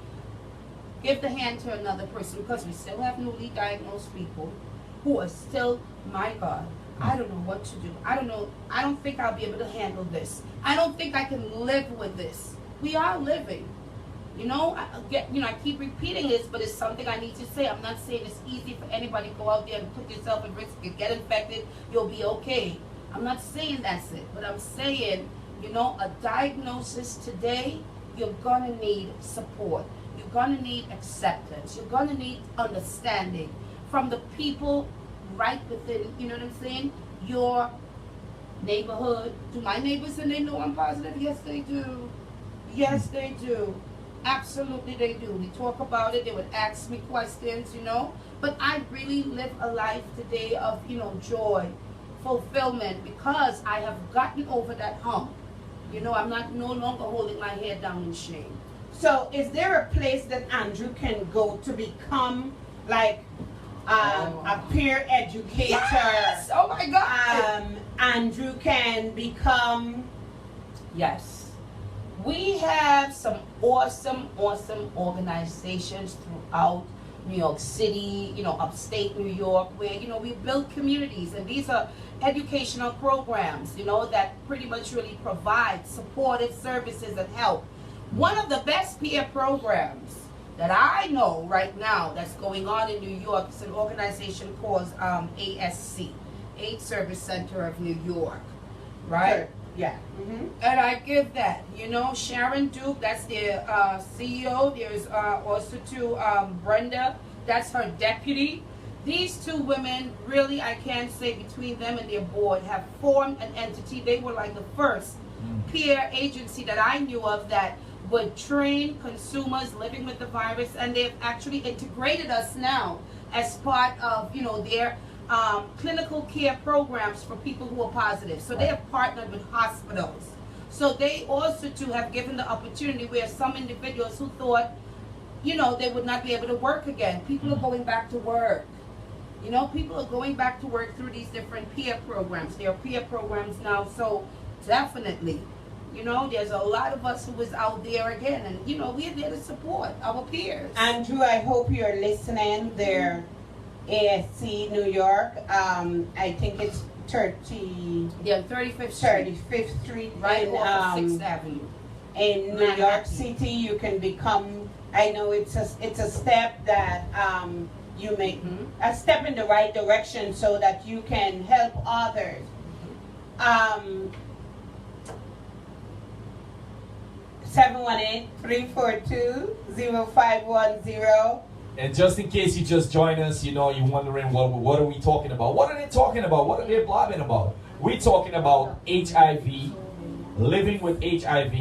give the hand to another person, because we still have newly diagnosed people who are still, my God, I don't know what to do. I don't know. I don't think I'll be able to handle this. I don't think I can live with this. We are living. You know, I keep repeating this, but it's something I need to say. I'm not saying it's easy for anybody to go out there and put yourself at risk and get infected. You'll be okay. I'm not saying that's it, but I'm saying, you know, a diagnosis today, you're gonna need support. You're gonna need acceptance. You're gonna need understanding from the people right within, you know what I'm saying, your neighborhood. Do my neighbors and they know I'm positive? Yes, they do. Yes, they do. Absolutely they do. We talk about it. They would ask me questions, you know. But I really live a life today of, you know, joy, fulfillment, because I have gotten over that hump. You know, I'm no longer holding my head down in shame. So is there a place that Andrew can go to become like a peer educator? Yes! Oh my God! Andrew can become... Yes. We have some awesome organizations throughout New York City, you know, upstate New York, where, you know, we build communities, and these are educational programs, you know, that pretty much really provide supportive services and help. One of the best peer programs that I know right now that's going on in New York is an organization called ASC, AIDS Service Center of New York, right? Sure. Yeah. Mm-hmm. And I give that, you know, Sharon Duke, that's their CEO. There's also too Brenda, that's her deputy. These two women, really, I can say between them and their board, have formed an entity. They were like the first peer agency that I knew of that would train consumers living with the virus, and they've actually integrated us now as part of, you know, their clinical care programs for people who are positive. So they have partnered with hospitals. So they also too have given the opportunity where some individuals who thought, you know, they would not be able to work again. People are going back to work. You know, people are going back to work through these different peer programs. There are peer programs now, so definitely, you know, there's a lot of us who is out there again, and, you know, we're there to support our peers. Andrew, I hope you're listening there. ASC New York, I think it's 35th Street, right in, off of 6th Avenue. In New York City. You can become, I know it's a step that you make, a step in the right direction so that you can help others. 718-342-0510. And just in case you just joined us, you know, you're wondering, what are we talking about? What are they talking about? What are they blabbing about? We're talking about HIV, living with HIV,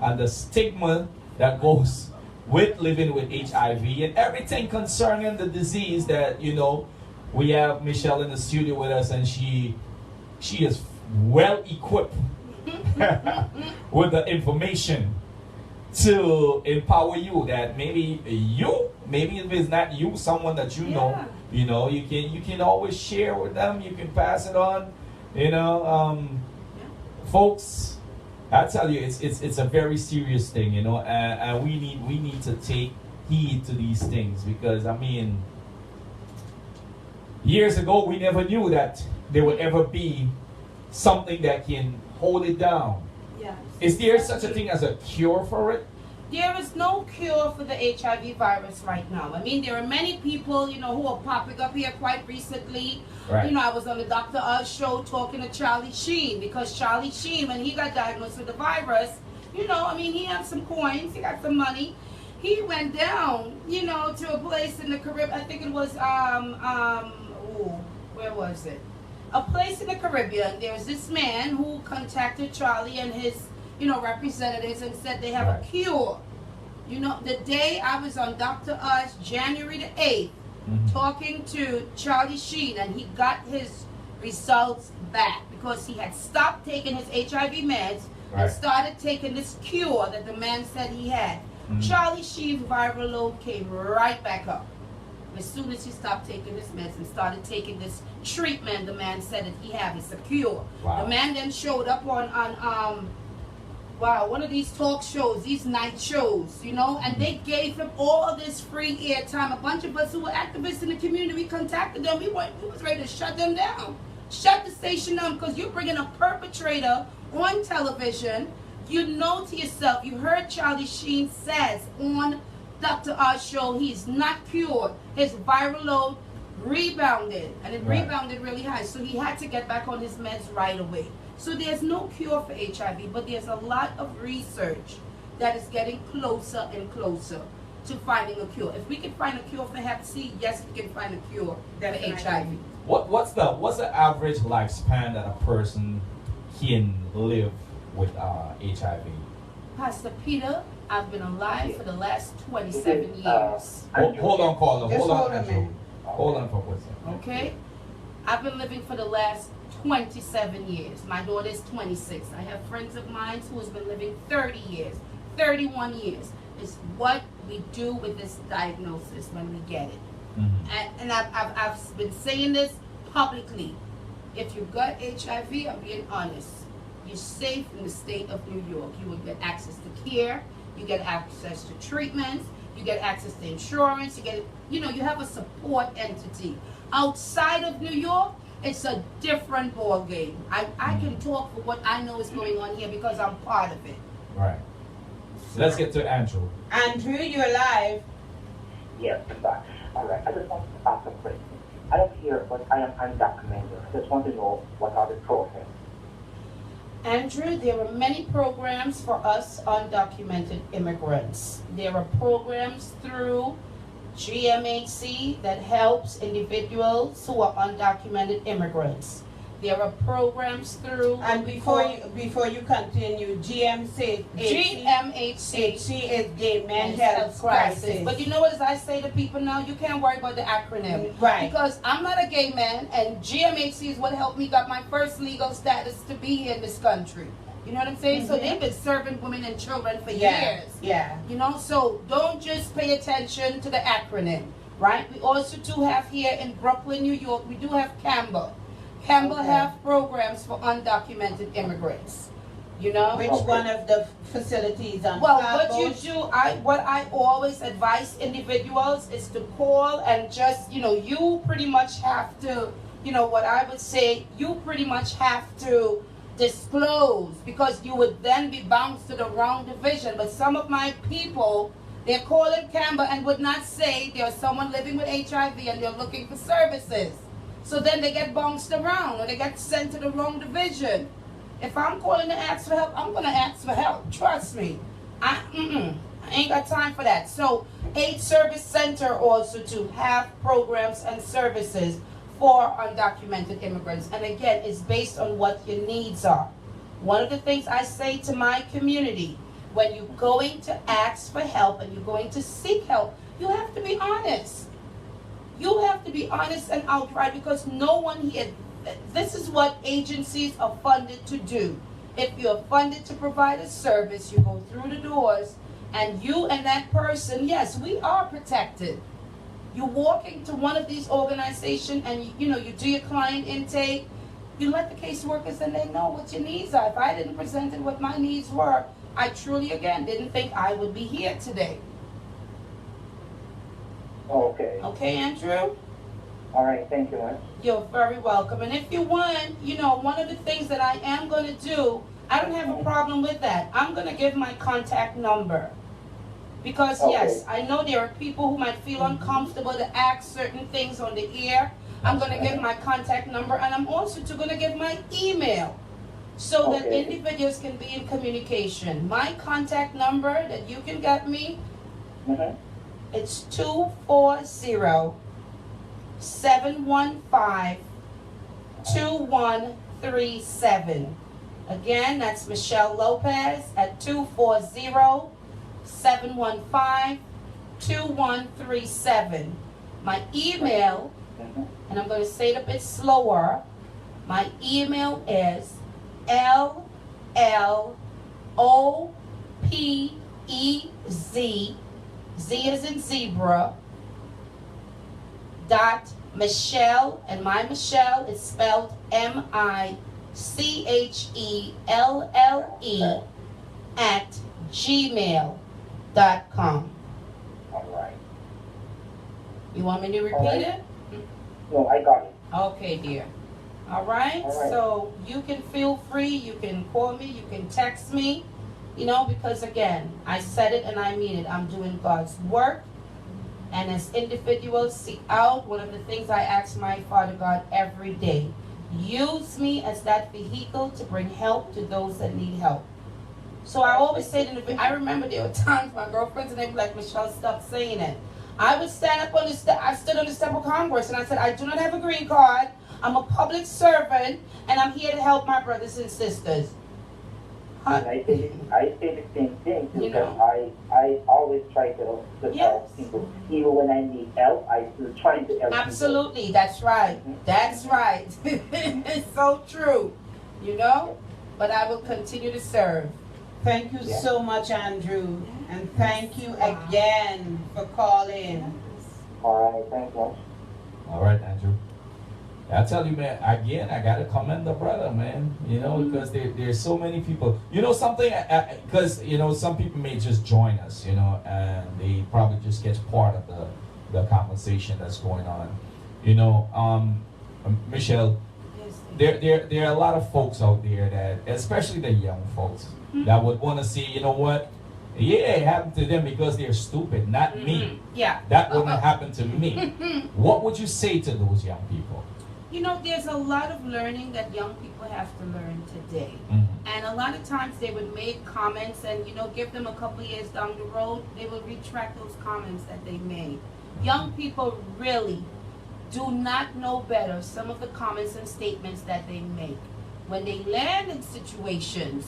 and the stigma that goes with living with HIV, and everything concerning the disease that, you know, we have Michelle in the studio with us, and she is well equipped with the information to empower you, that maybe if it's not you, someone that you know, you can always share with them, you can pass it on, you know. Folks, I tell you, it's a very serious thing, you know, and we need to take heed to these things, because I mean, years ago we never knew that there would ever be something that can hold it down. Yes. Is there such a thing as a cure for it? There is no cure for the HIV virus right now. I mean, there are many people, you know, who are popping up here quite recently. Right. You know, I was on the Dr. Oz show talking to Charlie Sheen, because Charlie Sheen, when he got diagnosed with the virus, you know, I mean, he had some coins, he got some money. He went down, you know, to a place in the Caribbean. I think it was, where was it? A place in the Caribbean. There was this man who contacted Charlie and his, you know, representatives, and said they have a cure. You know, the day I was on Dr. Oz, January the 8th, talking to Charlie Sheen, and he got his results back because he had stopped taking his HIV meds and started taking this cure that the man said he had. Charlie Sheen's viral load came right back up as soon as he stopped taking his meds and started taking this treatment the man said that he had. It's a cure. The man then showed up on one of these talk shows, these night shows, you know, and they gave him all of this free airtime. A bunch of us who were activists in the community, we contacted them. We was ready to shut them down. Shut the station down because you're bringing a perpetrator on television. You know to yourself, you heard Charlie Sheen says on Dr. Oz show, he's not cured. His viral load rebounded, and it rebounded really high. So he had to get back on his meds right away. So there's no cure for HIV, but there's a lot of research that is getting closer and closer to finding a cure. If we can find a cure for Hep C, yes, we can find a cure for HIV. What's the average lifespan that a person can live with HIV? Pastor Peter, I've been alive for the last 27 years. Hold on, caller. Just Hold on, hold a Andrew. minute. Hold on for a second. Okay? I've been living for the last 27 years. My daughter is 26. I have friends of mine who has been living 30 years, 31 years. It's what we do with this diagnosis when we get it. And I've been saying this publicly. If you've got HIV, I'm being honest, you're safe in the state of New York. You will get access to care, you get access to treatments, you get access to insurance, you have a support entity. Outside of New York, it's a different ball game. I can talk for what I know is going on here because I'm part of it. Right. Let's get to Andrew. Andrew, you're live. Yes, but all right. I just want to ask a question. I am here, but I am undocumented. I just want to know what are the process. Andrew, there are many programs for us undocumented immigrants. There are programs through GMHC that helps individuals who are undocumented immigrants. There are programs through... And before you continue, GMHC is Gay Men's Health Crisis. But you know what, as I say to people now, you can't worry about the acronym. Right. Because I'm not a gay man, and GMHC is what helped me got my first legal status to be here in this country. You know what I'm saying? So they've been serving women and children for years. Yeah. So don't just pay attention to the acronym, right? We also do have here in Brooklyn, New York, we do have CAMBA. CAMBA have programs for undocumented immigrants. Which one of the facilities on Well, what I always advise individuals is to call and just, you pretty much have to, what I would say, you pretty much have to disclose, because you would then be bounced to the wrong division. But some of my people, they're calling CAMBA and would not say there's someone living with HIV and they're looking for services. So then they get bounced around or they get sent to the wrong division. If I'm calling to ask for help, I'm going to ask for help. Trust me. I ain't got time for that. So AIDS Service Center also to have programs and services for undocumented immigrants. And again, it's based on what your needs are. One of the things I say to my community, when you're going to ask for help and you're going to seek help, you have to be honest. You have to be honest and outright, because no one here, this is what agencies are funded to do. If you're funded to provide a service, you go through the doors, and you and that person, yes, we are protected. You walk into one of these organizations and you do your client intake, you let the caseworkers and they know what your needs are. If I didn't present it what my needs were, I truly, again, didn't think I would be here today. Okay. Okay, Andrew? All right, thank you much. You're very welcome. And if you want, one of the things that I am going to do, I don't have a problem with that. I'm going to give my contact number. Because, yes, I know there are people who might feel uncomfortable to ask certain things on the air. I'm going to give my contact number, and I'm also going to give my email so that individuals can be in communication. My contact number that you can get me, it's 240-715-2137. Again, that's Michelle Lopez at 240-715-2137. My email, and I'm going to say it a bit slower, my email is LLOPEZ, Z as in zebra, .Michelle, and my Michelle is spelled MICHELLE at gmail.com. All right. You want me to repeat it? No, I got it. Okay, dear. All right? All right. So you can feel free. You can call me. You can text me. You know, because again, I said it and I mean it. I'm doing God's work. And as individuals seek out, one of the things I ask my Father God every day, use me as that vehicle to bring help to those that need help. So I always say to I remember there were times my girlfriends and they were like, Michelle, stop saying it. I would stand up on the step. I stood on the step of Congress and I said, I do not have a green card. I'm a public servant and I'm here to help my brothers and sisters. And I say the same thing too, You because know. I always try to Yes. help people. Even when I need help, I still try to help Absolutely, that's right. That's right. It's so true. You know? But I will continue to serve. Thank you Yeah. so much, Andrew. And thank you again for calling. people. All right, thank you. All right, Andrew. I tell you, man, again, I got to commend the brother, man, you know, because there's so many people. You know something? Because, you know, some people may just join us, you know, and they probably just get part of the conversation that's going on. You know, Michelle, there are a lot of folks out there that, especially the young folks, that would want to see, you know what? Yeah, it happened to them because they're stupid, not me. Yeah. That wouldn't happen to me. What would you say to those young people? You know, there's a lot of learning that young people have to learn today. And a lot of times they would make comments and, you know, give them a couple of years down the road, they will retract those comments that they made. Young people really do not know better some of the comments and statements that they make. When they land in situations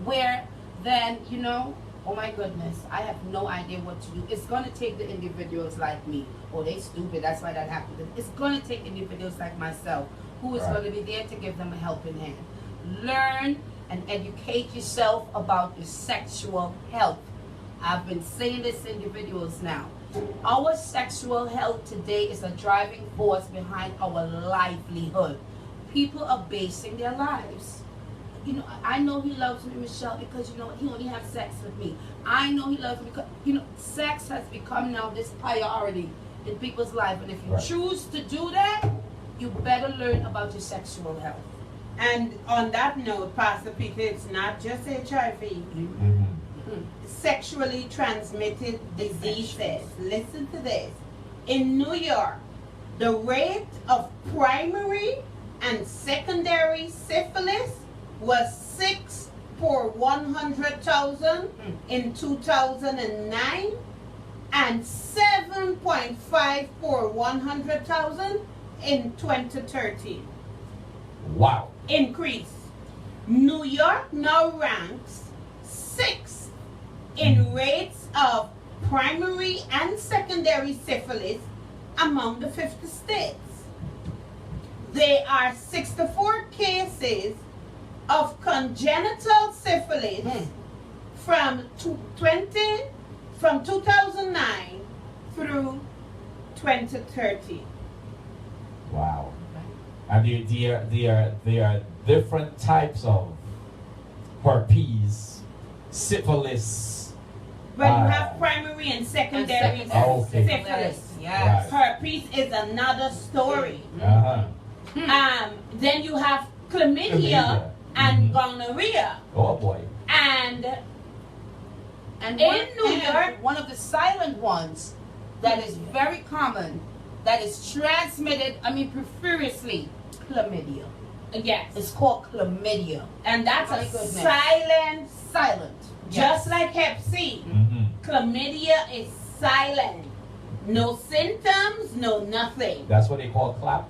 where then, you know, oh my goodness, I have no idea what to do. It's going to take the individuals like me. Oh, they stupid, that's why that happened. It's going to take individuals like myself who is going to be there to give them a helping hand. Learn and educate yourself about your sexual health. I've been saying this to individuals now. Our sexual health today is a driving force behind our livelihood. People are basing their lives. You know, I know he loves me, Michelle, because, you know, he only has sex with me. I know he loves me because, you know, sex has become now this priority in people's life. And if you choose to do that, you better learn about your sexual health. And on that note, Pastor Peter, it's not just HIV. Sexually transmitted diseases. Listen to this. In New York, the rate of primary and secondary syphilis was 6 per 100,000 in 2009 and 7.5 per 100,000 in 2013. Wow. Increase. New York now ranks 6th in rates of primary and secondary syphilis among the 50 states. There are 64 cases of congenital syphilis from 2009 through 2013. Wow. And there are different types of herpes, syphilis. But you have primary and secondary Okay. syphilis. Yes. Herpes is another story. Then you have chlamydia and gonorrhea. Oh boy. And And in New York, one of the silent ones that is very common, that is transmitted, precariously, chlamydia. yes, It's called chlamydia. and that's My a goodness. silent, Silent. just like Hep C. Chlamydia is silent. No symptoms, no nothing. That's what they call clap.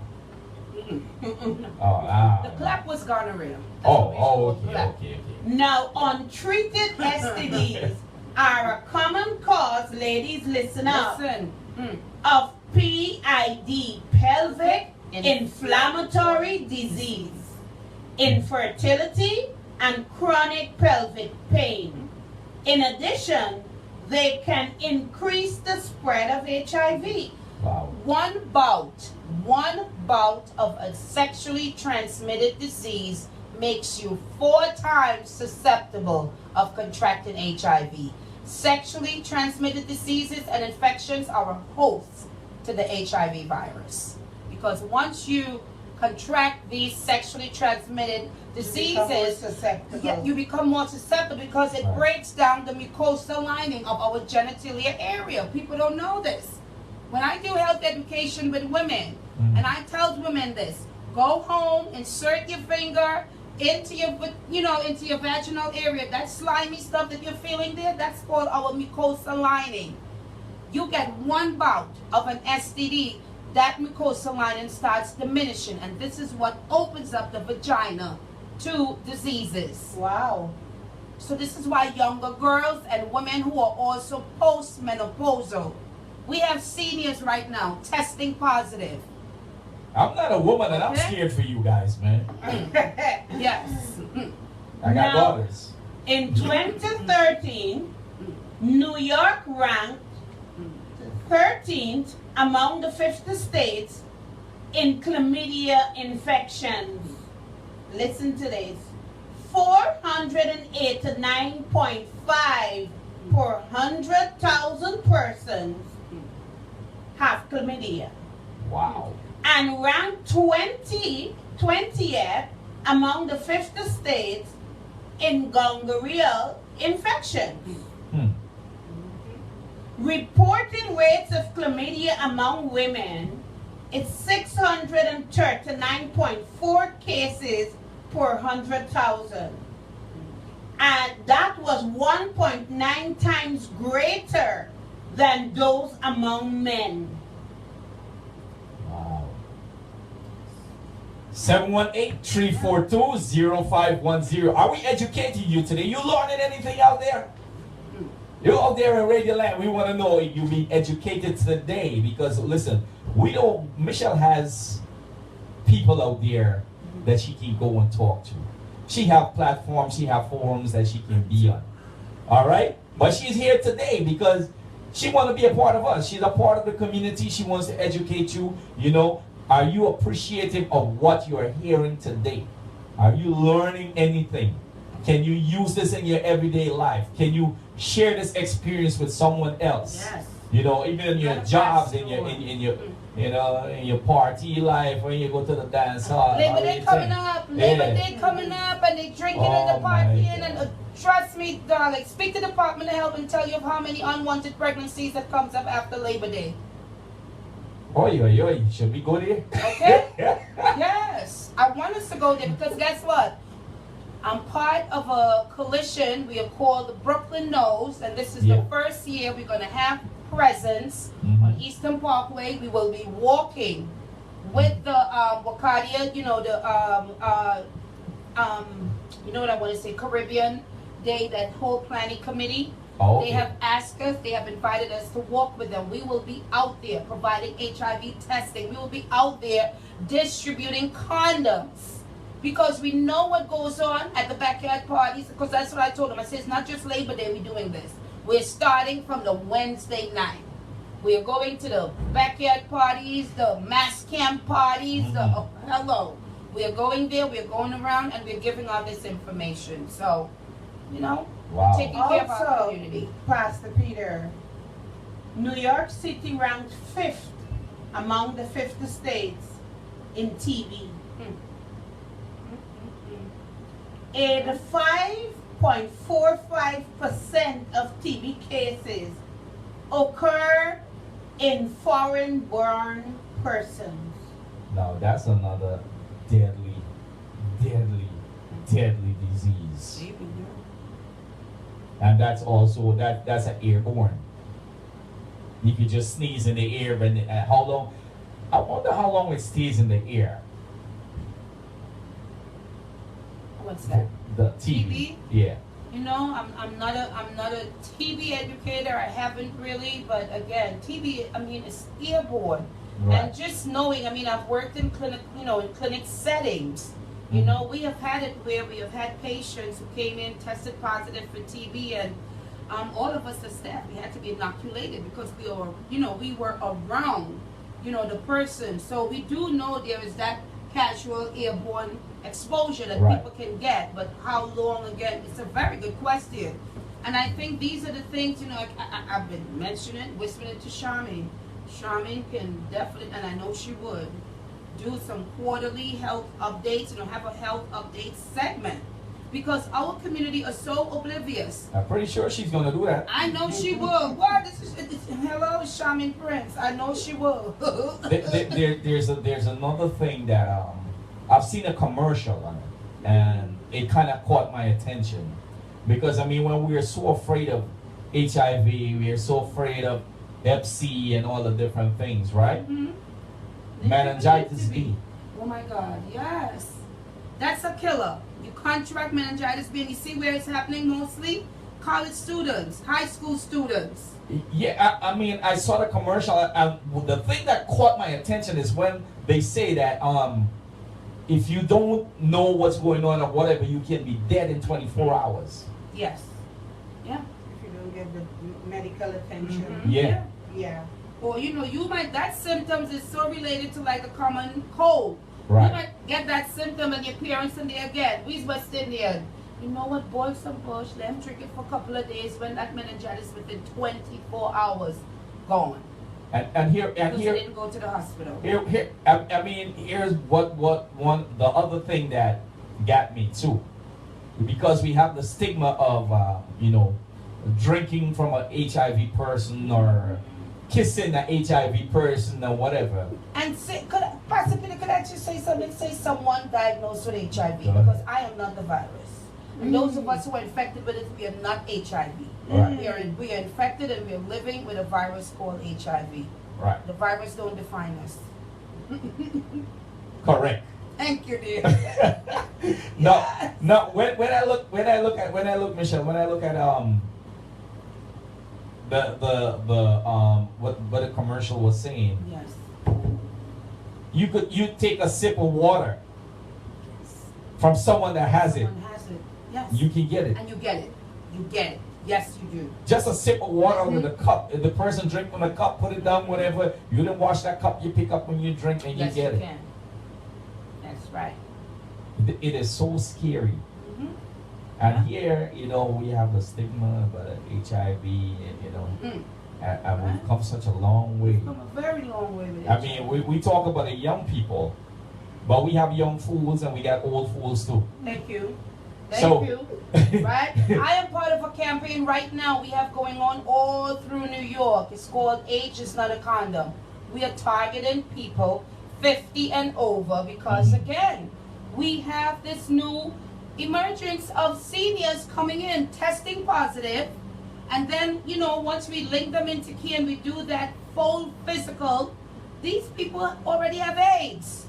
The clap was gonorrhea. Okay. Now, untreated STDs are a common cause, ladies, listen up, Listen. of PID, pelvic inflammatory disease, infertility, and chronic pelvic pain. In addition, they can increase the spread of HIV. Wow. One bout of a sexually transmitted disease makes you 4 times susceptible of contracting HIV. Sexually transmitted diseases and infections are a host to the HIV virus. Because once you contract these sexually transmitted diseases, susceptible. you become more susceptible because it breaks down the mucosal lining of our genitalia area. People don't know this. When I do health education with women, and I tell women this, go home, insert your finger into your vaginal area. That slimy stuff that you're feeling there, that's called our mucosal lining. You get one bout of an STD, that mucosal lining starts diminishing, and this is what opens up the vagina to diseases. Wow. So this is why younger girls and women who are also postmenopausal, we have seniors right now testing positive. I'm not a woman and I'm scared for you guys, man. Yes. I got Now, daughters. In 2013, New York ranked 13th among the 50 states in chlamydia infections. Listen to this. 489.5 per 100,000 persons have chlamydia. Wow. And ranked 20th among the 50 states in gonorrhea infections. Reported rates of chlamydia among women is 639.4 cases per 100,000. And that was 1.9 times greater than those among men. Wow. 718-342-0510. Are we educating you today? You learning anything out there? You out there in Radio Land, we want to know if you be educated today, because listen, Michelle has people out there that she can go and talk to. She have platforms, she have forums that she can be on. All right? But she's here today because she want to be a part of us. She's a part of the community. She wants to educate you. You know, are you appreciative of what you are hearing today? Are you learning anything? Can you use this in your everyday life? Can you share this experience with someone else? Yes. You know, even in your jobs, in your party life, when you go to the dance hall. Labor Day coming up, and they drinking and the partying, and trust me, darling, speak to the Department of Health and tell you of how many unwanted pregnancies that comes up after Labor Day. Oi, should we go there? Okay? Yes, I want us to go there because guess what? I'm part of a coalition we are called the Brooklyn Knows, and this is the first year we're going to have presence on Eastern Parkway. We will be walking with the Wakadia, you know what I want to say, Caribbean Day, that whole planning committee. Oh, they have asked us, they have invited us to walk with them. We will be out there providing HIV testing. We will be out there distributing condoms. Because we know what goes on at the backyard parties, because that's what I told them. I said, it's not just Labor Day we're doing this. We're starting from the Wednesday night. We're going to the backyard parties, the mass camp parties, hello. We're going there, we're going around, and we're giving all this information. So, you know, taking care of our community. Pastor Peter, New York City ranked 5th among the 50 states in TB. 85.45% of TB cases occur in foreign-born persons. Now that's another deadly disease. And that's also that's an airborne. You could just sneeze in the air, and how long? I wonder how long it stays in the air. What's that? The TB. Yeah. You know, I'm not a TB educator. I haven't really, but again, TB, I mean, it's airborne. Right. And just knowing, I mean, I've worked in clinic, in clinic settings. You know, we have had it where we have had patients who came in, tested positive for TB, and all of us as staff, we had to be inoculated because we were around, the person. So we do know there is that casual airborne exposure that people can get, but how long, again, it's a very good question. And I think these are the things, I've been mentioning, whispering it to Sharmin. Sharmin can definitely, and I know she would, do some quarterly health updates, have a health update segment. Because our community is so oblivious. I'm pretty sure she's gonna do that. I know she will. What? Hello, Sharmin Prince. I know she will. There's another thing that I've seen a commercial on it, and it kind of caught my attention, because I mean, when we are so afraid of HIV, we are so afraid of Hep C and all the different things, right? Meningitis B. Oh my God, yes. That's a killer. You contract meningitis B, and you see where it's happening mostly? College students, high school students. Yeah, I mean, I saw the commercial, and the thing that caught my attention is when they say that if you don't know what's going on or whatever, you can be dead in 24 hours. Yes. Yeah. If you don't get the medical attention. Yeah. Yeah. Or you might, that symptoms is so related to like a common cold. Right. You might get that symptom and your parents in there again. We's West Indian. You know what? Boil some bush, let them drink it for a couple of days. When that meningitis within 24 hours, gone. And here Because you didn't go to the hospital. Here, I mean, here's the other thing that got me too, because we have the stigma of drinking from an HIV person or kissing an HIV person or whatever. And Pastor Peter, could I just say something? Say someone diagnosed with HIV, because I am not the virus. And those of us who are infected with it, we are not HIV. Right. We are infected, and we are living with a virus called HIV. Right. The virus don't define us. Correct. Thank you, dear. No. When I look, Michelle, when I look at what the commercial was saying, Yes. you take a sip of water from someone that has it, Someone has it. Yes. you can get it. And you get it. You get it. Yes, you do. Just a sip of water with a cup. If the person drink from the cup, put it down, whatever. You didn't wash that cup, you pick up when you drink and Yes, you get it. can. That's right. It is so scary. Mhm. And here, we have the stigma about HIV, and and we've come such a long way. Come a very long way with it. I mean, we talk about the young people, but we have young fools and we got old fools too. Thank you. So- Thank you. Right? I am part of a campaign right now we have going on all through New York. It's called Age is Not a Condom. We are targeting people 50 and over because, again, we have this new emergence of seniors coming in, testing positive, and then, once we link them into key and we do that full physical, these people already have AIDS.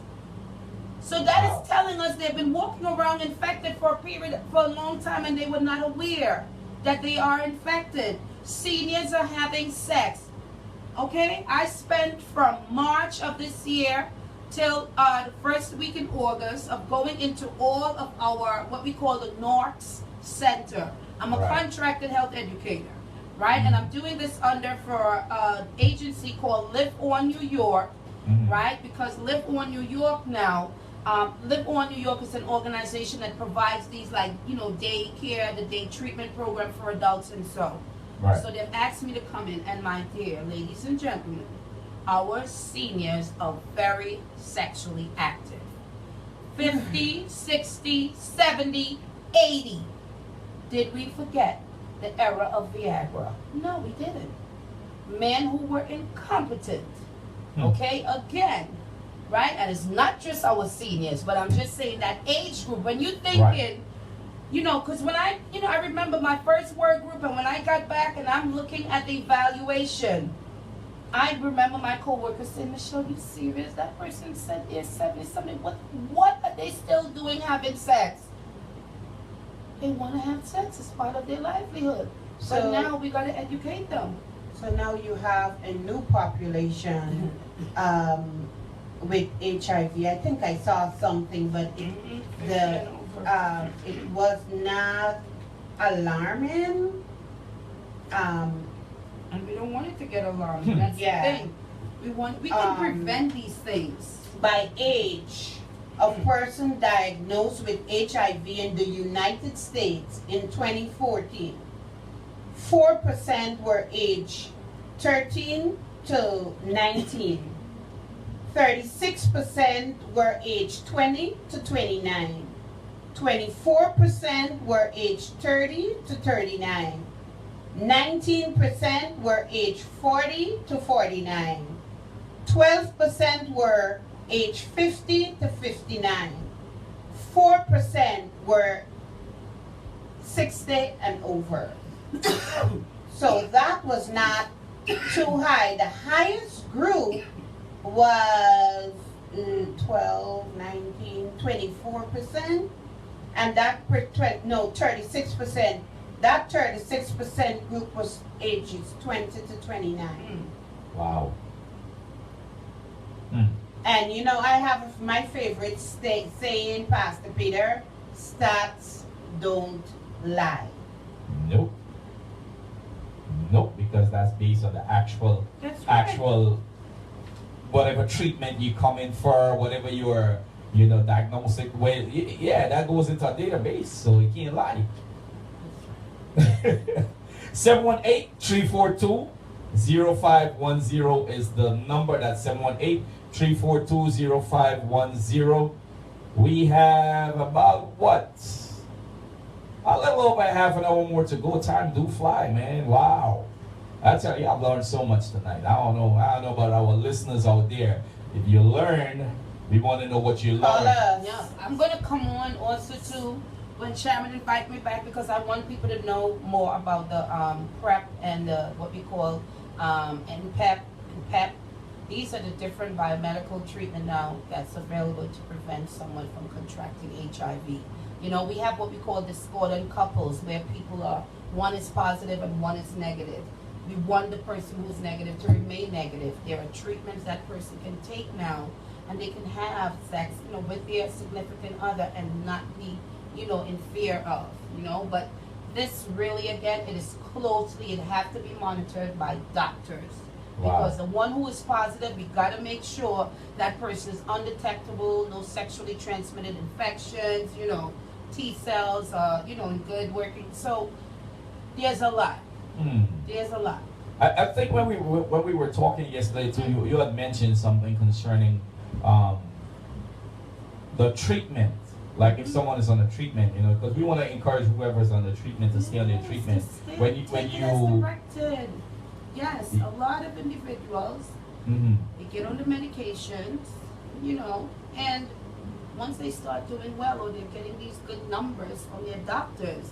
So that is telling us they've been walking around infected for a long time, and they were not aware that they are infected. Seniors are having sex. Okay, I spent from March of this year till the first week in August of going into all of our, what we call the NORCS Center. I'm a Right. contracted health educator, right? And I'm doing this for an agency called Live On New York, right? Because Live On New York now, Live On New York is an organization that provides these day care, the day treatment program for adults and so. Right. So they've asked me to come in, and my dear ladies and gentlemen, our seniors are very sexually active. 50, 60, 70, 80. Did we forget the era of Viagra? No, we didn't. Men who were incompetent. Okay, again, right? And it's not just our seniors, but I'm just saying that age group. When you're thinking, Right. Because when I remember my first work group, and when I got back and I'm looking at the evaluation, I remember my coworkers saying, Michelle, you serious? That person said they're 70-something. What are they still doing having sex? They want to have sex as part of their livelihood. So So- now we got to educate them. So now you have a new population with HIV. I think I saw something, but it was not alarming. And we don't want it to get alarmed. That's Yeah. the thing. We can prevent these things. By age, a person diagnosed with HIV in the United States in 2014, 4% were age 13 to 19. 36% were aged 20 to 29. 24% were aged 30 to 39. 19% were aged 40 to 49. 12% were aged 50 to 59. 4% were 60 and over. So that was not too high. The highest group was 12, 19, 24%. And that 36%. That 36% group was ages 20 to 29. Wow. And you know, I have my favorite saying, Pastor Peter, stats don't lie. Nope. Nope, because that's based on the actual, whatever treatment you come in for, whatever your, diagnostic way. Yeah, that goes into a database, so you can't lie. 718-342-0510 is the number. That's 718-342-0510. We have about a little over half an hour more to go. Time do fly, man. Wow. I tell you, I've learned so much tonight. I don't know about our listeners out there. If you learn, we want to know what you learned. Yeah, I'm going to come on also too when Sharmin invite me back, because I want people to know more about the PrEP and what we call NPEP and PEP. These are the different biomedical treatment now that's available to prevent someone from contracting HIV. You know, we have what we call discordant couples, where people are, one is positive and one is negative. We want the person who's negative to remain negative. There are treatments that person can take now, and they can have sex, with their significant other and not be, in fear of, But this really, again, it has to be monitored by doctors. Wow. Because the one who is positive, we got to make sure that person is undetectable, no sexually transmitted infections, T cells, in good working. So there's a lot. There's a lot. I think when we were talking yesterday too, you had mentioned something concerning the treatment. Like if someone is on a treatment, because we want to encourage whoever's on the treatment to stay on their treatment. When you directed. Yes, a lot of individuals they get on the medications, and once they start doing well or they're getting these good numbers from their doctors,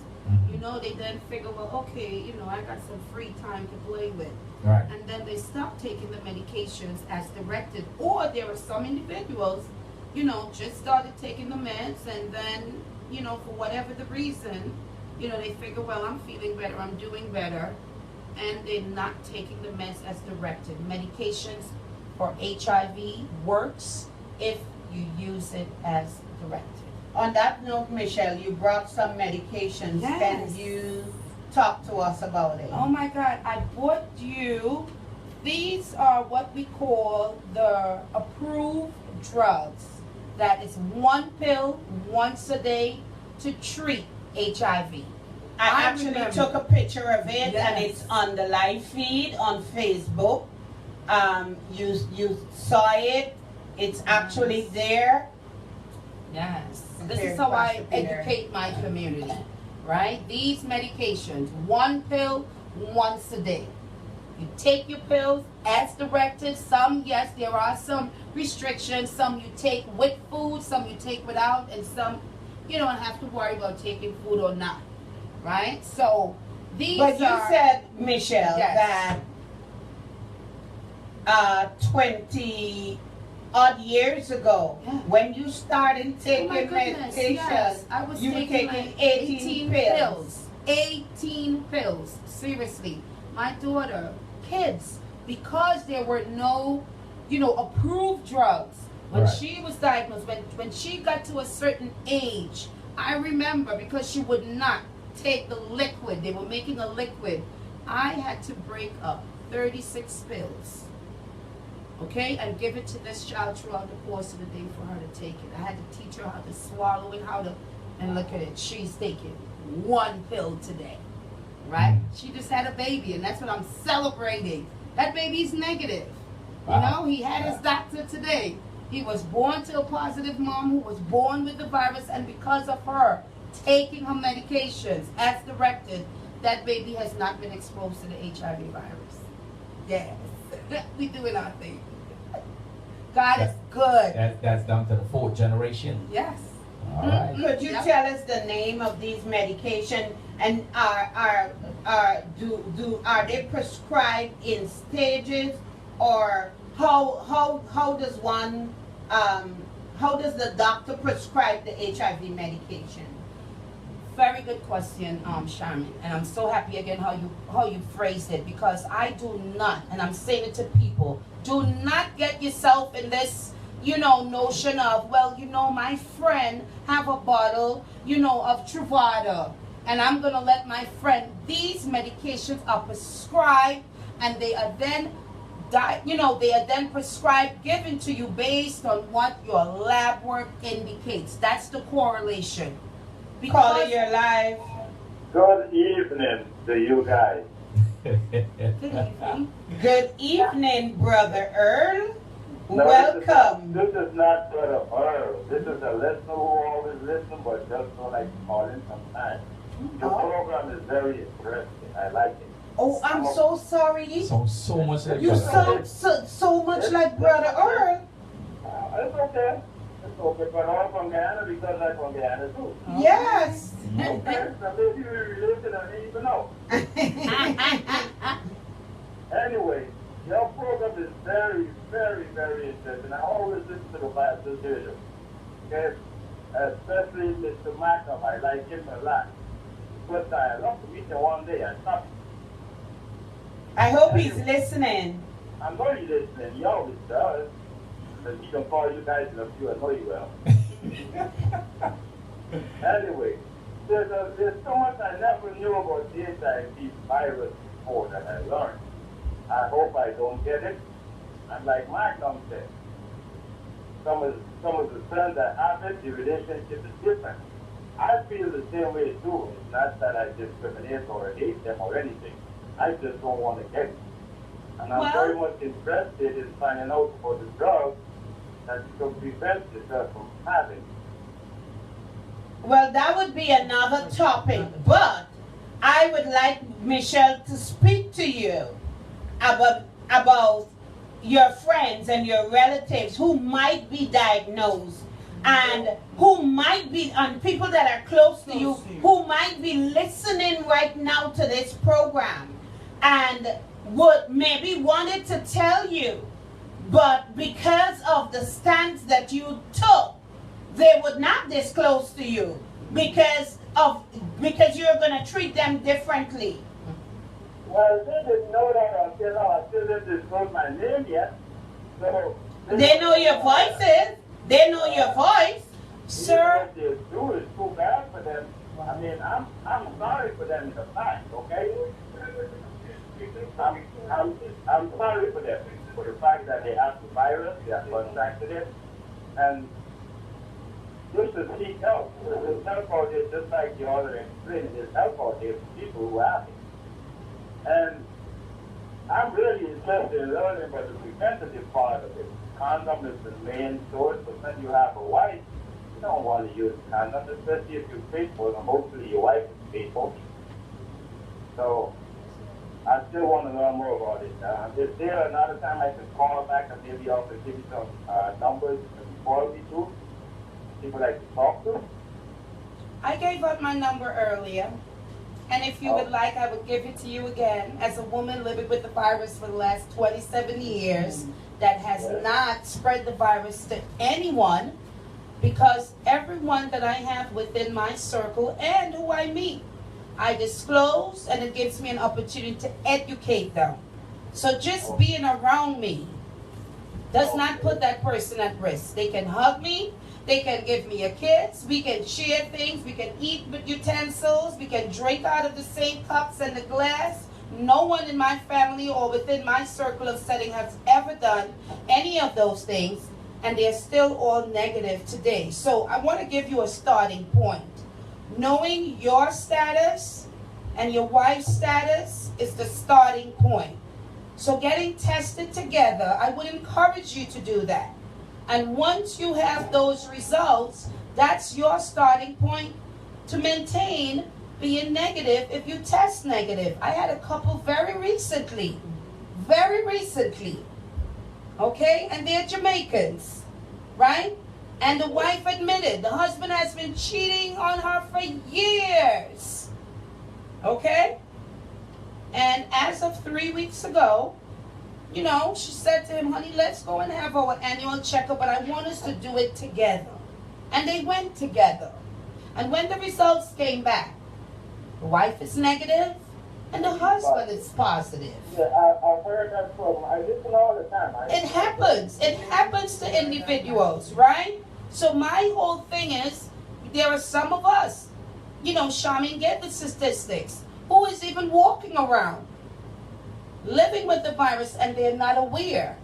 they then figure, well, okay, I got some free time to play with. Right. And then they stop taking the medications as directed. Or there are some individuals, just started taking the meds, and then, for whatever the reason, they figure, well, I'm feeling better, I'm doing better, and they're not taking the meds as directed. Medications for HIV works if you use it as directed. On that note, Michelle, you brought some medications. Yes. Can you talk to us about it? Oh my God, I bought you, these are what we call the approved drugs. That is one pill once a day to treat HIV. I actually took a picture of it, Yes. and it's on the live feed on Facebook. You saw it. It's actually there. Yes. This Okay, is how I Pastor Peter. educate my community, right? These medications, one pill once a day. You take your pills as directed. Some, yes, there are some restrictions. Some you take with food, some you take without, and some you don't have to worry about taking food or not, right? So these But you are, said, Michelle, Yes. that 20 odd years ago, Yeah. when you started oh taking my goodness, medication, yes, I was you were taking taking like 18 pills. 18 pills. Seriously. My daughter, kids, because there were no, approved drugs. When Right. she was diagnosed, when she got to a certain age, I remember, because she would not take the liquid, they were making a liquid, I had to break up 36 pills. Okay, and give it to this child throughout the course of the day for her to take it. I had to teach her how to swallow it, and look at it. She's taking one pill today, right? She just had a baby, and that's what I'm celebrating. That baby's negative. You know, he had his doctor today. He was born to a positive mom who was born with the virus, and because of her taking her medications as directed, that baby has not been exposed to the HIV virus. Yes. We doing our thing. God is good. That's down to the 4th generation. Yes. All right. Could you tell us the name of these medication, and are they prescribed in stages, or how does one how does the doctor prescribe the HIV medication? Very good question, Sharmin, and I'm so happy again how you phrased it, because I do not, and I'm saying it to people, do not get yourself in this, notion of, well, my friend have a bottle, of Truvada, and I'm gonna let my friend. These medications are prescribed, and they are then prescribed, given to you based on what your lab work indicates. That's the correlation. Call it your life. Good evening to you guys. Good evening. Good evening, Brother Earl. No, Welcome. This is not Brother Earl. This is a listener who always listens, but just don't like to call in sometimes. Your program is very interesting. I like it. Oh, I'm so sorry. So much like You Brother sound so much like Brother Earl. It's okay. It's okay, but I'm from Guyana because I'm from Guyana too. Yes. Okay, so maybe we relate and I didn't even know. Anyway, your program is very, very, very interesting. I always listen to the Bible video. Okay? Especially Mr. Malcolm. I like him a lot. But I love to meet him one day and talk. I hope he's listening. I know he's listening. He always does. Because he can call you guys in a few. I know he will. Anyway, there's so much I never knew about the HIV virus before that I learned. I hope I don't get it. And like Malcolm said, some of the friends that have it, the relationship is different. I feel the same way too. It's not that I discriminate or hate them or anything. I just don't want to get it. And I'm very much interested in finding out about the drug that can prevent yourself from having it. Well, that would be another topic, but I would like Michelle to speak to you about your friends and your relatives who might be diagnosed, and who might be, and people that are close to you who might be listening right now to this program and would maybe wanted to tell you, but because of the stance that you took, they would not disclose to you because you're going to treat them differently. Well, they didn't know that until now. I still didn't disclose my name yet. So They know your voices. They know your voice. Sir. What they do is too bad for them. I mean, I'm sorry for them in the past, okay? I'm sorry for them, for the fact that they have the virus, they have contracted it, and just to seek help. There's help out there, just like the other explained, there's help out there for people who have it. And I'm really interested in learning about the preventative part of it. Condom is the main source, but when you have a wife, you don't want to use condom, especially if you're faithful, and hopefully your wife is faithful. So I still want to learn more about it. Is there another time I can call back and maybe I'll give you some numbers and call me to? People like to talk to? I gave out my number earlier, and if you would like, I would give it to you again. As a woman living with the virus for the last 27 years that has not spread the virus to anyone, because everyone that I have within my circle and who I meet, I disclose, and it gives me an opportunity to educate them. So just being around me does not put that person at risk. They can hug me, they can give me a kiss, we can share things, we can eat with utensils, we can drink out of the same cups and the glass. No one in my family or within my circle of setting has ever done any of those things, and they're still all negative today. So I want to give you a starting point. Knowing your status and your wife's status is the starting point. So getting tested together, I would encourage you to do that. And once you have those results, that's your starting point to maintain being negative if you test negative. I had a couple very recently, okay? And they're Jamaicans, right? And the wife admitted the husband has been cheating on her for years, okay? And as of 3 weeks ago, you know, she said to him, honey, let's go and have our annual checkup, but I want us to do it together. And they went together. And when the results came back, the wife is negative and the husband is positive. Yeah, I've heard that program. I listen all the time. It happens. It happens to individuals, right? So my whole thing is, there are some of us, you know, Sharmin, get the statistics, who is even walking around, living with the virus, and they're not aware.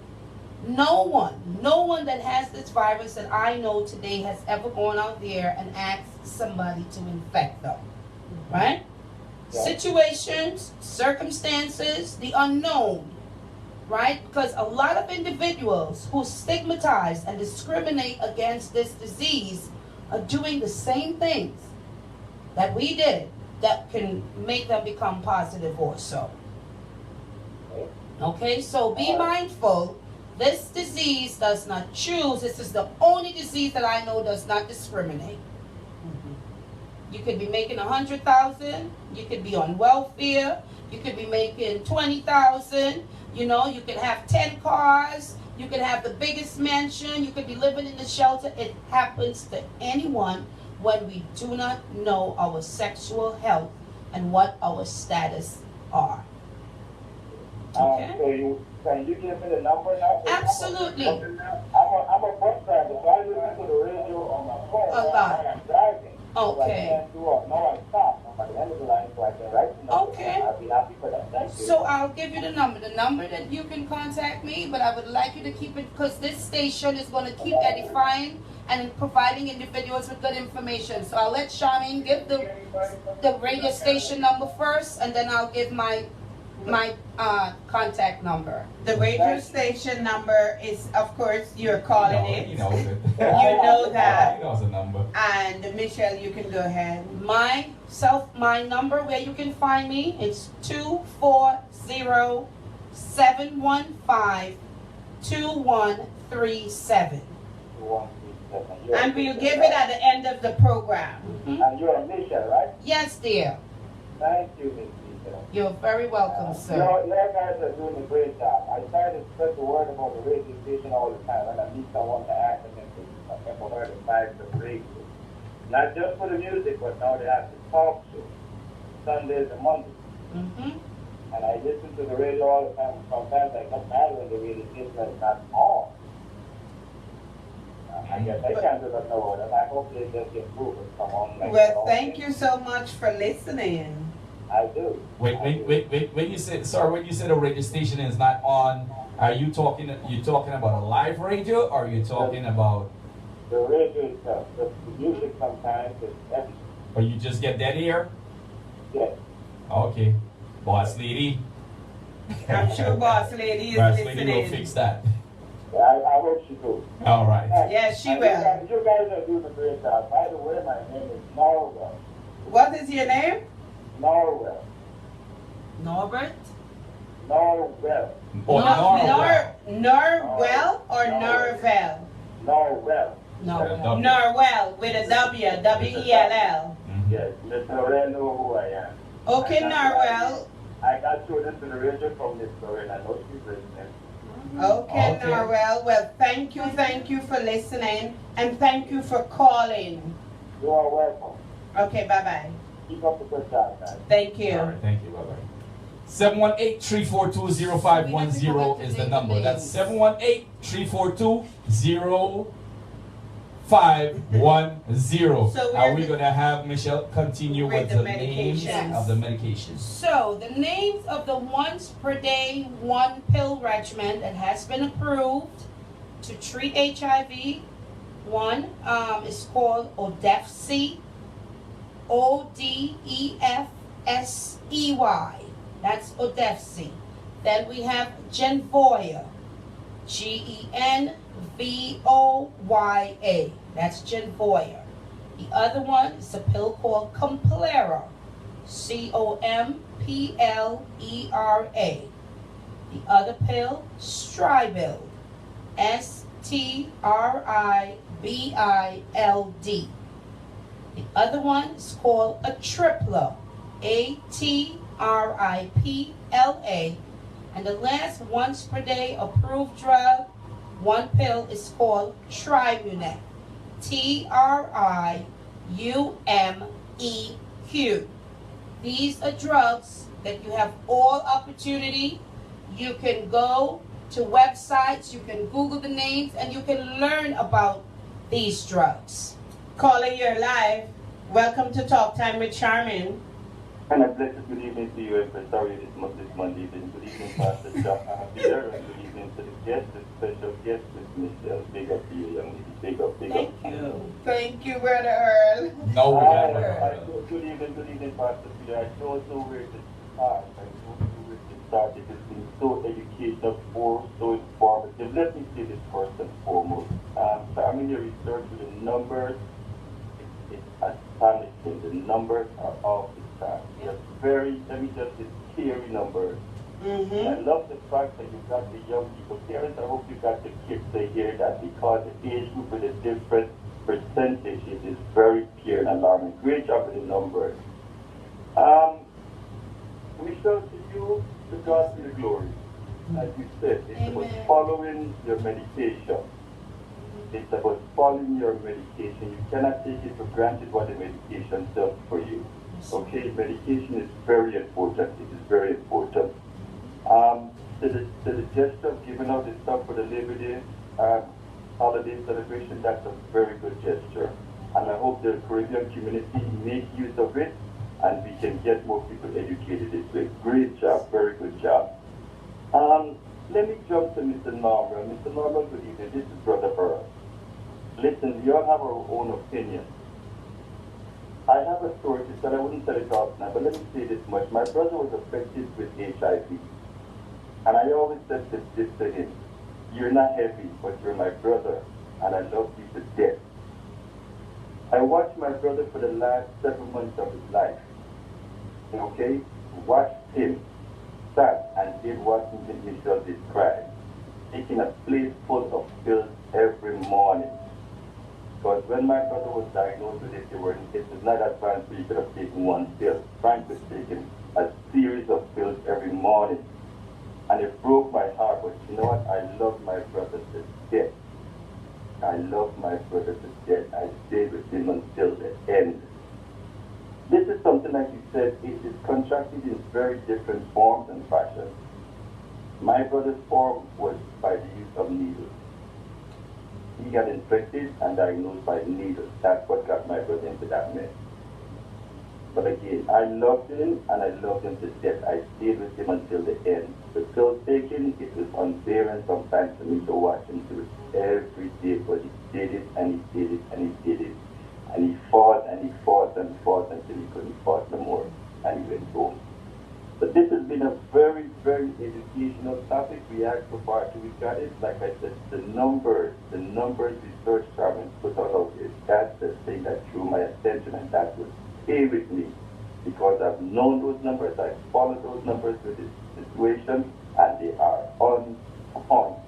No one that has this virus that I know today has ever gone out there and asked somebody to infect them, right? Yeah. Situations, circumstances, the unknown, right? Because a lot of individuals who stigmatize and discriminate against this disease are doing the same things that we did that can make them become positive also. Okay, so be mindful. This disease does not choose. This is the only disease that I know does not discriminate. You could be making 100,000. You could be on welfare. You could be making 20,000. You know, you could have 10 cars. You could have the biggest mansion. You could be living in the shelter. It happens to anyone when we do not know our sexual health and what our status are. Okay. So can you give me the number now? Absolutely. I'm a bus driver, so I listen to the radio on my phone A lot. while I'm driving. So I Okay. can't do it. No, I stop. I'm at the end of the line, so I can write the number. Okay. I'll be happy for that. Thank you. So I'll give you the number that you can contact me, but I would like you to keep it, because this station is going to keep edifying and providing individuals with good information. So I'll let Sharmin give the radio station number first, and then I'll give my contact number. The radio station number is, of course, you're calling it. He knows it. You know that. He knows the number. And Michelle, you can go ahead. My number where you can find me, it's 240-715-2137. And we'll give it at the end of the program. And you're a Michelle, right? Yes, dear. Thank you, Miss Michelle. You're very welcome, sir. You guys are doing a great job. I try to spread the word about the radio station all the time, and at least I want to ask them if I heard the vibes of radio. Not just for the music, but now they have the talk show, Sundays and Mondays. And I listen to the radio all the time. Sometimes I get mad when the radio station is not on. I guess I can't do that no, and I hope they just improve and come on. Like Well, thank you so much for listening. I do. Wait. When you said the radio station is not on, are you talking about a live radio, or are you talking about? The radio itself, the music sometimes is everything. Or you just get dead air? Yes. Okay, boss lady. I'm sure Boss Lady is Boss lady will listening. fix that. Yeah, I hope she do. All right. Yes, she And will. You guys are doing a great job. By the way, my name is Norwell. What is your name? Norwell. Norbert? Norwell. Oh, Norwell. Norwell or Norvell? Norwell. No. Norwell with a W, W-E-L-L. Yes, Miss Lorraine know who I am. Okay, Norwell. I got tuned into the radio from Miss Lorraine. I know she's listening. Okay, Okay. Norwell. Well, thank you for listening, and thank you for calling. You are welcome. Okay, bye-bye. Keep up the good job, guys. Thank you. All right, thank you. Bye bye. 718-342-0510 is the number. That's 718-342-0510. So Are we gonna have Michelle continue with the names medications. of the medications? So, the names of the once per day, one pill regimen that has been approved to treat HIV. One is called Odefsey, Odefsey. That's Odefsey. Then we have Genvoya. Genvoya. That's Genvoya. The other one is a pill called Complera. Complera. The other pill, Stribild. Stribild. The other one is called a Tripla. Atripla. And the last once per day approved drug, one pill, is called Trimuneq. Triumeq. These are drugs that you have all opportunity. You can go to websites, you can Google the names, and you can learn about these drugs. Caller, you're live. Welcome to Talk Time with Sharmin. And a blessed good evening to you, and sorry this Monday evening. Good evening, Pastor Peter, and good evening to the guest, the special guest with Michelle. Big up to you, young lady. Big up, big up. Thank you. Thank you, Brother Earl. No, we got Good evening, Pastor Peter. I don't know where to start. It has been so educational, so informative. Let me say this first and foremost. So I'm in your research with the numbers. It's astonishing. The numbers are off the chart. They're very, let me just say, scary numbers. Mm-hmm. And I love the fact that you got the young people. Parents, I hope you got the kids to hear that, because the age group with a different percentages is very clear and alarming. Great job with the numbers. We shall to you, to God be the glory. As you said, it's about following your medication. It's about following your medication. You cannot take it for granted what the medication does for you. Okay, medication is very important. It is very important. The gesture of giving out the stuff for the Labor Day holiday celebration, that's a very good gesture. And I hope the Caribbean community make use of it, and we can get more people educated this way. Great job, very good job. Let me jump to Mr. Norman. Mr. Norman, good evening. This is Brother Earl. Listen, we all have our own opinion. I have a story to tell. I wouldn't tell it all now, but let me say this much. My brother was affected with HIV. And I always said this to him: you're not heavy, but you're my brother, and I love you to death. I watched my brother for the last 7 months of his life. Okay? Watched him sat and did what Michelle did cry, taking a plate full of pills every morning. Because when my brother was diagnosed with it, it was not advanced where you could have taken one pill. Frank was taking a series of pills every morning. And it broke my heart, but you know what? I love my brother to death. I love my brother to death. I stayed with him until the end. This is something, like you said, it is contracted in very different forms and fashions. My brother's form was by the use of needles. He got infected and diagnosed by needles. That's what got my brother into that mess. But again, I loved him and I loved him to death. I stayed with him until the end. The pill taking, it was unbearable sometimes for me to watch him do it every day, but he did it and he did it and he did it. And he fought and he fought and fought until he couldn't fight no more, and he went home. But this has been a very, very educational topic. We asked for part two, we got it. Like I said, the numbers research Sharmin put out there, that's the thing that drew my attention, and that will stay with me. Because I've known those numbers, I've followed those numbers with this situation, and they are on point.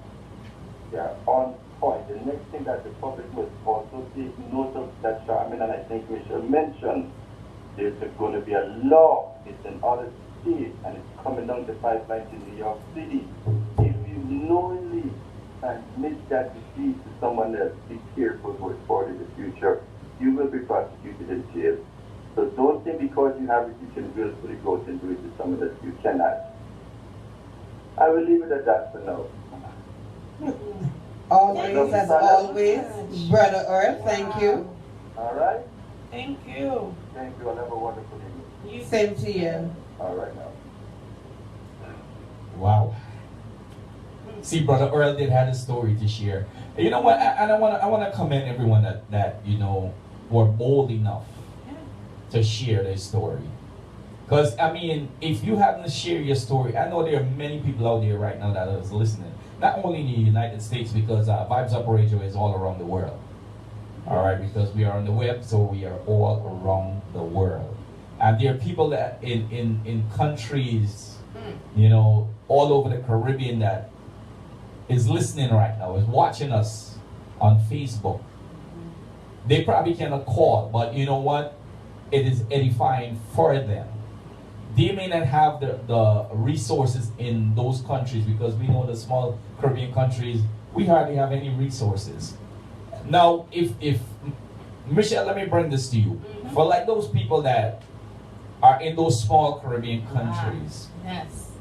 They are on point. The next thing that the public must also take note of, that Sharmin and I think Michelle mentioned, there's going to be a law. It's in other states, and it's coming down the pipeline to New York City. If you knowingly transmit that disease to someone else, be careful going forward in the future. You will be prosecuted in jail. So don't think because you have it, you can willfully go and do it to someone that you cannot. I will leave it at that for now. Always, as always, Brother Earth, thank you. All right? Thank you. Thank you. I'll have a wonderful evening. Same to you. All right now. Wow. See, Brother Earl did have a story to share. You know what? And I want to commend everyone that you know were bold enough to share their story. Because, I mean, if you haven't shared your story, I know there are many people out there right now that are listening. Not only in the United States, because Vibes Up Radio is all around the world. All right, because we are on the web, so we are all around the world. And there are people that in countries, you know, all over the Caribbean that is listening right now, is watching us on Facebook. They probably cannot call, but you know what? It is edifying for them. They may not have the resources in those countries, because we know the small Caribbean countries, we hardly have any resources. Now, if Michelle, let me bring this to you. For like those people that are in those small Caribbean countries. Yes.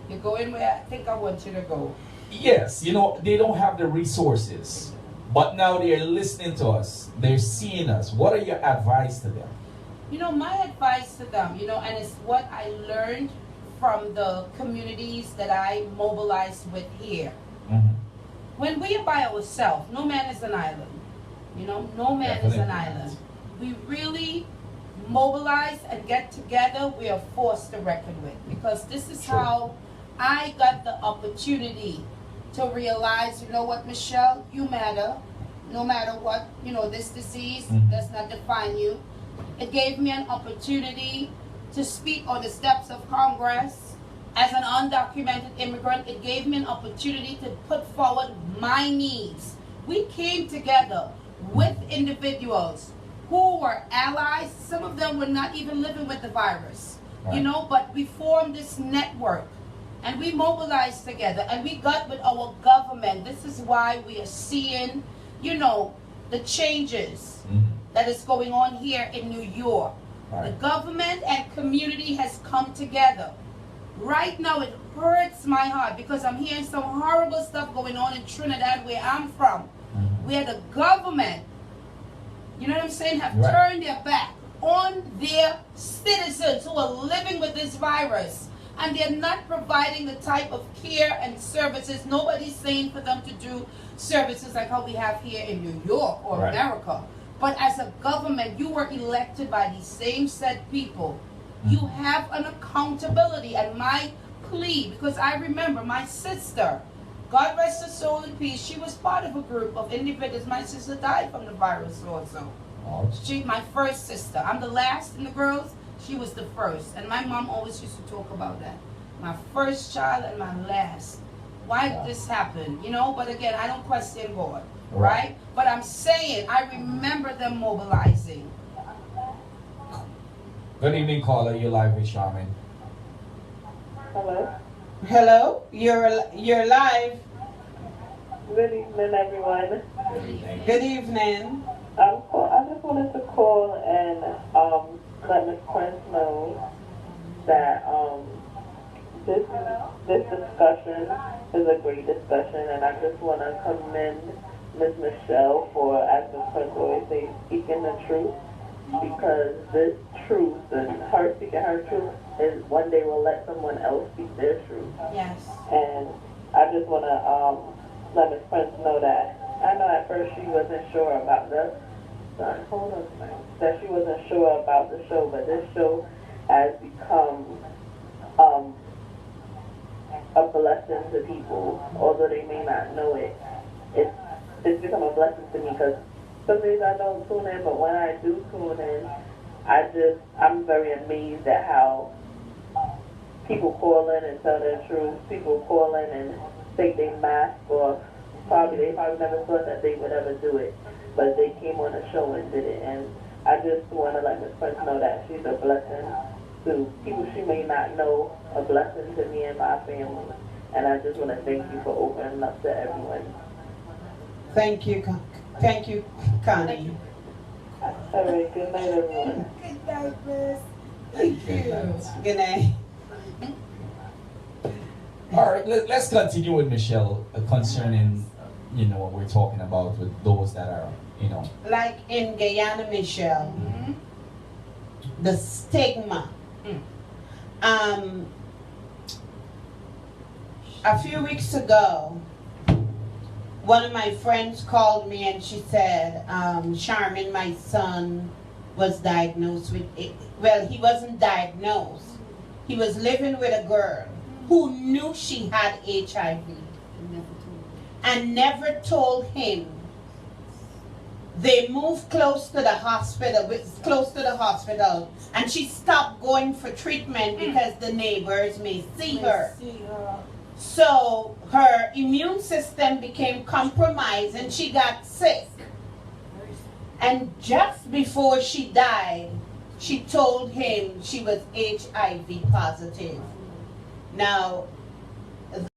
You're going where I think I want you to go. Yes, you know, they don't have the resources. But now they're listening to us. They're seeing us. What are your advice to them? You know, my advice to them, you know, and it's what I learned from the communities that I mobilized with here. When we are by ourselves, no man is an island. You know, no man is an island. We really mobilize and get together, we are forced to reckon with. Because this is how I got the opportunity to realize, you know what, Michelle, you matter. No matter what, you know, this disease does not define you. It gave me an opportunity to speak on the steps of Congress. As an undocumented immigrant, it gave me an opportunity to put forward my needs. We came together with individuals who were allies. Some of them were not even living with the virus, you know, but we formed this network and we mobilized together and we got with our government. This is why we are seeing, you know, the changes that is going on here in New York. The government and community has come together. Right now it hurts my heart because I'm hearing some horrible stuff going on in Trinidad where I'm from, where the government, you know what I'm saying, have turned their back on their citizens who are living with this virus, and they're not providing the type of care and services. Nobody's saying for them to do services like how we have here in New York or America. But as a government, you were elected by these same said people. You have an accountability, and my plea, because I remember my sister, God rest her soul in peace, she was part of a group of individuals. My sister died from the virus also. She, my first sister. I'm the last in the girls. She was the first. And my mom always used to talk about that. My first child and my last. Why did this happen? You know, but again, I don't question God, right? But I'm saying, I remember them mobilizing. Good evening, caller. You're live with Sharmin. Hello. Hello, you're live. Good evening, everyone. Good evening. I just wanted to call and let Ms. Prince know that this discussion is a great discussion, and I just want to commend Ms. Michelle for, as Ms. Prince always says, speaking the truth, because this truth and her speaking her truth is one day will let someone else speak their truth. Yes. And I just want to let Ms. Prince know that I know at first she wasn't sure about that she wasn't sure about the show, but this show has become a blessing to people, although they may not know it. It's become a blessing to me because some days I don't tune in, but when I do tune in, I'm very amazed at how people call in and tell their truth. People call in and take their mask off. They probably never thought that they would ever do it, but they came on the show and did it. And I just want to let Ms. Prince know that she's a blessing to people she may not know, a blessing to me and my family. And I just want to thank you for opening up to everyone. Thank you, Connie. All right, good night, everyone. Good night, Miss. Thank you. Good night. All right, let's continue with Michelle concerning, you know, what we're talking about with those that are, you know. Like in Guyana, Michelle, the stigma. A few weeks ago, one of my friends called me and she said, Sharmin, my son was diagnosed with well, he wasn't diagnosed. He was living with a girl who knew she had HIV and never told him. They moved close to the hospital, and she stopped going for treatment because the neighbors may see her. So her immune system became compromised and she got sick. And just before she died, she told him she was HIV positive. Now,